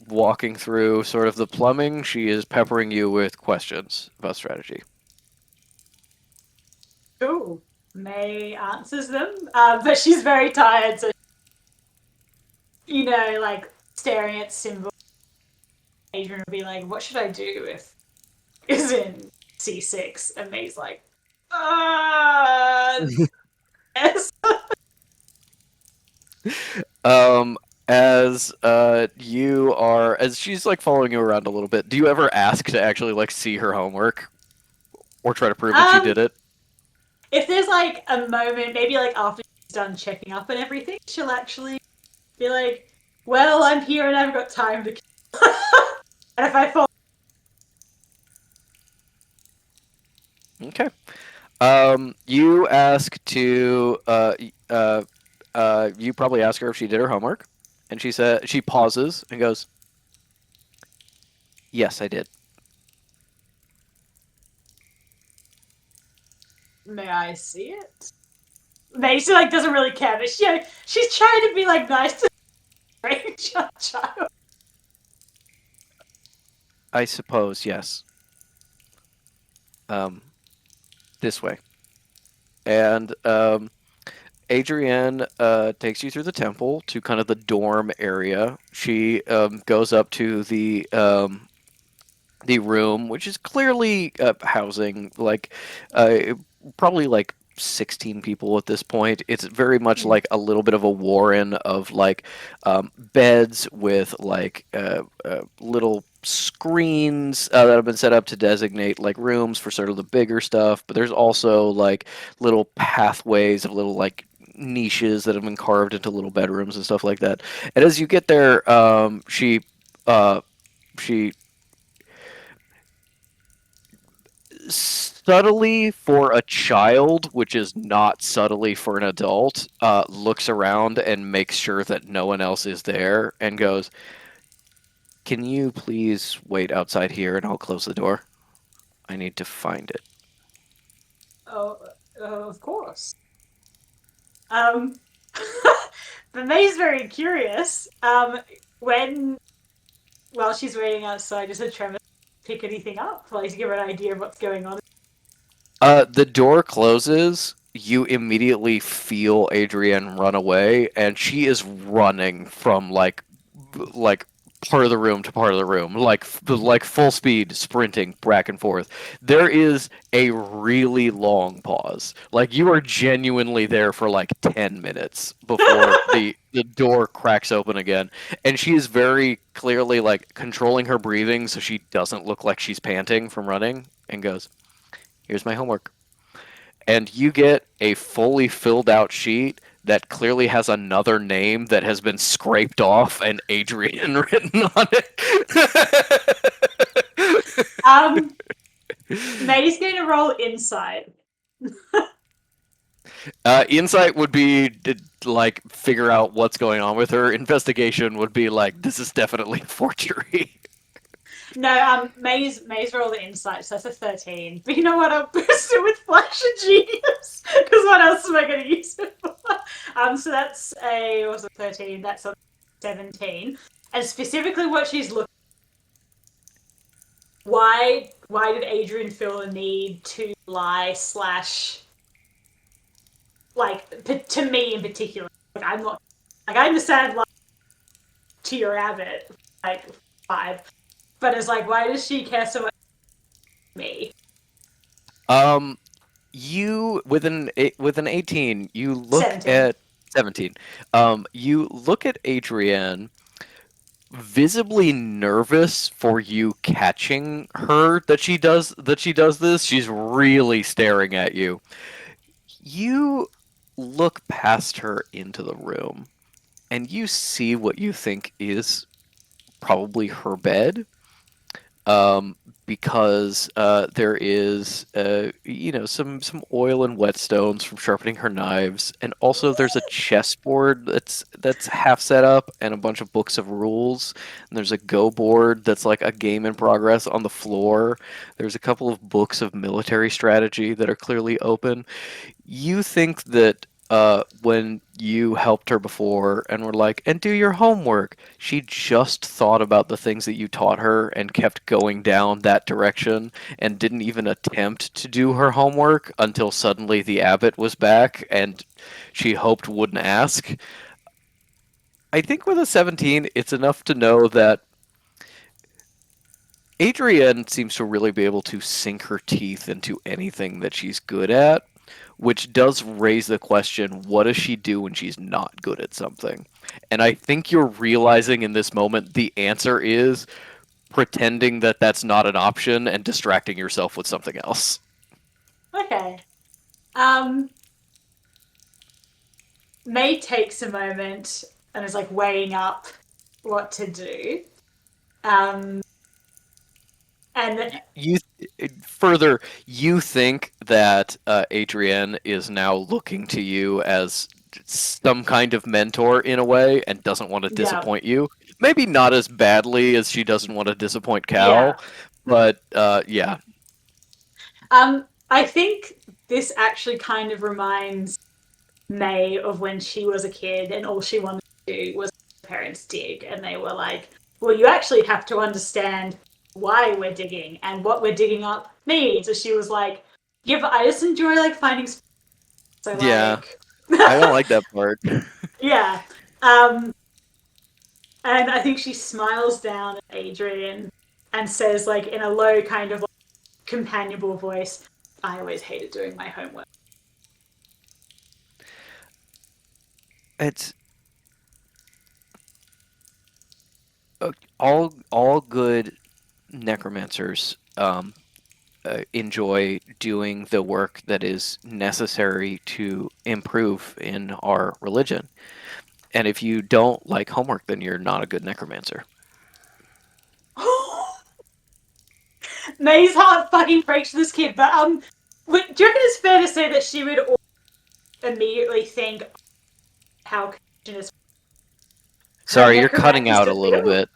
walking through sort of the plumbing, she is peppering you with questions about strategy. Cool. May answers them, but she's very tired, so like staring at symbols. Adrian will be like, "What should I do if is in C6?" And May's like, yes. As she's like following you around a little bit, do you ever ask to actually like see her homework or try to prove that she did it? If there's like a moment, maybe like after she's done checking up and everything, she'll actually be like, "Well, I'm here and I've got time to kill." And if I fall, Okay. You ask to you probably ask her if she did her homework, and she pauses and goes, "Yes, I did." may I see it? May she like doesn't really care, but she's trying to be like nice to strange child. I suppose, yes. This way. And Adrienne takes you through the temple to kind of the dorm area. She goes up to the room, which is clearly housing like probably like 16 people at this point. It's very much like a little bit of a warren of like beds with like little screens that have been set up to designate like rooms for sort of the bigger stuff. But there's also like little pathways of little like niches that have been carved into little bedrooms and stuff like that. And as you get there, she subtly for a child, which is not subtly for an adult, looks around and makes sure that no one else is there and goes, "Can you please wait outside here and I'll close the door? I need to find it." Oh, of course. But May's very curious. While she's waiting outside, does the tremor pick anything up? Like, to give her an idea of what's going on? The door closes. You immediately feel Adrienne run away, and she is running from like part of the room to part of the room, like full speed sprinting back and forth. There is a really long pause. Like you are genuinely there for like 10 minutes before the door cracks open again, and she is very clearly like controlling her breathing so she doesn't look like she's panting from running, and goes, "Here's my homework." And you get a fully filled out sheet that clearly has another name that has been scraped off and Adrian written on it. May's going to roll insight. Insight would be to, like, figure out what's going on with her. Investigation would be like, this is definitely forgery. No, May's rolled the insight, so that's a 13. But you know what? I'll boost it with Flash of Genius, because what else am I going to use it for? So that's a, what was it, 13? That's a 17. And specifically what she's looking. Why did Adrian feel the need to lie / like, to me in particular? Like, I'm not, like, I understand, like, to your abbot, like, 5. But it's like, why does she care so much about me? You with an 18, you look 17. at 17. You look at Adrienne, visibly nervous for you catching her that she does this. She's really staring at you. You look past her into the room, and you see what you think is probably her bed. Because there is, some oil and whetstones from sharpening her knives, and also there's a chessboard that's half set up, and a bunch of books of rules. And there's a Go board that's like a game in progress on the floor. There's a couple of books of military strategy that are clearly open. You think that when you helped her before and were like, and do your homework, she just thought about the things that you taught her and kept going down that direction and didn't even attempt to do her homework until suddenly the abbot was back and she hoped wouldn't ask. I think with a 17, it's enough to know that Adrienne seems to really be able to sink her teeth into anything that she's good at, which does raise the question, what does she do when she's not good at something? And I think you're realizing in this moment the answer is pretending that that's not an option and distracting yourself with something else. Okay. May takes a moment and is like weighing up what to do. And you think that Adrienne is now looking to you as some kind of mentor in a way and doesn't want to disappoint you. Maybe not as badly as she doesn't want to disappoint Cal, but yeah. I think this actually kind of reminds May of when she was a kid and all she wanted to do was her parents dig, and they were like, well, you actually have to understand why we're digging and what we're digging up means. So she was like, yeah, but I just enjoy like finding. So Yeah. like, I don't like that part. yeah. And I think she smiles down at Adrian and says, like, in a low, kind of like, companionable voice, I always hated doing my homework. It's all good necromancers enjoy doing the work that is necessary to improve in our religion. And if you don't like homework, then you're not a good necromancer. May's heart fucking breaks for this kid, but do you reckon it's fair to say that she would immediately think how is Sorry, you're cutting out a little bit.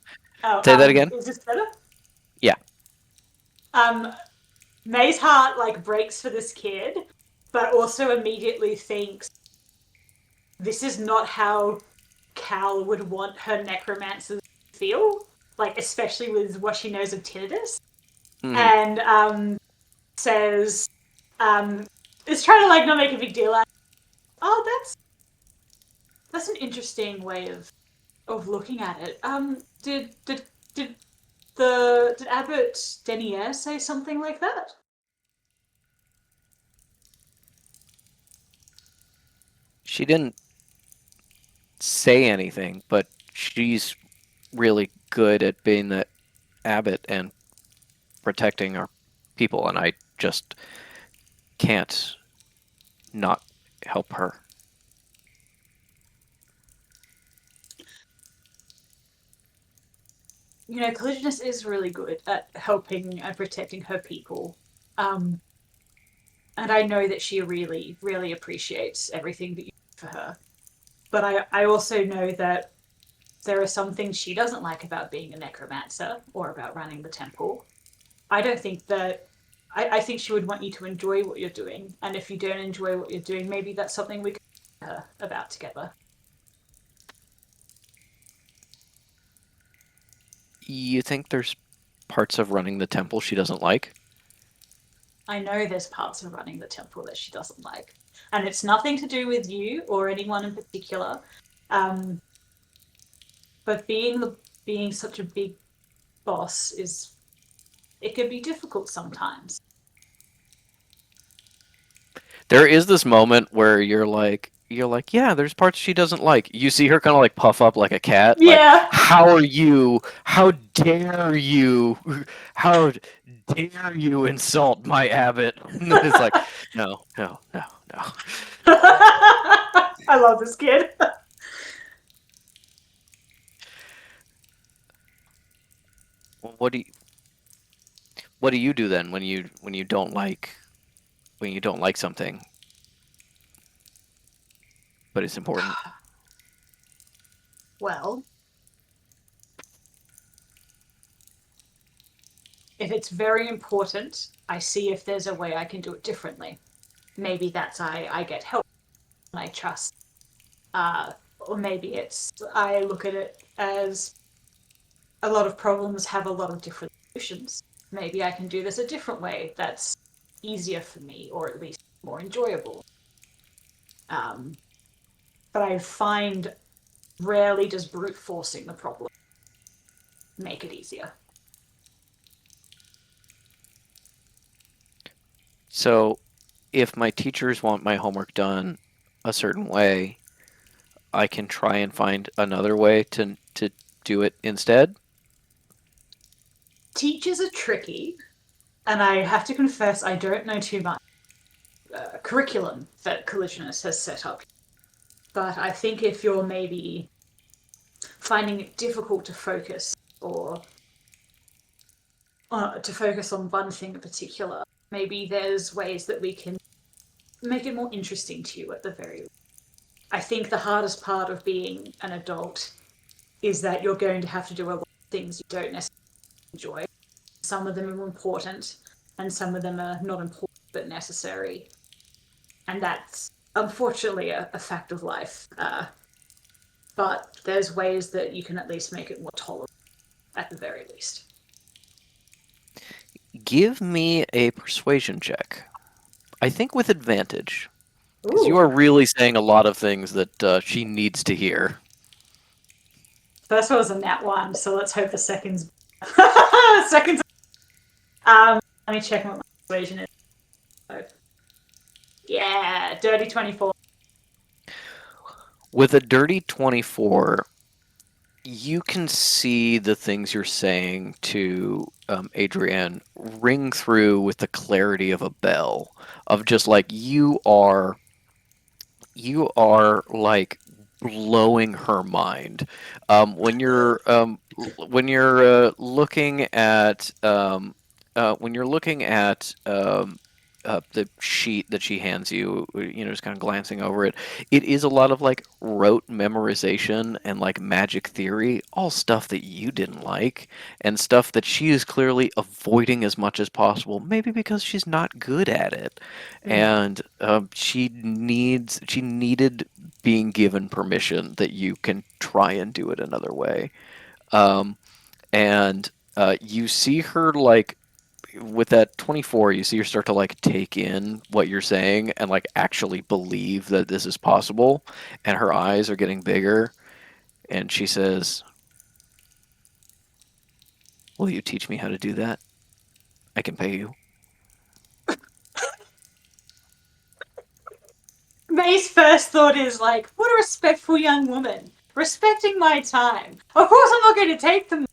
Oh, Say that again? Is this better? Yeah. May's heart like breaks for this kid, but also immediately thinks this is not how Cal would want her necromancers to feel, like especially with what she knows of tinnitus. And says, is trying to like not make a big deal out. Oh, that's an interesting way of looking at it. Did Abbot Denier say something like that? She didn't say anything, but she's really good at being the abbot and protecting our people, and I just can't not help her. You know, Collisionist is really good at helping and protecting her people. And I know that she really, really appreciates everything that you do for her. But I also know that there are some things she doesn't like about being a necromancer or about running the temple. I don't think that. I think she would want you to enjoy what you're doing. And if you don't enjoy what you're doing, maybe that's something we could talk to her about together. You think there's parts of running the temple she doesn't like? I know there's parts of running the temple that she doesn't like. And it's nothing to do with you or anyone in particular. But being such a big boss it can be difficult sometimes. There is this moment where you're like, yeah, there's parts she doesn't like. You see her kind of like puff up like a cat. Yeah. Like, how dare you insult my abbot? And it's like, no. I love this kid. What do you do then when you don't like something, but it's important? Well, if it's very important, I see if there's a way I can do it differently. Maybe that's I get help and I trust. Or maybe it's I look at it as a lot of problems have a lot of different solutions. Maybe I can do this a different way that's easier for me, or at least more enjoyable. But I find rarely does brute forcing the problem make it easier. So, if my teachers want my homework done a certain way, I can try and find another way to do it instead. Teachers are tricky, and I have to confess I don't know too much curriculum that Collisionist has set up. But I think if you're maybe finding it difficult to focus or to focus on one thing in particular, maybe there's ways that we can make it more interesting to you at the very least. I think the hardest part of being an adult is that you're going to have to do a lot of things you don't necessarily enjoy. Some of them are important, and some of them are not important but necessary. And that's unfortunately a fact of life. But there's ways that you can at least make it more tolerable, at the very least. Give me a persuasion check. I think with advantage. Because you Ooh. are really saying a lot of things that she needs to hear. First one was a nat 1, so let's hope the second's. Second's. Let me check what my persuasion is. Yeah, dirty 24. With a dirty 24, you can see the things you're saying to Adrienne ring through with the clarity of a bell, of just like you are like blowing her mind. When you're looking at the sheet that she hands you, just kind of glancing over it, it is a lot of like rote memorization and like magic theory, all stuff that you didn't like, and stuff that she is clearly avoiding as much as possible, maybe because she's not good at it, and she needed being given permission that you can try and do it another way, and you see her like with that 24, you see her start to like take in what you're saying and like actually believe that this is possible, and her eyes are getting bigger, and she says, "Will you teach me how to do that? I can pay you." May's first thought is like, what a respectful young woman. Respecting my time. Of course I'm not going to take them,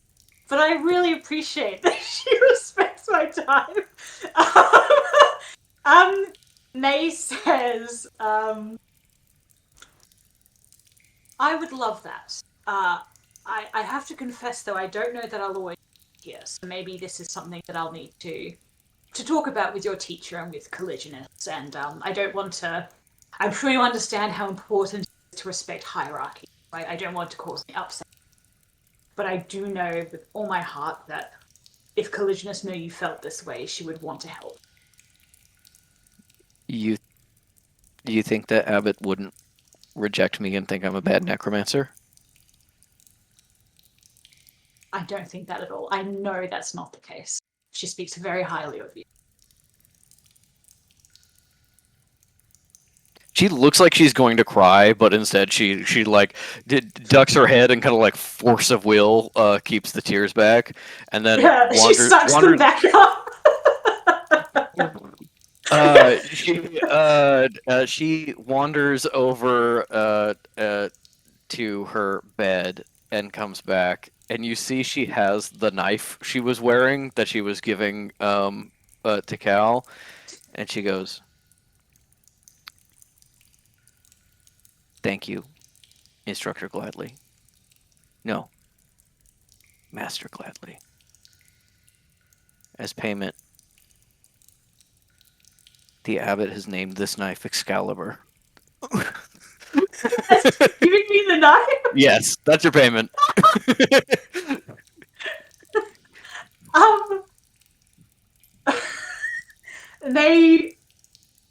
but I really appreciate that she respects my time. May says, I would love that. I have to confess, though, I don't know that I'll always be here, so maybe this is something that I'll need to talk about with your teacher and with colligionists, and I don't want to... I'm sure you understand how important it is to respect hierarchy. Right? I don't want to cause any upset. But I do know with all my heart that if colligionists knew you felt this way, she would want to help. You think that Abbott wouldn't reject me and think I'm a bad necromancer? I don't think that at all. I know that's not the case. She speaks very highly of you. She looks like she's going to cry, but instead she like ducks her head and kind of like force of will keeps the tears back, and then she sucks them back up. She wanders over to her bed and comes back, and you see she has the knife she was wearing that she was giving to Cal, and she goes, "Thank you, Instructor Gladly. No, Master Gladly. As payment, the abbot has named this knife Excalibur." Giving me the knife? Yes, that's your payment. They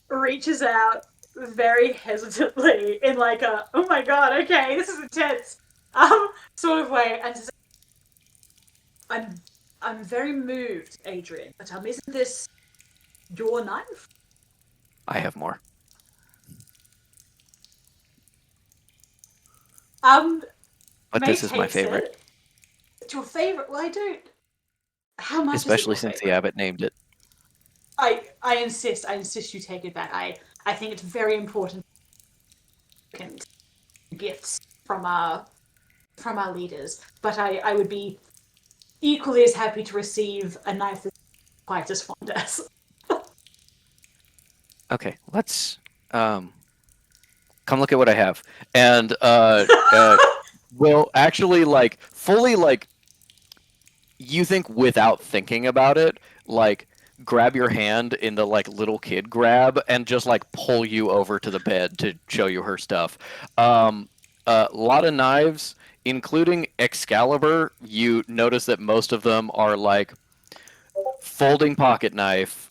reaches out very hesitantly in like a, oh my god, okay, this is intense, sort of way, and says, I'm very moved, Adrian, but isn't this your knife? I have more. But this is my favorite. It's your favorite? Well, I don't. How much? Especially since the abbot named it. I insist you take it back. I think it's very important. Gifts from our leaders, but I would be equally as happy to receive a knife that's quite as fond as. Okay, let's come look at what I have, and we'll actually like fully like. You think without thinking about it, like grab your hand in the like little kid grab and just like pull you over to the bed to show you her stuff. A lot of knives, including Excalibur. You notice that most of them are like folding pocket knife,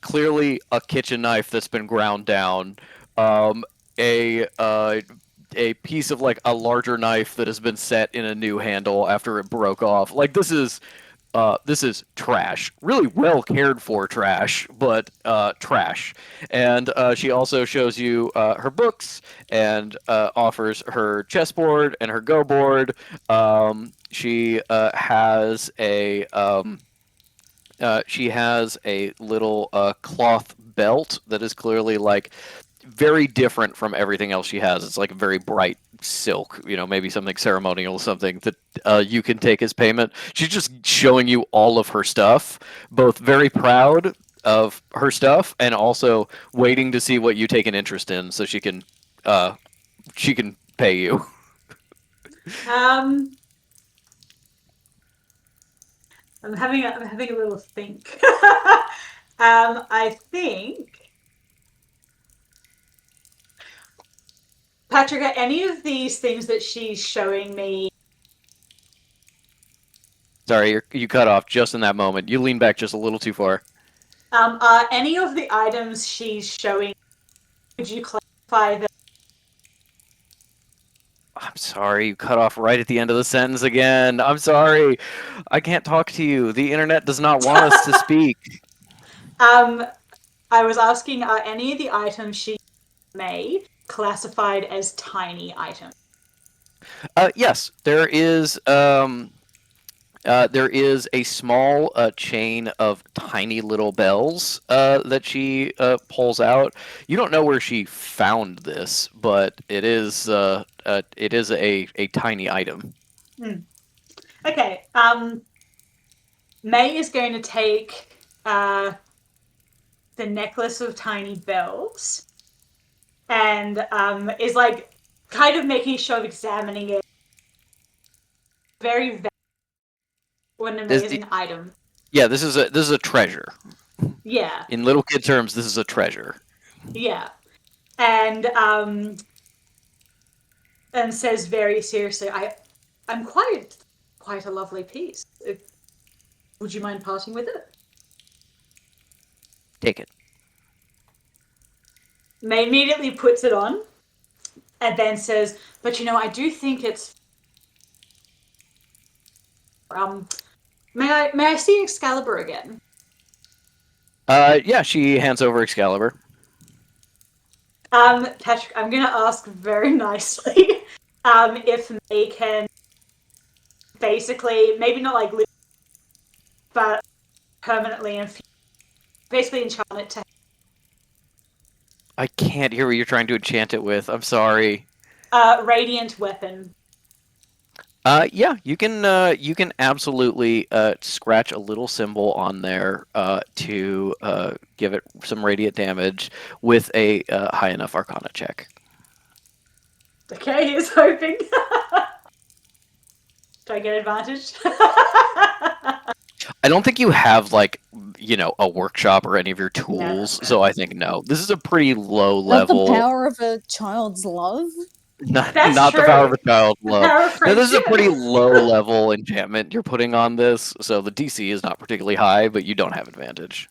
clearly a kitchen knife that's been ground down, a piece of like a larger knife that has been set in a new handle after it broke off. Like this is this is trash, really well cared for trash, but trash. And she also shows you her books and offers her chessboard and her go board. She has a little cloth belt that is clearly like very different from everything else she has. It's like a very bright silk, maybe something ceremonial, something that you can take as payment. She's just showing you all of her stuff, both very proud of her stuff and also waiting to see what you take an interest in, so she can pay you. I'm having a little think. I think, Patrick, are any of these things that she's showing me? Sorry, you cut off just in that moment. You lean back just a little too far. Are any of the items she's showing? Would you clarify that? I'm sorry, you cut off right at the end of the sentence again. I'm sorry. I can't talk to you. The internet does not want us to speak. I was asking, are any of the items she made classified as tiny items? Yes, there is a small chain of tiny little bells that she pulls out. You don't know where she found this, but it is a tiny item. Okay. May is going to take the necklace of tiny bells and is like kind of making a show of examining it. Very what an amazing item. Yeah, this is a treasure. Yeah. In little kid terms, this is a treasure. Yeah. And says very seriously, I'm quite a lovely piece. Would you mind parting with it? Take it. May immediately puts it on and then says, but I do think it's may I see Excalibur again? Yeah, she hands over Excalibur. Patrick, I'm gonna ask very nicely if May can basically, maybe not like but permanently and basically enchant it to. I can't hear what you're trying to enchant it with. I'm sorry. Radiant weapon. Yeah, you can absolutely scratch a little symbol on there to give it some radiant damage with a high enough Arcana check. Okay, he's hoping. Do I get advantage? I don't think you have like a workshop or any of your tools, so I think no. This is a pretty low level. Not the power of a child's love. Not That's the true. power of a child's The love. power of No, this is a friendship. pretty low level enchantment you're putting on this, so the DC is not particularly high, but you don't have advantage.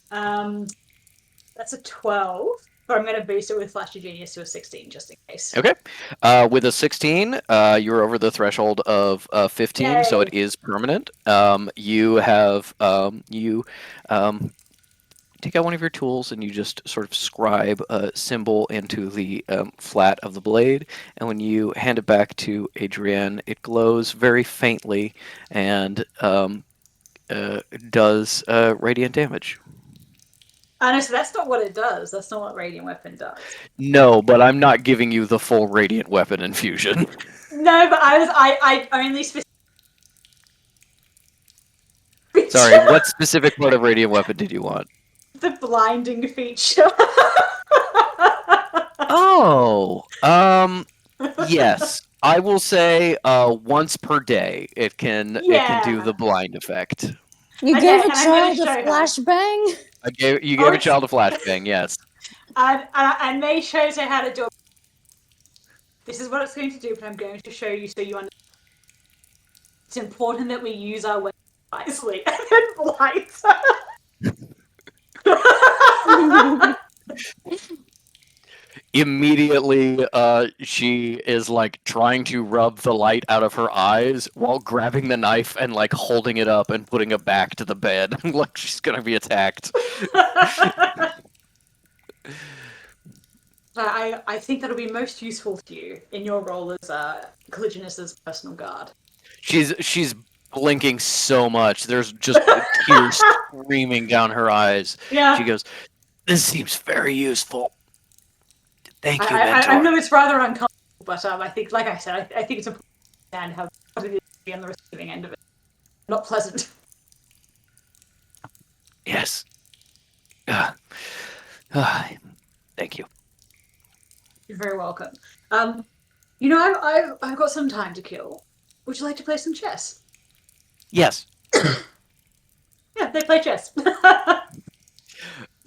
That's a 12, but I'm going to boost it with Flash of Genius to a 16 just in case. Okay. With a 16, you're over the threshold of 15, so it is permanent. You have take out one of your tools and you just sort of scribe a symbol into the flat of the blade, and when you hand it back to Adrienne, it glows very faintly and does radiant damage. Honestly, that's not what it does. That's not what Radiant Weapon does. No, but I'm not giving you the full radiant weapon infusion. No, but I only Sorry, what specific part of radiant weapon did you want? The blinding feature. Oh, yes. I will say once per day it can do the blind effect. You Okay, gave a and I'm child gonna a show her. flashbang? You gave a child a flashbang, yes. And May shows her how to do it. This is what it's going to do, but I'm going to show you so you understand. It's important that we use our weapons wisely. And then blinds her. Immediately, she is like trying to rub the light out of her eyes while grabbing the knife and like holding it up and putting it back to the bed, like she's gonna be attacked. I think that'll be most useful to you in your role as Caligulus' personal guard. She's blinking so much. There's just tears streaming down her eyes. Yeah. She goes, "This seems very useful. Thank you, I mentor." know it's rather uncomfortable, but I think, like I said, I think it's important to understand how what it is to be on the receiving end of it. Not pleasant. Yes. Thank you. You're very welcome. You know, I've got some time to kill. Would you like to play some chess? Yes. Yeah, they play chess.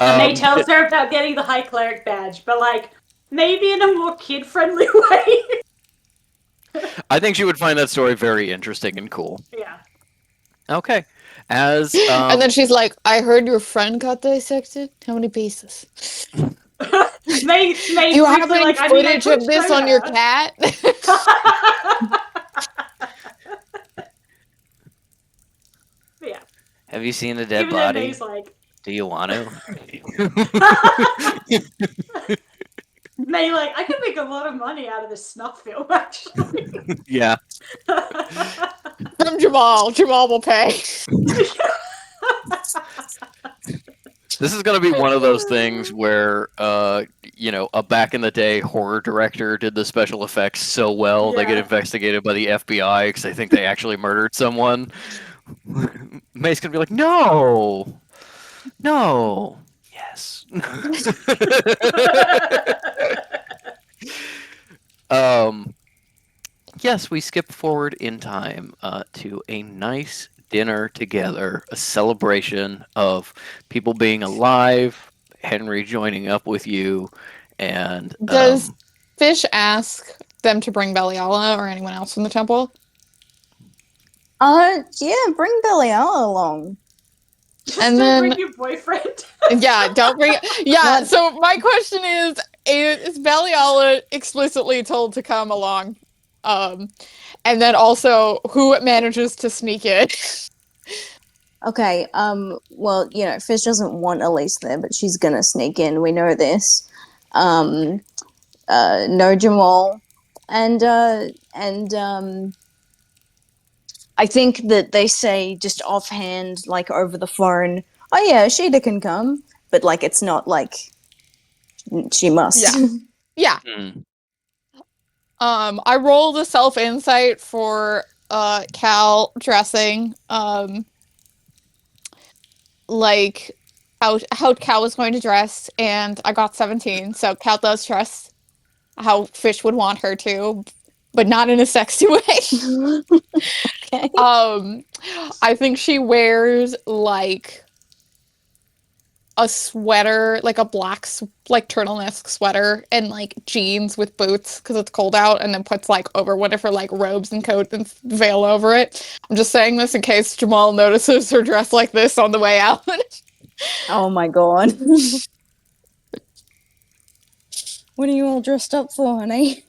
And they tell it- her about getting the High Cleric badge, but like maybe in a more kid-friendly way. I think she would find that story very interesting and cool. Yeah. Okay. As And then she's like, I heard your friend got dissected. How many pieces? May You briefly, having like, I mean, I footage could of this show on your her. cat? Yeah. have you seen a dead Even then, body? May's like, Do you want to? May like, I could make a lot of money out of this snuff film, actually. Yeah. From Jamal. Jamal will pay. This is gonna be one of those things where, a back in the day horror director did the special effects so well they get Yeah. investigated by the FBI because they think they actually murdered someone. May's gonna be like, no, yes. Yes, we skip forward in time to a nice dinner together, a celebration of people being alive, Henry joining up with you, and Does Fish ask them to bring Beliala or anyone else from the temple? Yeah, bring Beliala along. Just And don't then- bring your boyfriend. Yeah, don't bring it. Yeah, What? so my question is Beliala explicitly told to come along? And then also, who manages to sneak in? Okay, well, Fish doesn't want Elise there, but she's gonna sneak in. We know this. No Jamal. And I think that they say just offhand, like over the phone, oh yeah, Sheeta can come. But like, it's not like she must. Yeah. Yeah. mm, I rolled a self-insight for Cal dressing. Like how Cal was going to dress, and I got 17, so Cal does dress how Fish would want her to, but not in a sexy way. Okay. I think she wears like a sweater, like a black like turtleneck sweater, and like jeans with boots because it's cold out, and then puts like over one of her like robes and coat and veil over it. I'm just saying this in case Jamal notices her dress like this on the way out. Oh my god. What are you all dressed up for, honey?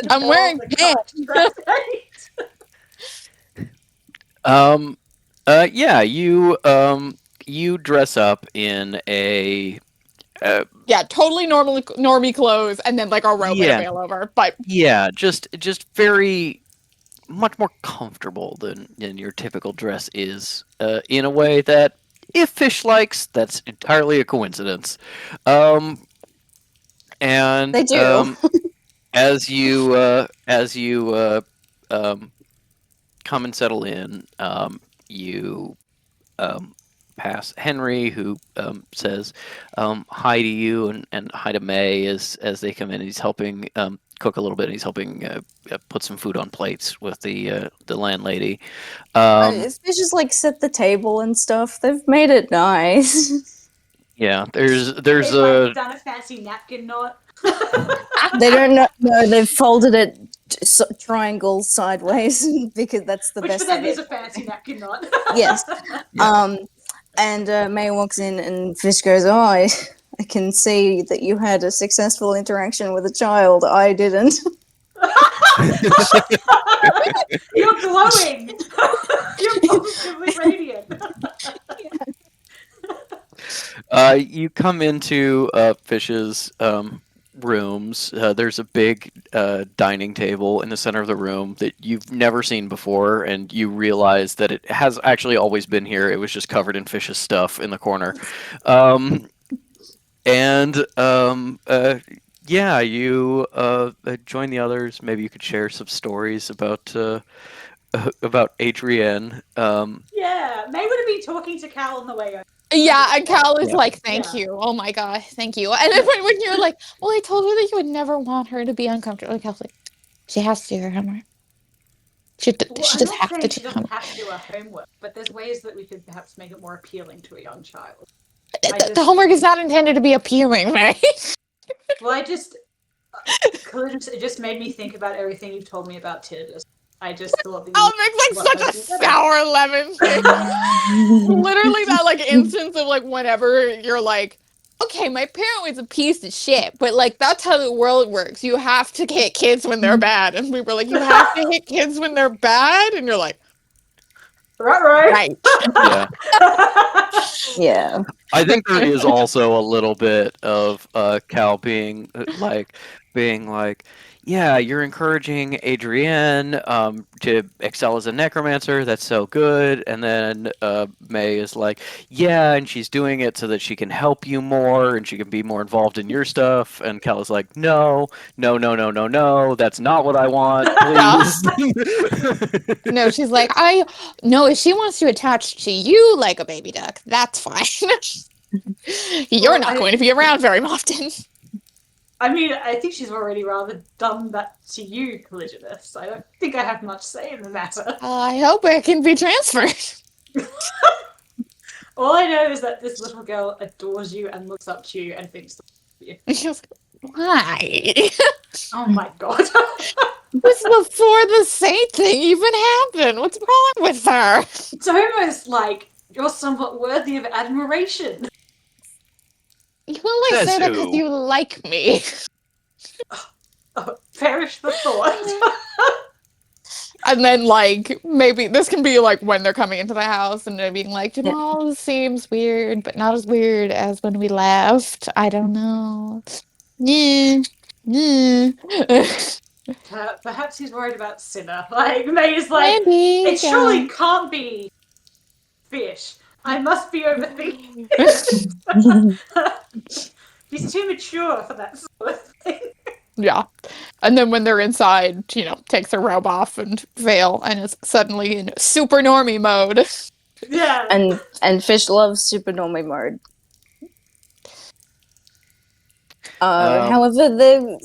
I'm wearing Oh, the pants. God, that's right. yeah, you dress up in a Yeah, totally normie clothes, and then like a robe and Yeah. a veil over. But yeah, just very much more comfortable than your typical dress is, in a way that if Fish likes, that's entirely a coincidence. And They do. as you come and settle in, you pass Henry, who says hi to you and hi to May as they come in. He's helping cook a little bit. He's helping put some food on plates with the landlady. Fish just like set the table and stuff. They've made it nice. Yeah, there's They've, a like, done a fancy napkin knot. They don't know. No, they've folded it triangle sideways because that's the Which best. for them of is it. a fancy napkin knot. Yes. And May walks in and Fish goes, "Oh, I can see that you had a successful interaction with a child. I didn't. You're glowing. You're positively radiant. You come into Fish's rooms. There's a big dining table in the center of the room that you've never seen before, and you realize that it has actually always been here. It was just covered in Fish's stuff in the corner. Yeah, you join the others. Maybe you could share some stories about Adrienne. Yeah, May would have been talking to Cal on the way over. Yeah, and Cal is Yeah. like, thank Yeah. you. Oh my god, thank you. And then when you're like, well, I told her that you would never want her to be uncomfortable. Like, Cal's like, she has to do her homework. She Well, she I'm just not have saying to she do doesn't homework. have to do her homework, but there's ways that we could perhaps make it more appealing to a young child. The homework is not intended to be appealing, right? Well, it just made me think about everything you've told me about tinnitus. I just thought that Oh, it makes like such a sour lemon thing. Literally that like instance of like whenever you're like, okay, my parent was a piece of shit, but like that's how the world works. You have to hit kids when they're bad. And we were like, you have to hit kids when they're bad? And you're like, right. Yeah. Yeah. I think there is also a little bit of Cal being like, yeah, you're encouraging Adrienne to excel as a necromancer. That's so good. And then May is like, yeah, and she's doing it so that she can help you more and she can be more involved in your stuff. And Cal is like, no, that's not what I want. Please. no, she's like, no, if she wants to attach to you like a baby duck, that's fine. You're Well, not going to be around very often. I mean, I think she's already rather done that to you, Collisionist. I don't think I have much say in the matter. I hope it can be transferred. All I know is that this little girl adores you and looks up to you and thinks of you. Why? Oh my god. This was before the saint thing even happened. What's wrong with her? It's almost like you're somewhat worthy of admiration. You only Says say that because who? you like me. Oh, perish the thought. And then, like, maybe this can be like when they're coming into the house and they're being like, Jamal seems weird, but not as weird as when we left. I don't know. Yeah. Perhaps he's worried about Sinner. Like, May's like, Maybe. it surely can't be Fish. I must be overthinking. He's too mature for that sort of thing. Yeah. And then when they're inside, takes her robe off and veil and is suddenly in super normie mode. Yeah. And Fish loves super normie mode. However,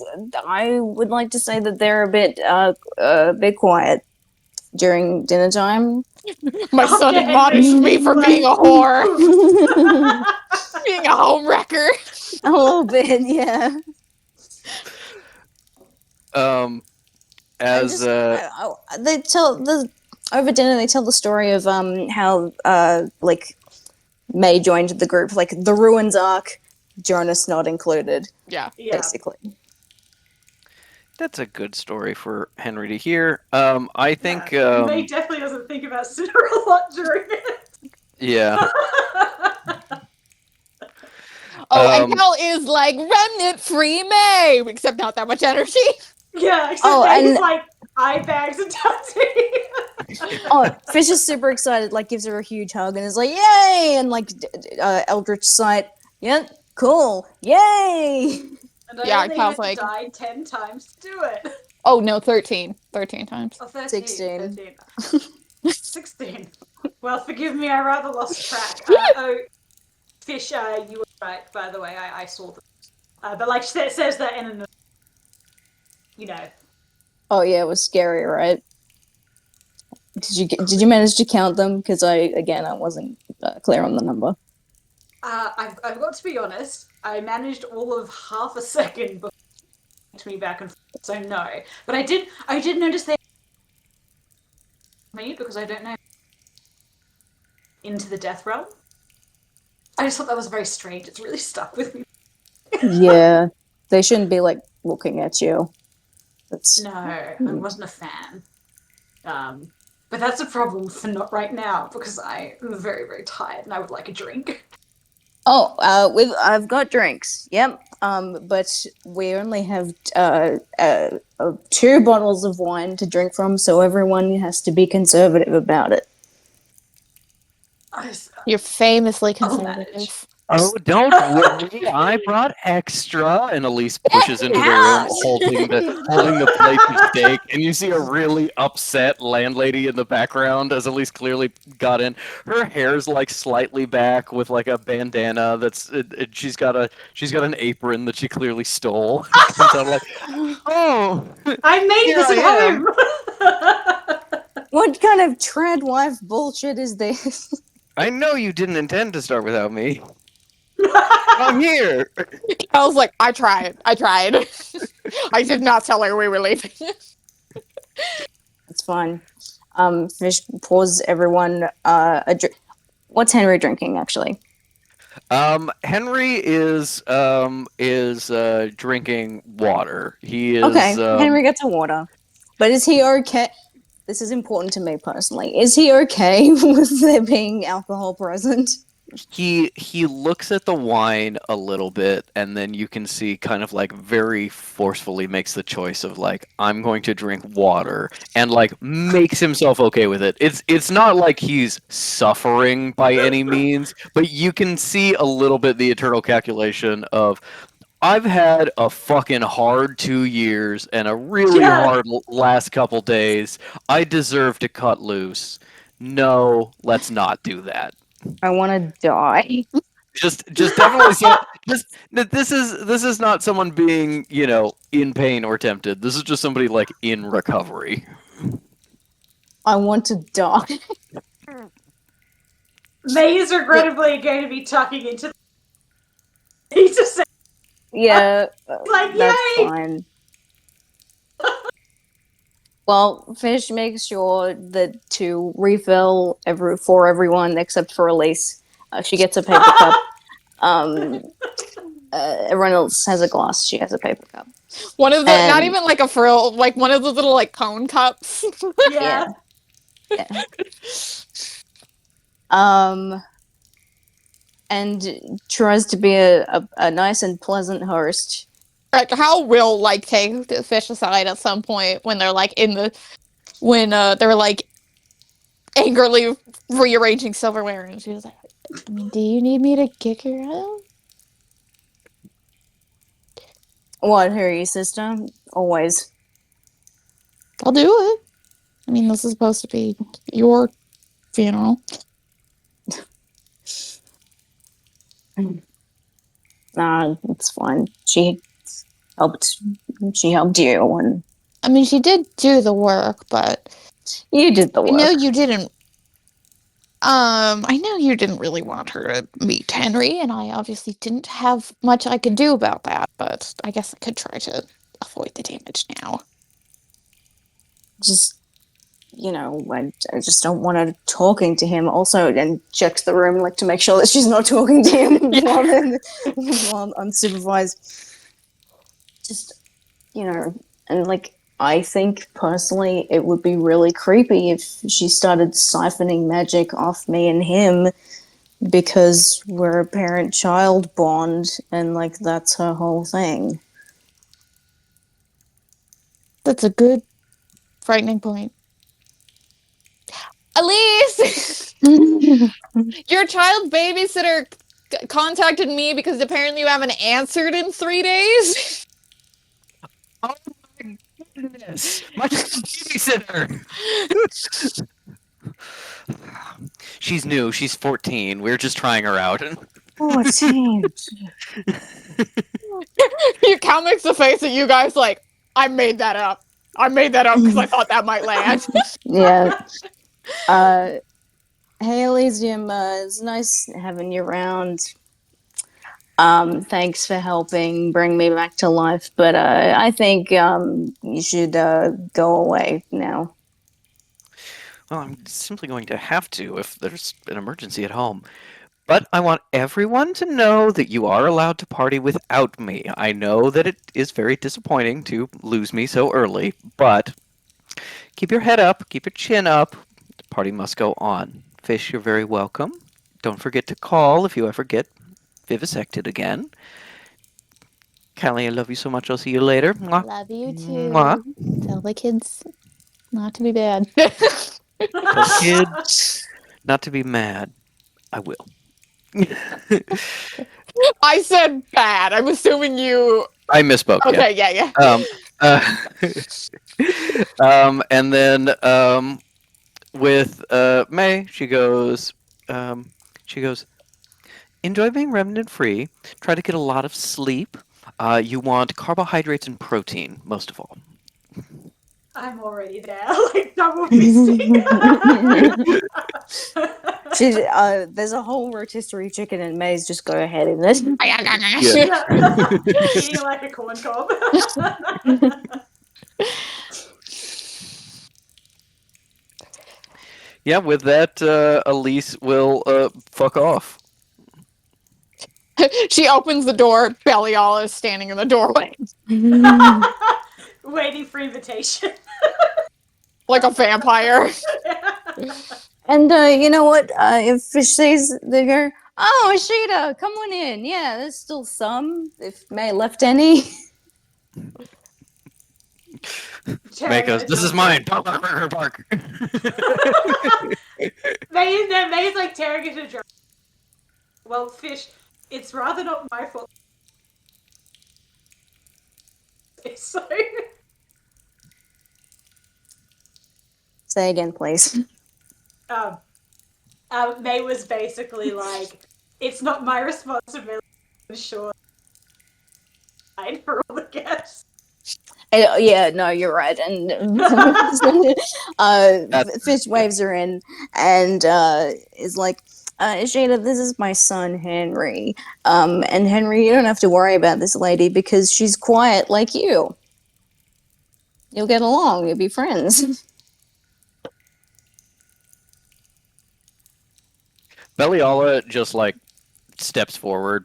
I would like to say that they're a bit quiet during dinner time. My son Okay, admonished me for being a whore, A being a home wrecker. little bit, yeah. As They tell over dinner. They tell the story of how like May joined the group, like the Ruins arc, Jonas not included, Yeah. basically. that's a good story for Henry to hear. I think May definitely doesn't think about Sinner a lot during it. yeah. And Cal is like remnant free May, except not that much energy. Yeah, except Oh, May's and- like eye bags and tattoo. Oh, Fish is super excited, like gives her a huge hug and is like, "Yay!" And like Eldritch Sight, yeah, cool, yay! And I Yeah, only Cal's had like- to die 10 times to do it. Oh no, 13 times. Oh, 13, 16. 13. 16. Well, forgive me, I rather lost track. Fish, you were right, by the way, I saw them. But like it says that in Oh yeah, it was scary, right? Did you manage to count them? Because I wasn't clear on the number. I've got to be honest, I managed all of half a second before it to me back and forth, so no. But I did notice they me because I don't know into the death realm. I just thought that was very strange. It's really stuck with me. Yeah, they shouldn't be like looking at you. That's No, I wasn't a fan. But that's a problem for not right now because I am very, very tired and I would like a drink. I've got drinks. Yep. But we only have 2 bottles of wine to drink from, so everyone has to be conservative about it. You're famously I'll manage. conservative. Oh, don't worry, I brought extra. And Elise pushes into the room, Yes! holding the plate of steak. And you see a really upset landlady in the background, as Elise clearly got in. Her hair's like slightly back with like a bandana. She's got an apron that she clearly stole. Comes out like, oh, I made Here this I at am. home! What kind of trad wife bullshit is this? I know you didn't intend to start without me. I'm here. I was like, I tried. I did not tell her we were leaving. It's fine. Fish pours everyone a drink. What's Henry drinking, actually? Henry is drinking water. He is Okay, Henry gets a water. But is he okay? This is important to me personally. Is he okay with there being alcohol present? he looks at the wine a little bit, and then you can see kind of like very forcefully makes the choice of like, I'm going to drink water, and like makes himself okay with it. It's not like he's suffering by any means, but you can see a little bit the eternal calculation of, I've had a fucking hard 2 years and a really Yeah. hard last couple days. I deserve to cut loose. No, let's not do that. I want to die. Just definitely this is not someone being, in pain or tempted. This is just somebody like in recovery. I want to die. May is regrettably going to be tucking into He's just saying, Yeah, like, that's yay! fine. Well, Fish makes sure that to refill for everyone except for Elise. She gets a paper cup. Everyone else has a glass. She has a paper cup. One of the, not And- even like a frill, like one of those little like cone cups. Yeah. Yeah. And tries to be a nice and pleasant host. Like Hal will like take the Fish aside at some point when they're like when they're like angrily rearranging silverware, and she was like, I mean, do you need me to kick her out? What, her your sister? Always. I'll do it. I mean, this is supposed to be your funeral. Nah, it's fine. She helped you, and I mean, she did do the work, but you did the work. I know you didn't. I know you didn't really want her to meet Henry, and I obviously didn't have much I could do about that. But I guess I could try to avoid the damage now. Just, I just don't want her talking to him. Also, and checks the room like to make sure that she's not talking to him while unsupervised. Just, and like, I think personally it would be really creepy if she started siphoning magic off me and him because we're a parent-child bond, and like that's her whole thing. That's a good, frightening point. Elise! Your child babysitter contacted me because apparently you haven't answered in 3 days. Oh my goodness! My babysitter! She's new. She's 14. We're just trying her out. 14. Your cow makes the face at you guys like, I made that up. I made that up because I thought that might land. Yeah. Hey, Elysium, it's nice having you around. Thanks for helping bring me back to life, but I think you should go away now. Well, I'm simply going to have to if there's an emergency at home. But I want everyone to know that you are allowed to party without me. I know that it is very disappointing to lose me so early, but keep your head up, keep your chin up. The party must go on. Fish, you're very welcome. Don't forget to call if you ever get vivisected again. Callie, I love you so much. I'll see you later. Mwah. Love you too. Mwah. Tell the kids not to be bad. Tell the kids not to be mad. I will. I said bad. I'm assuming you. I misspoke. Yeah. Okay, yeah. And then with May, she goes, enjoy being remnant free. Try to get a lot of sleep. You want carbohydrates and protein most of all. I'm already there. Like double fisting. There's a whole rotisserie chicken, and May's just go ahead in it. Eating like a corn cob. Yeah, with that, Elise will fuck off. She opens the door. Belial is standing in the doorway. Waiting for invitation. Like a vampire. And you know what? If Fish sees, they go, "Oh, Ashita, come on in." Yeah, there's still some. If May left any. May goes, this is mine. Bark, bark, bark, bark. May's like tearing into a jar. Well, Fish, it's rather not my fault. So. Say again, please. May was basically like, it's not my responsibility to ensure for all the guests. Yeah, no, you're right. And Fish waves her in and is like, Ashita, this is my son, Henry. And Henry, you don't have to worry about this lady because she's quiet like you. You'll get along. You'll be friends. Beliala just like steps forward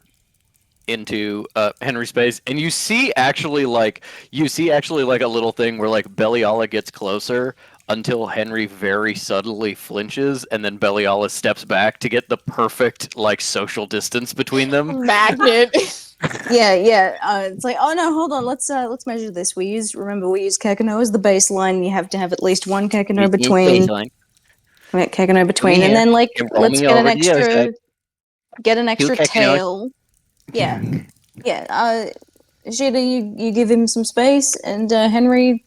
into Henry's space, and you see actually like a little thing where like Beliala gets closer until Henry very subtly flinches, and then Beliala steps back to get the perfect like social distance between them. Magnet. Yeah. It's like, oh no, hold on. Let's measure this. We use Kekano as the baseline. You have to have at least one Kekano between. Kekano between, and then like let's get an extra tail. Yeah. Ashita, you give him some space, and Henry,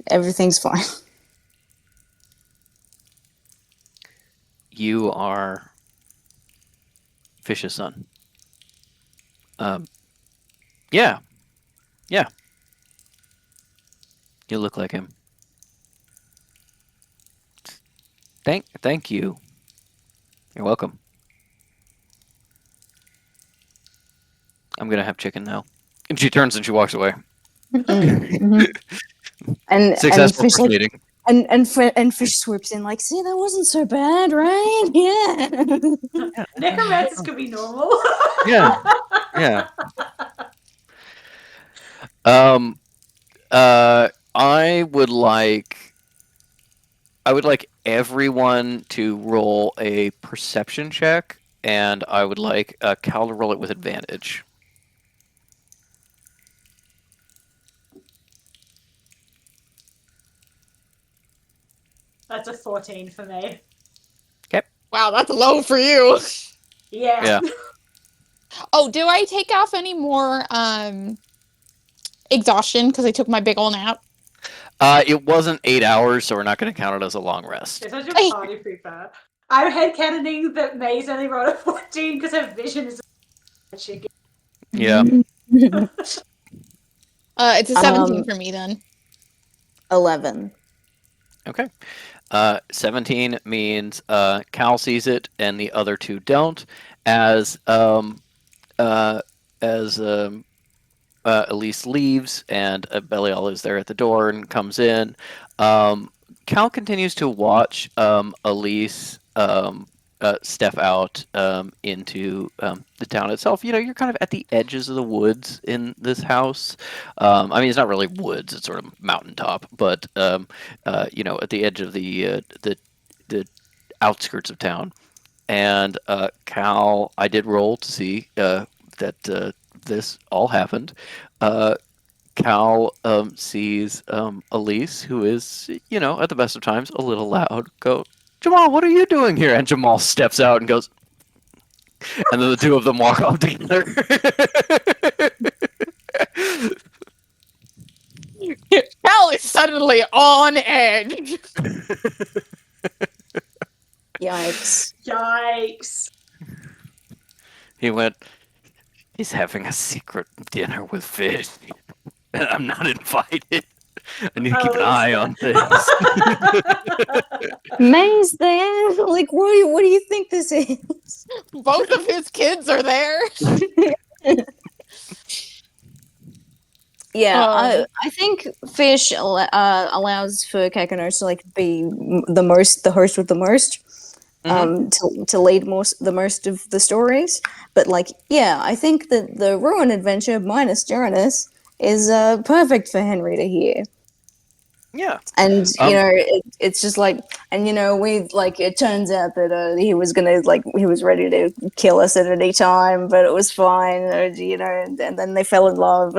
everything's fine. You are Fish's son. Yeah. You look like him. Thank you. You're welcome. I'm gonna have chicken now. And she turns and she walks away. And Successful Fish, like, meeting. and Fish swoops in like, see, that wasn't so bad, right? Yeah. Necromancers could be normal. Yeah. I would like everyone to roll a perception check, and I would like Cal to roll it with advantage. That's a 14 for me. Wow, that's low for you. Yeah. Oh, do I take off any more exhaustion because I took my big ol' nap? It wasn't 8 hours, so we're not going to count it as a long rest. It's such a party pooper. I'm headcanoning that May's only rolled a 14 because her vision is a chicken. Yeah. It's a 17 for me then. 11. Okay. 17 means Cal sees it and the other two don't. As Elise leaves and Belial is there at the door and comes in, Cal continues to watch Elise step out into the town itself. You're kind of at the edges of the woods in this house. I mean, it's not really woods; it's sort of mountaintop, but at the edge of the outskirts of town. And Cal, I did roll to see that this all happened. Cal sees Elise, who is, at the best of times, a little loud, go, Jamal, what are you doing here? And Jamal steps out and goes, and then the two of them walk off together. Cal is suddenly on edge. Yikes. Yikes. He went, he's having a secret dinner with fish. And I'm not invited. I need to keep an eye on things. May's there. Like, what do you think this is? Both of his kids are there. Yeah, Um, I think Fish allows for Kakanos to be the host with the most, to lead the most of the stories. But I think that the Ruin adventure minus Jonas is perfect for Henry to hear. Yeah. And it's just it turns out that he was he was ready to kill us at any time, but it was fine, and then they fell in love.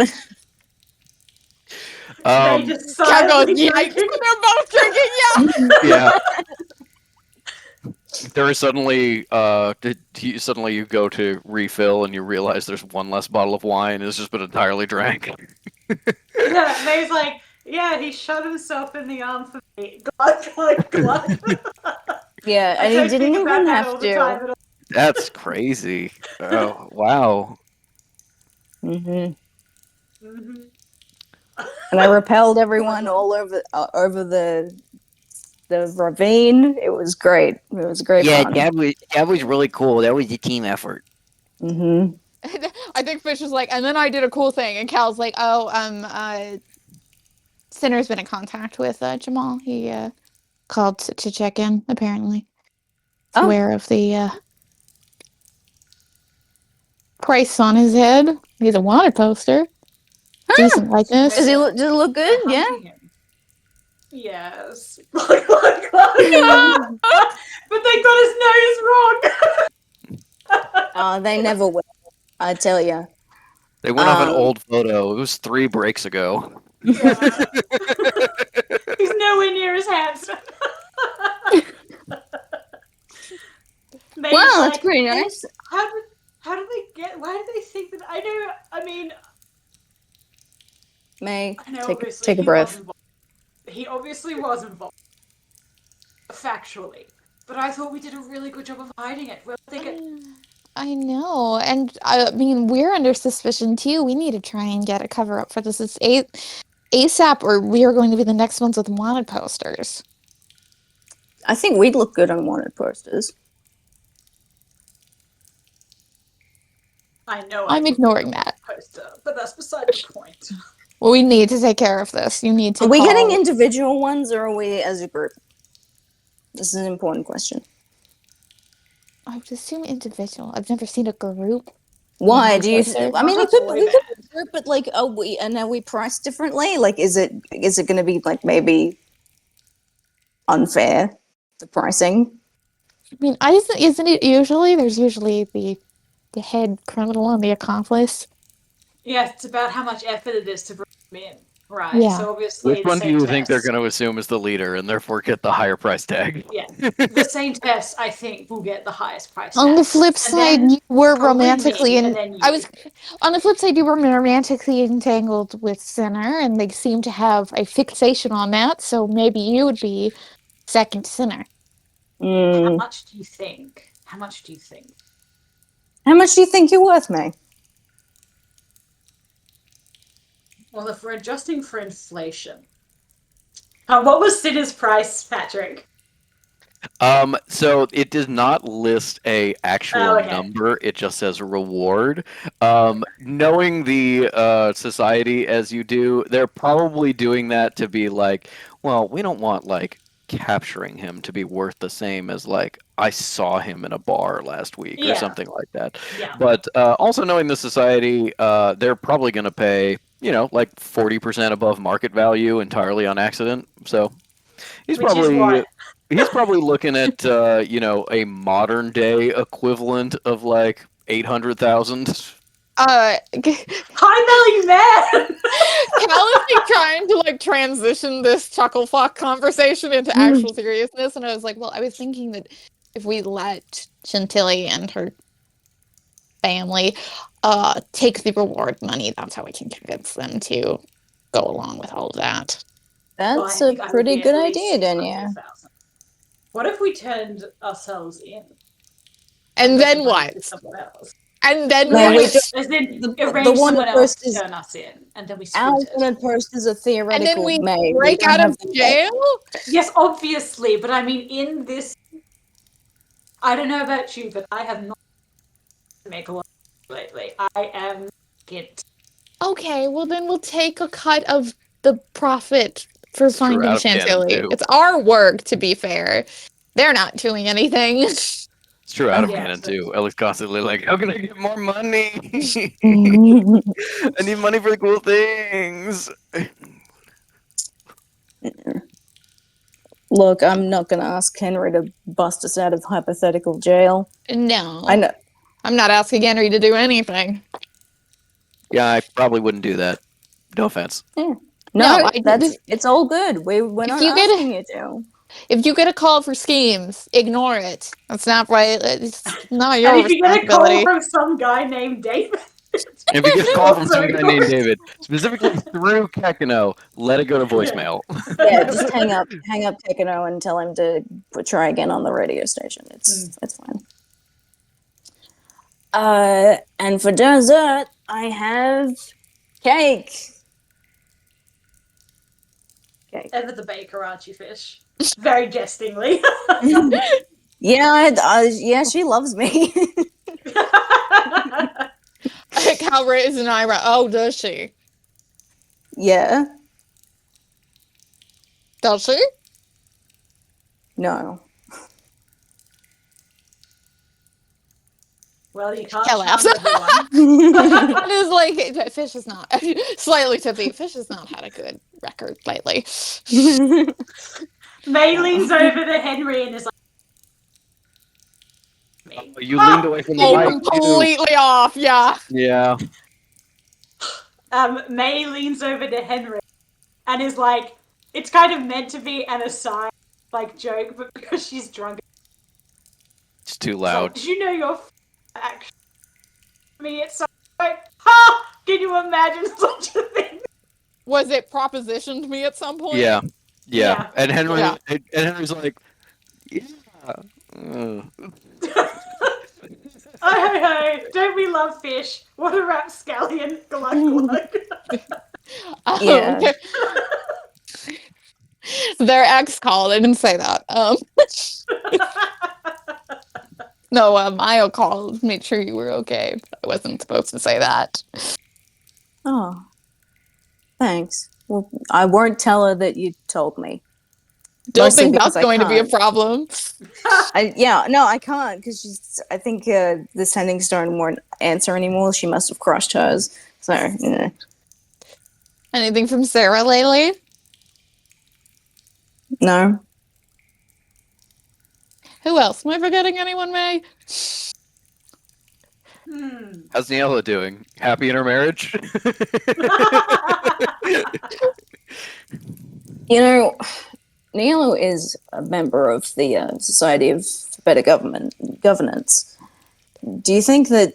They just Cal goes, silently yeah, drinking. they're both drinking, yeah. Yeah. There is suddenly, you go to refill and you realize there's one less bottle of wine. It's just been entirely drank. Yeah, May's like, yeah, he shot himself in the arm for me. Glug, glug, glug. Yeah, I and don't he didn't think about even that all have the time to. at all. That's crazy. Oh, wow. Hmm. Mhm. And I repelled everyone all over the ravine. It was great. It was great fun. that was really cool. That was a team effort. Hmm. I think Fish was like, and then I did a cool thing, and Cal's like, Sinner's been in contact with Jamal. He called to check in, apparently. He's Oh. aware of the price on his head. He's a wanted poster. Decent likeness. Does it look good? They're Yeah. hunting him. Yes. Glug, glug, glug. But they got his nose wrong. They never will. I tell you. They went off an Um, old photo. It was 3 breaks ago. Yeah. He's nowhere near as handsome. May's Wow, that's like, pretty nice. How did they get? Why did they think that? I know. I mean, May, I know. take Obviously, a he was breath. involved. He obviously was involved, factually. But I thought we did a really good job of hiding it. Well, they get. I know, and I mean, we're under suspicion too. We need to try and get a cover up for this. It's ASAP, or we are going to be the next ones with wanted posters. I think we'd look good on wanted posters. I know. I'm I ignoring that. poster, but that's beside the point. Well, we need to take care of this. You need to. Are we call- getting individual ones, or are we as a group? This is an important question. I would assume individual. I've never seen a group. Why wanted do you? poster. I mean, Not we a boy could be a group, but are we priced differently? Is it going to be maybe unfair, the pricing? I mean, isn't it usually? There's usually the head criminal and the accomplice. Yeah, it's about how much effort it is to bring them in, right? Yeah. So obviously, Which the one do same you think they're test- going to assume is the leader and therefore get the higher price tag? Yeah, the same test I think will get the highest price. On the tag. flip And side, then you were probably romantically me, and and then you. I was on the flip side, you were romantically entangled with Sinner, and they seem to have a fixation on that. So maybe you would be second to Sinner. How Mm. much do you think? How much do you think? How much do you think you're worth, May? Well, if we're adjusting for inflation, what was Sinner's price, Patrick? So it does not list a actual Oh, okay. number. It just says reward. Knowing the society as you do, they're probably doing that to be like, well, we don't want capturing him to be worth the same as I saw him in a bar last week or Yeah. something like that. Yeah. But also knowing the society, they're probably going to pay, like 40% above market value entirely on accident. So he's Which is probably what? he's probably looking at a modern day equivalent of like 800,000. Cal High value man. is like trying to like transition this chuckle fuck conversation into actual seriousness, and I was like, well, I was thinking that if we let Chantilly and her family take the reward money, that's how we can convince them to go along with all of that. That's Well, I a think I would pretty be good at least idea, Danya. 600,000. What if we turned ourselves in? And let then the money what? to someone else? And then No, we what? just- As in, the arrange one someone at else first to is- turn us in, and then we Our split it. wanted post is a And theoretical then we May. break don't out have of the- jail? Yes, obviously, but I mean, in this, I don't know about you, but I have not make a lot lately. I am it. Okay, well then we'll take a cut of the profit for It's true, finding out of canon, Chantilly. too. It's our work, to be fair. They're not doing anything. It's true out of Yeah, canon so- too. Ellie's constantly like, "How can I get more money? I need money for the cool things." Look, I'm not going to ask Henry to bust us out of hypothetical jail. No. I know. I'm not asking Henry to do anything. Yeah, I probably wouldn't do that. No offense. No, I didn't- it's all good. We're not you get asking you to. If you get a call for schemes, ignore it. That's not right. It's not your And if you get a call responsibility. from some guy named David, If you get a call from Also some guy ignore named it. David, specifically through Kekino, let it go to voicemail. Yeah, just hang up Tekino and tell him to try again on the radio station. It's fine. And for dessert, I have cake. Cake. ever the baker, aren't you, Fish? Very jestingly. Yeah, she loves me. Cal raised an eyebrow. Oh, does she? Yeah. Does she? No. Well, you can't Hell, charm abs- everyone. It is like Fish has not slightly tippy. Fish has not had a good record lately. May leans over to Henry and is like, me. You leaned away from the Oh, mic too. completely off. Yeah. Yeah. May leans over to Henry and is like, it's kind of meant to be an aside, like, joke, but because she's drunk, It's too it's like, loud. did you know your actually me? It's like, ha! Can you imagine such a thing? Was it propositioned me at some point? Yeah. Yeah. Yeah. And Henry Yeah. and Henry's like, yeah. Hey, don't we love Fish? What a rapscallion. Glug, glug. Yeah. Their ex called. I didn't say that. No, Maya called. Made sure you were okay. I wasn't supposed to say that. Oh. Thanks. Well, I won't tell her that you told me. Don't Mostly think because that's I going to be a can't. problem. I can't because I think the sending stone won't answer anymore. She must have crushed hers. So, yeah. Anything from Sarah lately? No. Who else? Am I forgetting anyone, May? How's Niella doing? Happy in her marriage? You know, Nielo is a member of the Society of Better Governance. Do you think that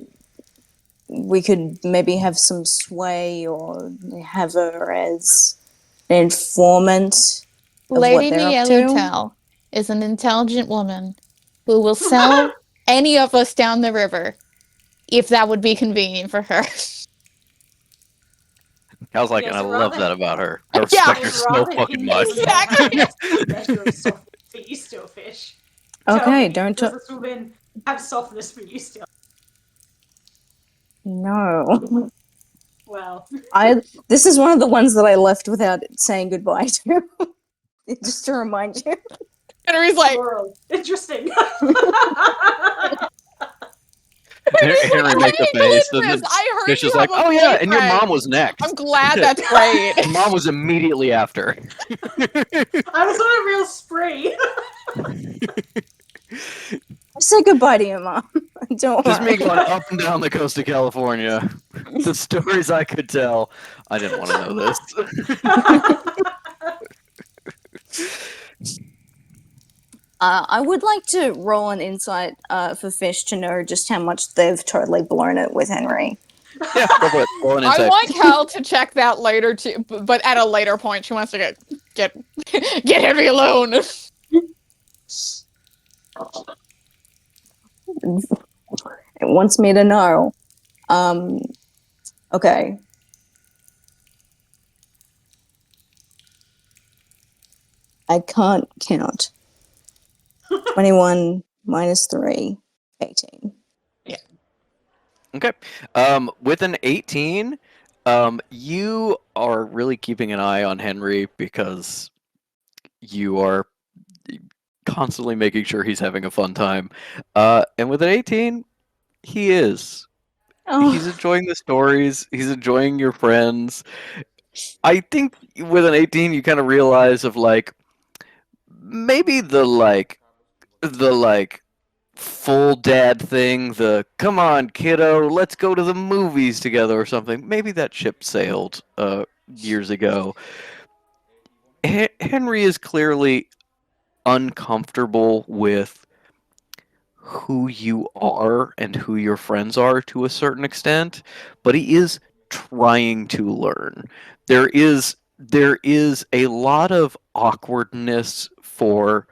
we could maybe have some sway or have her as an informant of what Lady they're up to? Yellowtail is an intelligent woman who will sell any of us down the river if that would be convenient for her. I was like, Yes, and I rather- love that about her. I Yeah. respect her so fucking much. Exactly. Better soft for you still, Fish. Okay, Tell me, don't does this woman have softness for you still? No. Well, This is one of the ones that I left without saying goodbye to. Just to remind you. Henry's like, Oh, interesting. Henry makes a I face, and believe then this. I heard Fish you is like, have a "Oh yeah," and your boyfriend. mom was next. I'm glad that's right. Your mom was immediately after. I was on a real spree. Say goodbye to your mom. Don't Just me worry. going up and down the coast of California. The stories I could tell. I didn't want to know this. I would like to roll an insight for Fish to know just how much they've totally blown it with Henry. Yeah, go for it. Roll an I insight. want Cal to check that later too, but at a later point, she wants to get Henry alone. It wants me to know. Okay. I can't count. 21 minus 3, 18. Okay. With an 18, you are really keeping an eye on Henry because you are constantly making sure he's having a fun time. And with an 18, he is. Oh, He's enjoying the stories. He's enjoying your friends. I think with an 18, you kind of realize of like maybe the full dad thing, the come on kiddo, let's go to the movies together or something. Maybe that ship sailed years ago. Henry is clearly uncomfortable with who you are and who your friends are to a certain extent, but he is trying to learn. There is a lot of awkwardness for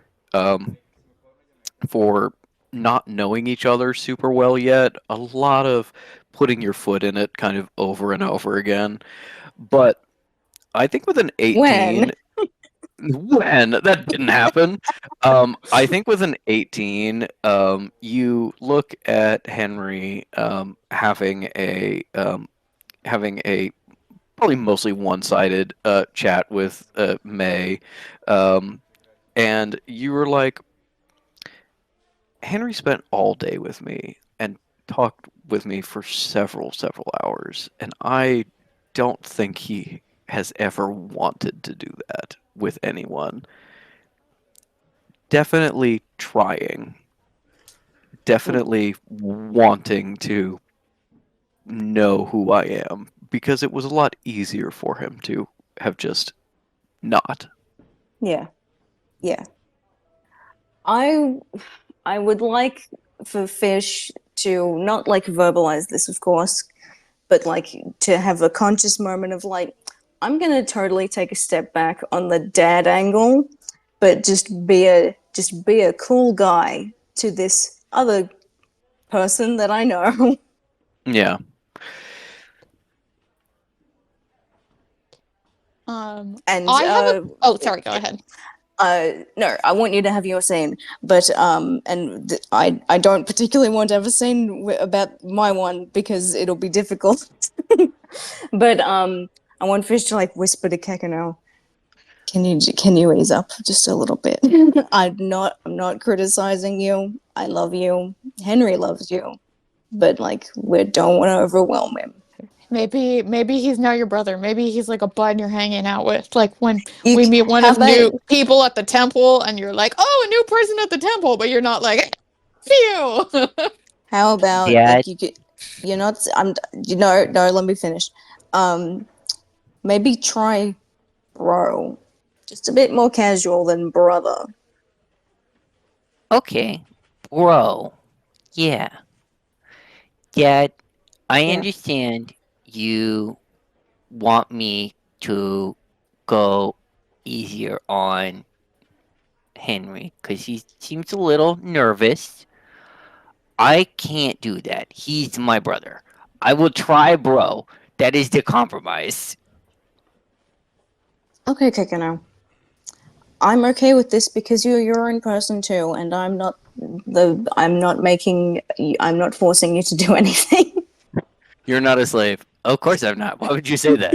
not knowing each other super well yet. A lot of putting your foot in it kind of over and over again. But I think with an 18, when that didn't happen, I think with an 18, you look at Henry having a probably mostly one-sided chat with May, and you were like, Henry spent all day with me and talked with me for several hours, and I don't think he has ever wanted to do that with anyone. Definitely trying. Definitely wanting to know who I am, because it was a lot easier for him to have just not. yeah. Yeah. I would like for Fish to not like verbalize this, of course, but like to have a conscious moment of like, I'm gonna totally take a step back on the dad angle, but just be a cool guy to this other person that I know. Yeah. And I have oh, sorry, go ahead. no, I want you to have your scene, but I don't particularly want to have a scene about my one because it'll be difficult. But I want Fish to like whisper to Kekano, can you ease up just a little bit? I'm not criticizing you. I love you. Henry loves you, but like we don't want to overwhelm him. Maybe he's now your brother. Maybe he's like a bud you're hanging out with. Like when You we c- meet one how of about- new people at the temple, and you're like, "Oh, a new person at the temple," but you're not like, "Phew." How about Yeah. like you're not no, let me finish. Maybe try bro. Just a bit more casual than brother. Okay, bro. Yeah. Dad, I Yeah. understand you want me to go easier on Henry because he seems a little nervous. I can't do that. He's my brother. I will try, bro. That is the compromise. Okay, Kekano. I'm okay with this because you're your own person too, and I'm not forcing you to do anything. You're not a slave. Of course I'm not. Why would you say that?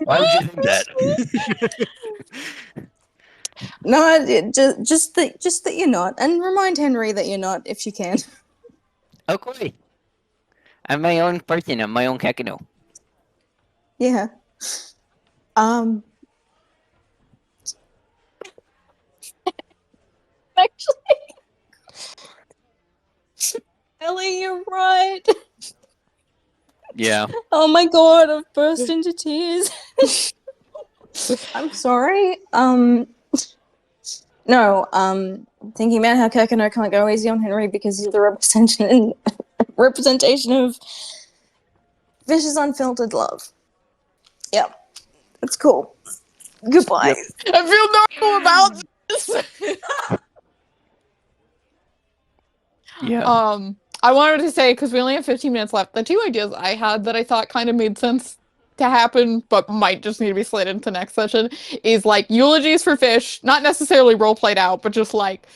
Why would you think that? No, just that you're not, and remind Henry that you're not if you can. Okay. I'm my own person. I'm my own Kakano. Yeah. Actually, Ellie, you're right. Yeah. Oh my god, I've burst into tears. I'm sorry. No, thinking about how Kirkano can't go easy on Henry because he's the representation of Fish's unfiltered love. Yep. That's cool. Goodbye. I feel normal about this. Yeah. I wanted to say, because we only have 15 minutes left, the two ideas I had that I thought kind of made sense to happen, but might just need to be slid into next session, is like eulogies for Fish, not necessarily role played out, but just like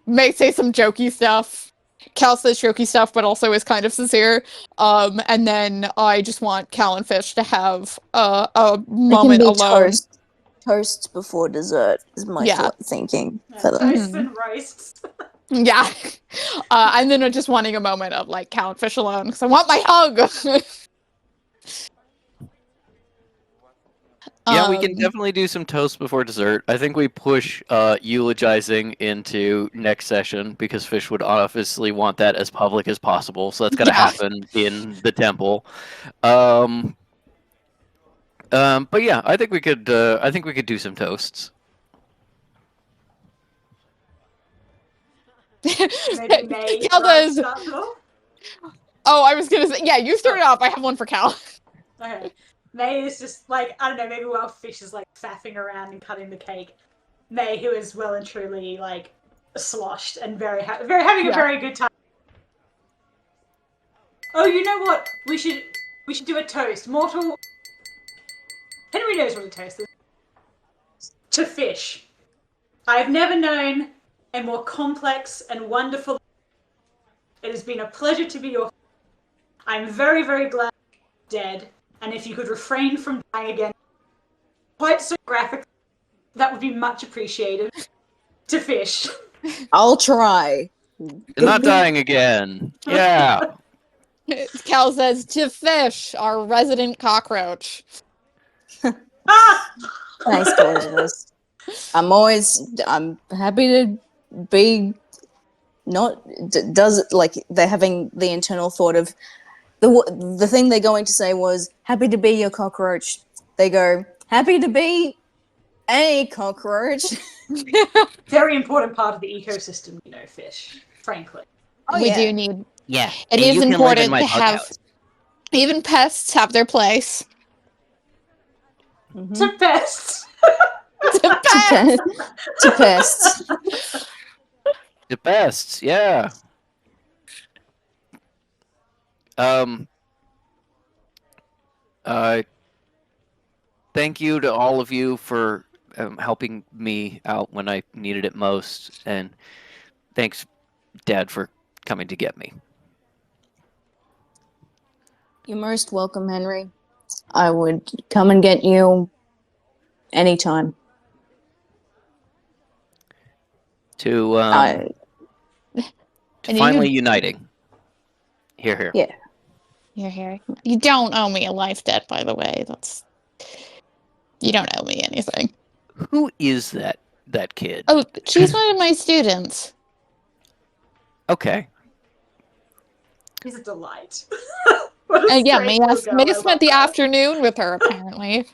may say some jokey stuff. Cal says jokey stuff, but also is kind of sincere. And then I just want Cal and Fish to have a moment alone. Toast before dessert is my thinking for that. Toasts and roasts. Yeah. And then just wanting a moment of like Cal and Fish alone, because I want my hug. Yeah, we can definitely do some toast before dessert. I think we push eulogizing into next session because Fish would obviously want that as public as possible. So that's got to happen in the temple. But yeah, I think we could. I think we could do some toasts. Maybe May Cal does. start it off? Oh, I was gonna say, yeah, you start it off. I have one for Cal. Okay. May is just like, I don't know, maybe while Fish is like faffing around and cutting the cake, May, who is well and truly like sloshed and very having a very good time. Oh, you know what? We should do a toast. Mortal. Henry knows what a toast is. To Fish. I have never known a more complex and wonderful. It has been a pleasure to be your. I'm very, very glad you're dead. And if you could refrain from dying again, quite so graphically, that would be much appreciated. To Fish. I'll try. You're not dying again. Yeah. Cal says, to Fish, our resident cockroach. Thanks, gorgeous. I'm happy to be does like they're having the internal thought of the thing they're going to say was happy to be your cockroach. They go happy to be a cockroach. Very important part of the ecosystem, you know, Fish. Frankly, We do need. Yeah. It and is you can live in important my to have. doghouse. Even pests have their place. to pests. To pests. To pests. The best, yeah. Thank you to all of you for helping me out when I needed it most, and thanks, Dad, for coming to get me. You're most welcome, Henry. I would come and get you anytime. To And you finally can- uniting. Here. Yeah. You're here. You don't owe me a life debt, by the way. You don't owe me anything. Who is that kid? Oh, she's one of my students. Okay. He's a delight. What a Yeah, sweet May little girl, I spent love the her. afternoon with her, apparently.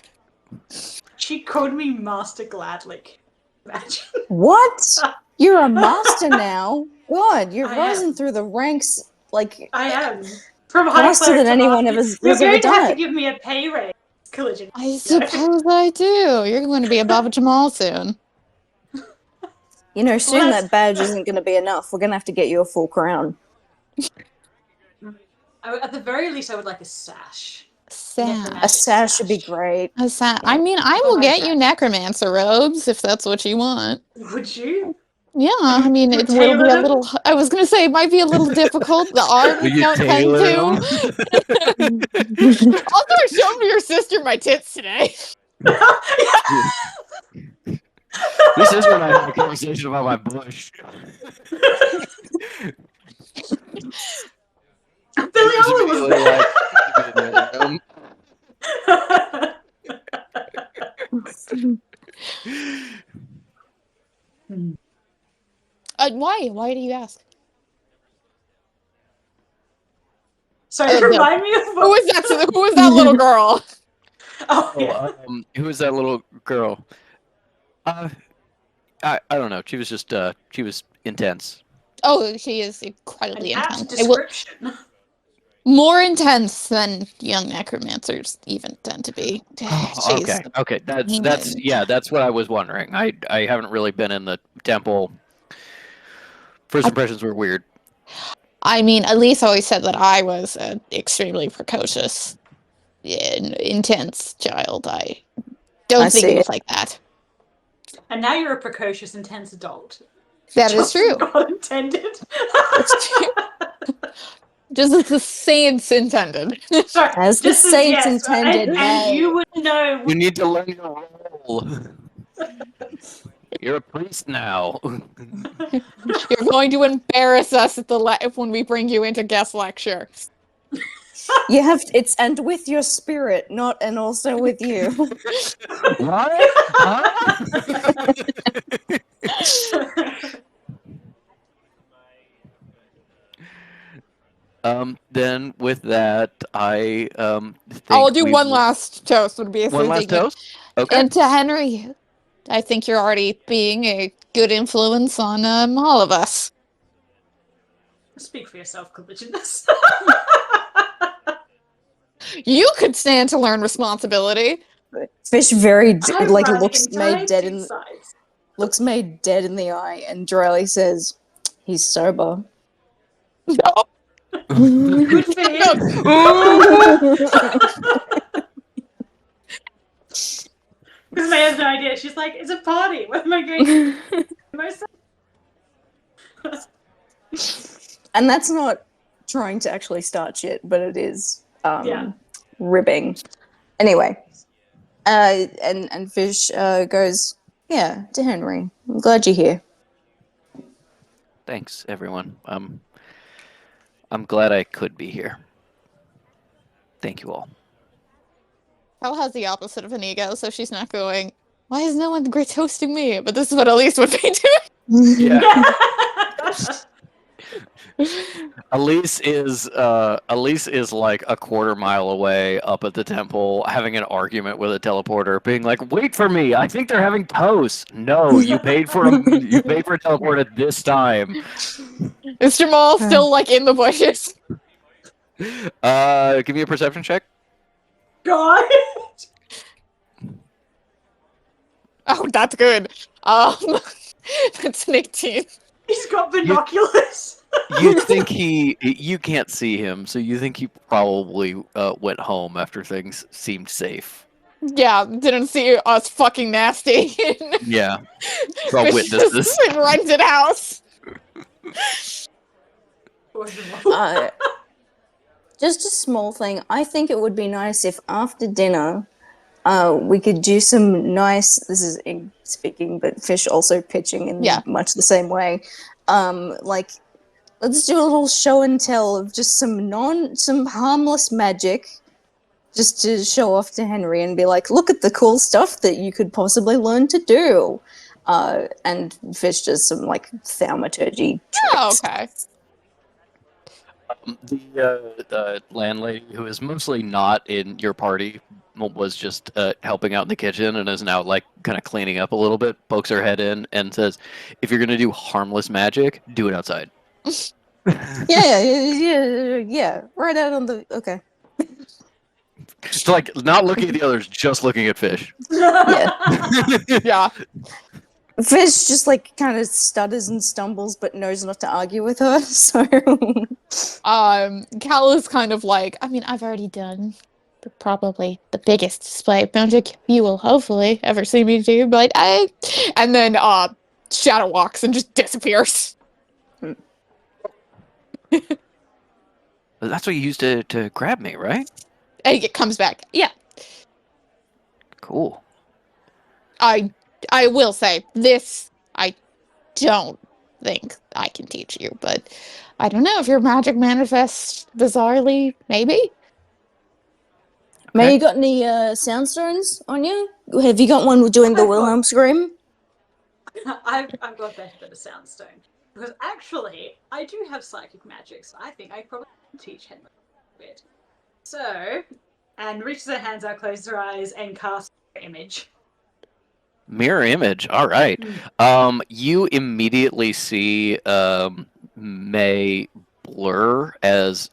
She called me Master Gladlick. Imagine. What? You're a master now? God, you're I rising am. through the ranks like I am. From high faster cleric than to anyone master. has You're ever going to have to done. give me a pay raise, Collision. I suppose I do. You're going to be above Jamal soon. You know, soon that's- that badge isn't going to be enough. We're going to have to get you a full crown. At the very least, I would like a sash. Sad. A sash would be great. A sad. I mean, I will get you necromancer robes if that's what you want. Would you? Yeah, I mean, it will tailor be a them? little. I was going to say it might be a little difficult. The arm Will you don't tend tailor to. Also, I showed your sister my tits today. That This is when I have a conversation about my bush. Billy Henry's Oliver was immediately there. like, "You need to be in the other room." Why? Why do you ask? Sorry, Oh, no. remind me of Who was that? Who was that little girl? Oh, Oh, yeah. who was that little girl? I don't know. She was just she was intense. Oh, she is An incredibly apt intense. I will, description. more intense than young necromancers even tend to be. Oh, She's okay. That's demon. yeah. That's what I was wondering. I haven't really been in the temple. First impressions were weird. I mean, Elise always said that I was an extremely precocious, intense child. I don't I think see it was it. like that. And now you're a precocious, intense adult. That is Just true. as God intended. It's true. Just as the saints intended. Sorry, As the just as saints yes, intended, and nay. you would know. You need to learn your role. You're a priest now. You're going to embarrass us at the when we bring you into guest lecture. You have it's and with your spirit, not and also with you. What? Huh? Then with that, I think I'll do we one will- last toast. Would be one last toast. Okay. And to Henry, I think you're already being a good influence on all of us. Speak for yourself, Collisionist. You could stand to learn responsibility. Fish very I'm like running looks made entire dead two in sides. looks made dead in the eye, and Drelly says, "He's sober." No. Good for him. Because May has no idea. She's like, it's a party. What am I going to And that's not trying to actually start shit, but it is Yeah. ribbing. Anyway, and Fish goes, yeah, to Henry. I'm glad you're here. Thanks, everyone. I'm glad I could be here. Thank you all. Hal has the opposite of an ego, so she's not going, why is no one great hosting me? But this is what Elise would be doing. Yeah. Elise is like a quarter mile away up at the temple having an argument with a teleporter, being like, wait for me, I think they're having toast. No, you paid for a teleporter this time. Is Jamal still like in the bushes? Give me a perception check. God. Oh, that's good. That's an 18. He's got binoculars. You think you can't see him, so you think he probably went home after things seemed safe. Yeah, didn't see us fucking nasty. Yeah. Saw witnesses. In rented house. Just a small thing. I think it would be nice if after dinner, we could do some nice. This is speaking, but Fish also pitching in much the same way. Like, let's do a little show and tell of just some harmless magic, just to show off to Henry and be like, look at the cool stuff that you could possibly learn to do. And Fish does some like thaumaturgy tricks. Oh, okay. The landlady, who is mostly not in your party, was just helping out in the kitchen and is now like kind of cleaning up a little bit, pokes her head in and says, if you're going to do harmless magic, do it outside. Yeah, right out on the, okay. Just like not looking at the others, just looking at Fish. Yeah. Yeah. Fish just like kind of stutters and stumbles but knows not to argue with her, so... Cal is kind of like, I mean, I've already done probably the biggest display of magic you will hopefully ever see me do, but and then shadow walks and just disappears. That's what you used to grab me, right? And it comes back. Yeah. Cool. I I will say this. I don't think I can teach you, but I don't know if your magic manifests bizarrely. Maybe. May, Okay. you got any soundstones on you? Have you got one doing the I've got- Wilhelm scream? I've got better than a soundstone. Because actually, I do have psychic magic, so I think I probably can teach Henry a bit. So, and reaches her hands out, closes her eyes, and casts an image. Mirror image. All right. You immediately see May blur as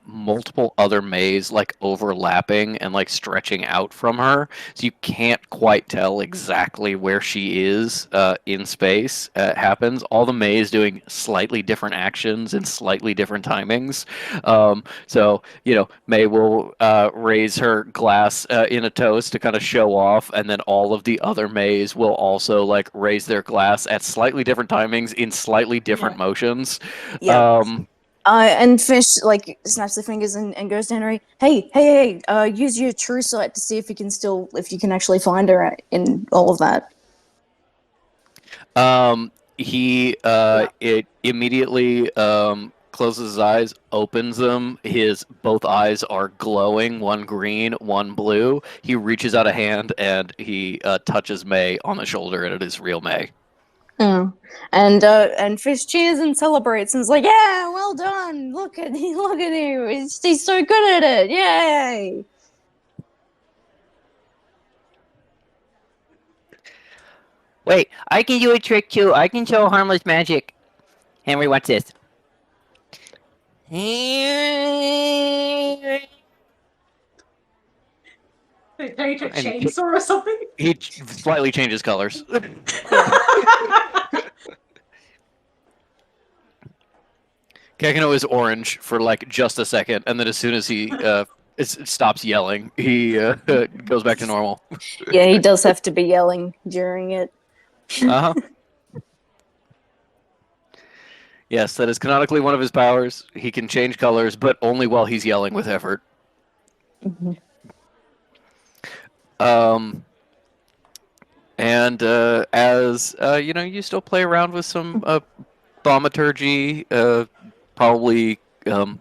multiple other Mays like overlapping and like stretching out from her, so you can't quite tell exactly where she is in space. Happens. All the Mays doing slightly different actions and slightly different timings. So May will raise her glass in a toast to kind of show off, and then all of the other Mays will also like raise their glass at slightly different timings in slightly different motions. Yeah. And Fish like snaps the fingers and goes to Henry. Hey! Use your true sight to see if you can actually find her in all of that. He it immediately closes his eyes, opens them. His both eyes are glowing, one green, one blue. He reaches out a hand and he touches May on the shoulder, and it is real May. Oh, and Fish cheers and celebrates and is like, "Yeah, well done! Look at him! He's so good at it! Yay!" Wait, I can do a trick too. I can show harmless magic. Henry, watch this. Can you take And he- chainsaw or something? He slightly changes colors. Kekino is orange for like just a second, and then as soon as he stops yelling, he goes back to normal. Yeah, he does have to be yelling during it. Uh-huh. Yes, that is canonically one of his powers. He can change colors, but only while he's yelling with effort. And as you still play around with some thaumaturgy, probably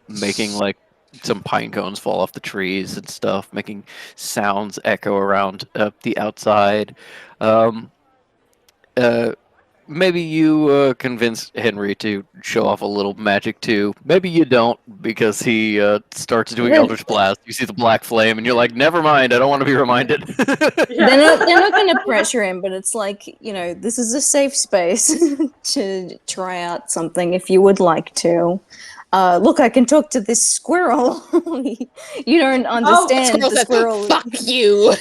making like some pine cones fall off the trees and stuff, making sounds echo around the outside. Maybe you convince Henry to show off a little magic too. Maybe you don't, because he starts doing Eldritch Blast. You see the black flame, and you're like, "Never mind, I don't want to be reminded." They're not going to pressure him, but it's like, this is a safe space to try out something if you would like to. Look, I can talk to this squirrel. You don't understand the squirrel. Fuck you.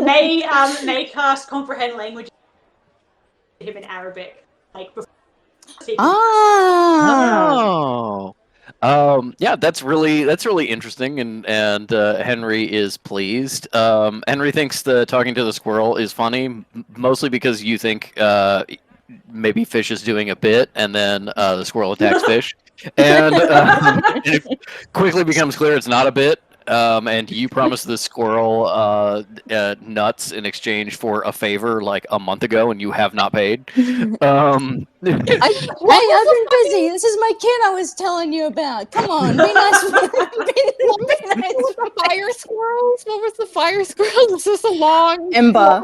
May cast comprehend language to him in Arabic, like before. Ah. Yeah, that's really interesting, and Henry is pleased. Henry thinks the talking to the squirrel is funny, mostly because you think maybe Fish is doing a bit, and then the squirrel attacks Fish, and it quickly becomes clear it's not a bit. And you promised the squirrel nuts in exchange for a favor like a month ago, and you have not paid. Hey, I've been busy. This is my kid I was telling you about. Come on, be nice. Be nice. What was the fire squirrels? What was the fire squirrels? Is this a long Ember.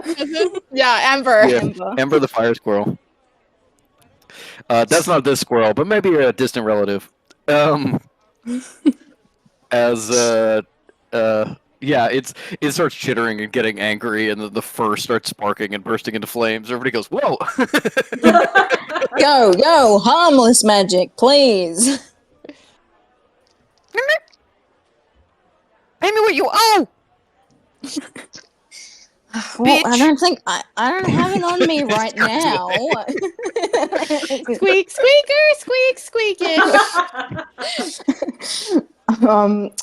Yeah, Ember. Yeah, Ember the fire squirrel. That's not this squirrel, but maybe a distant relative. It starts chittering and getting angry, and then the fur starts sparking and bursting into flames. Everybody goes, "Whoa!" Go, harmless magic, please. Pay me what you owe. Well, I don't think I don't have it on me right now. Squeak, squeaker, squeaky.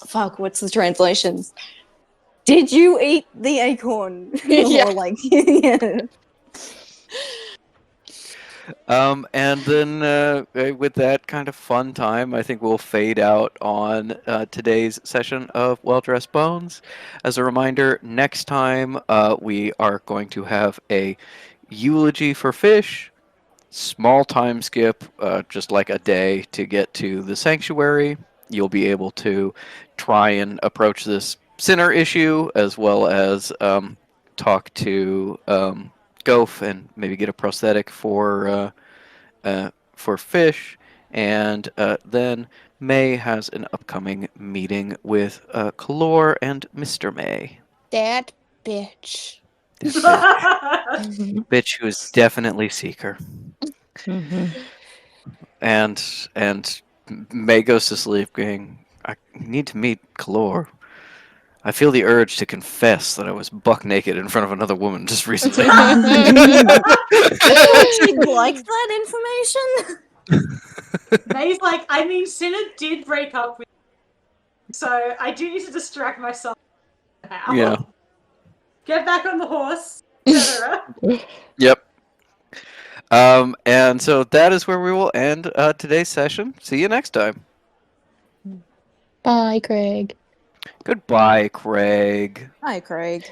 Fuck, what's the translation? Did you eat the acorn? Yeah. Or like, yeah. And then with that kind of fun time, I think we'll fade out on today's session of Well Dressed Bones. As a reminder, next time we are going to have a eulogy for Fish. Small time skip, just like a day to get to the sanctuary. You'll be able to try and approach this sinner issue as well as talk to Goaf and maybe get a prosthetic for Fish. And then May has an upcoming meeting with Kalor and Mr. May. That bitch. This bitch who is definitely Seeker. And May goes to sleep going, I need to meet Kalor. I feel the urge to confess that I was buck naked in front of another woman just recently. She'd like that information. May's like, I mean, Cinna did break up with me, so I do need to distract myself now. Yeah. Get back on the horse, etc. Yep. And so that is where we will end today's session. See you next time. Bye, Craig. Goodbye, Craig. Hi, Craig.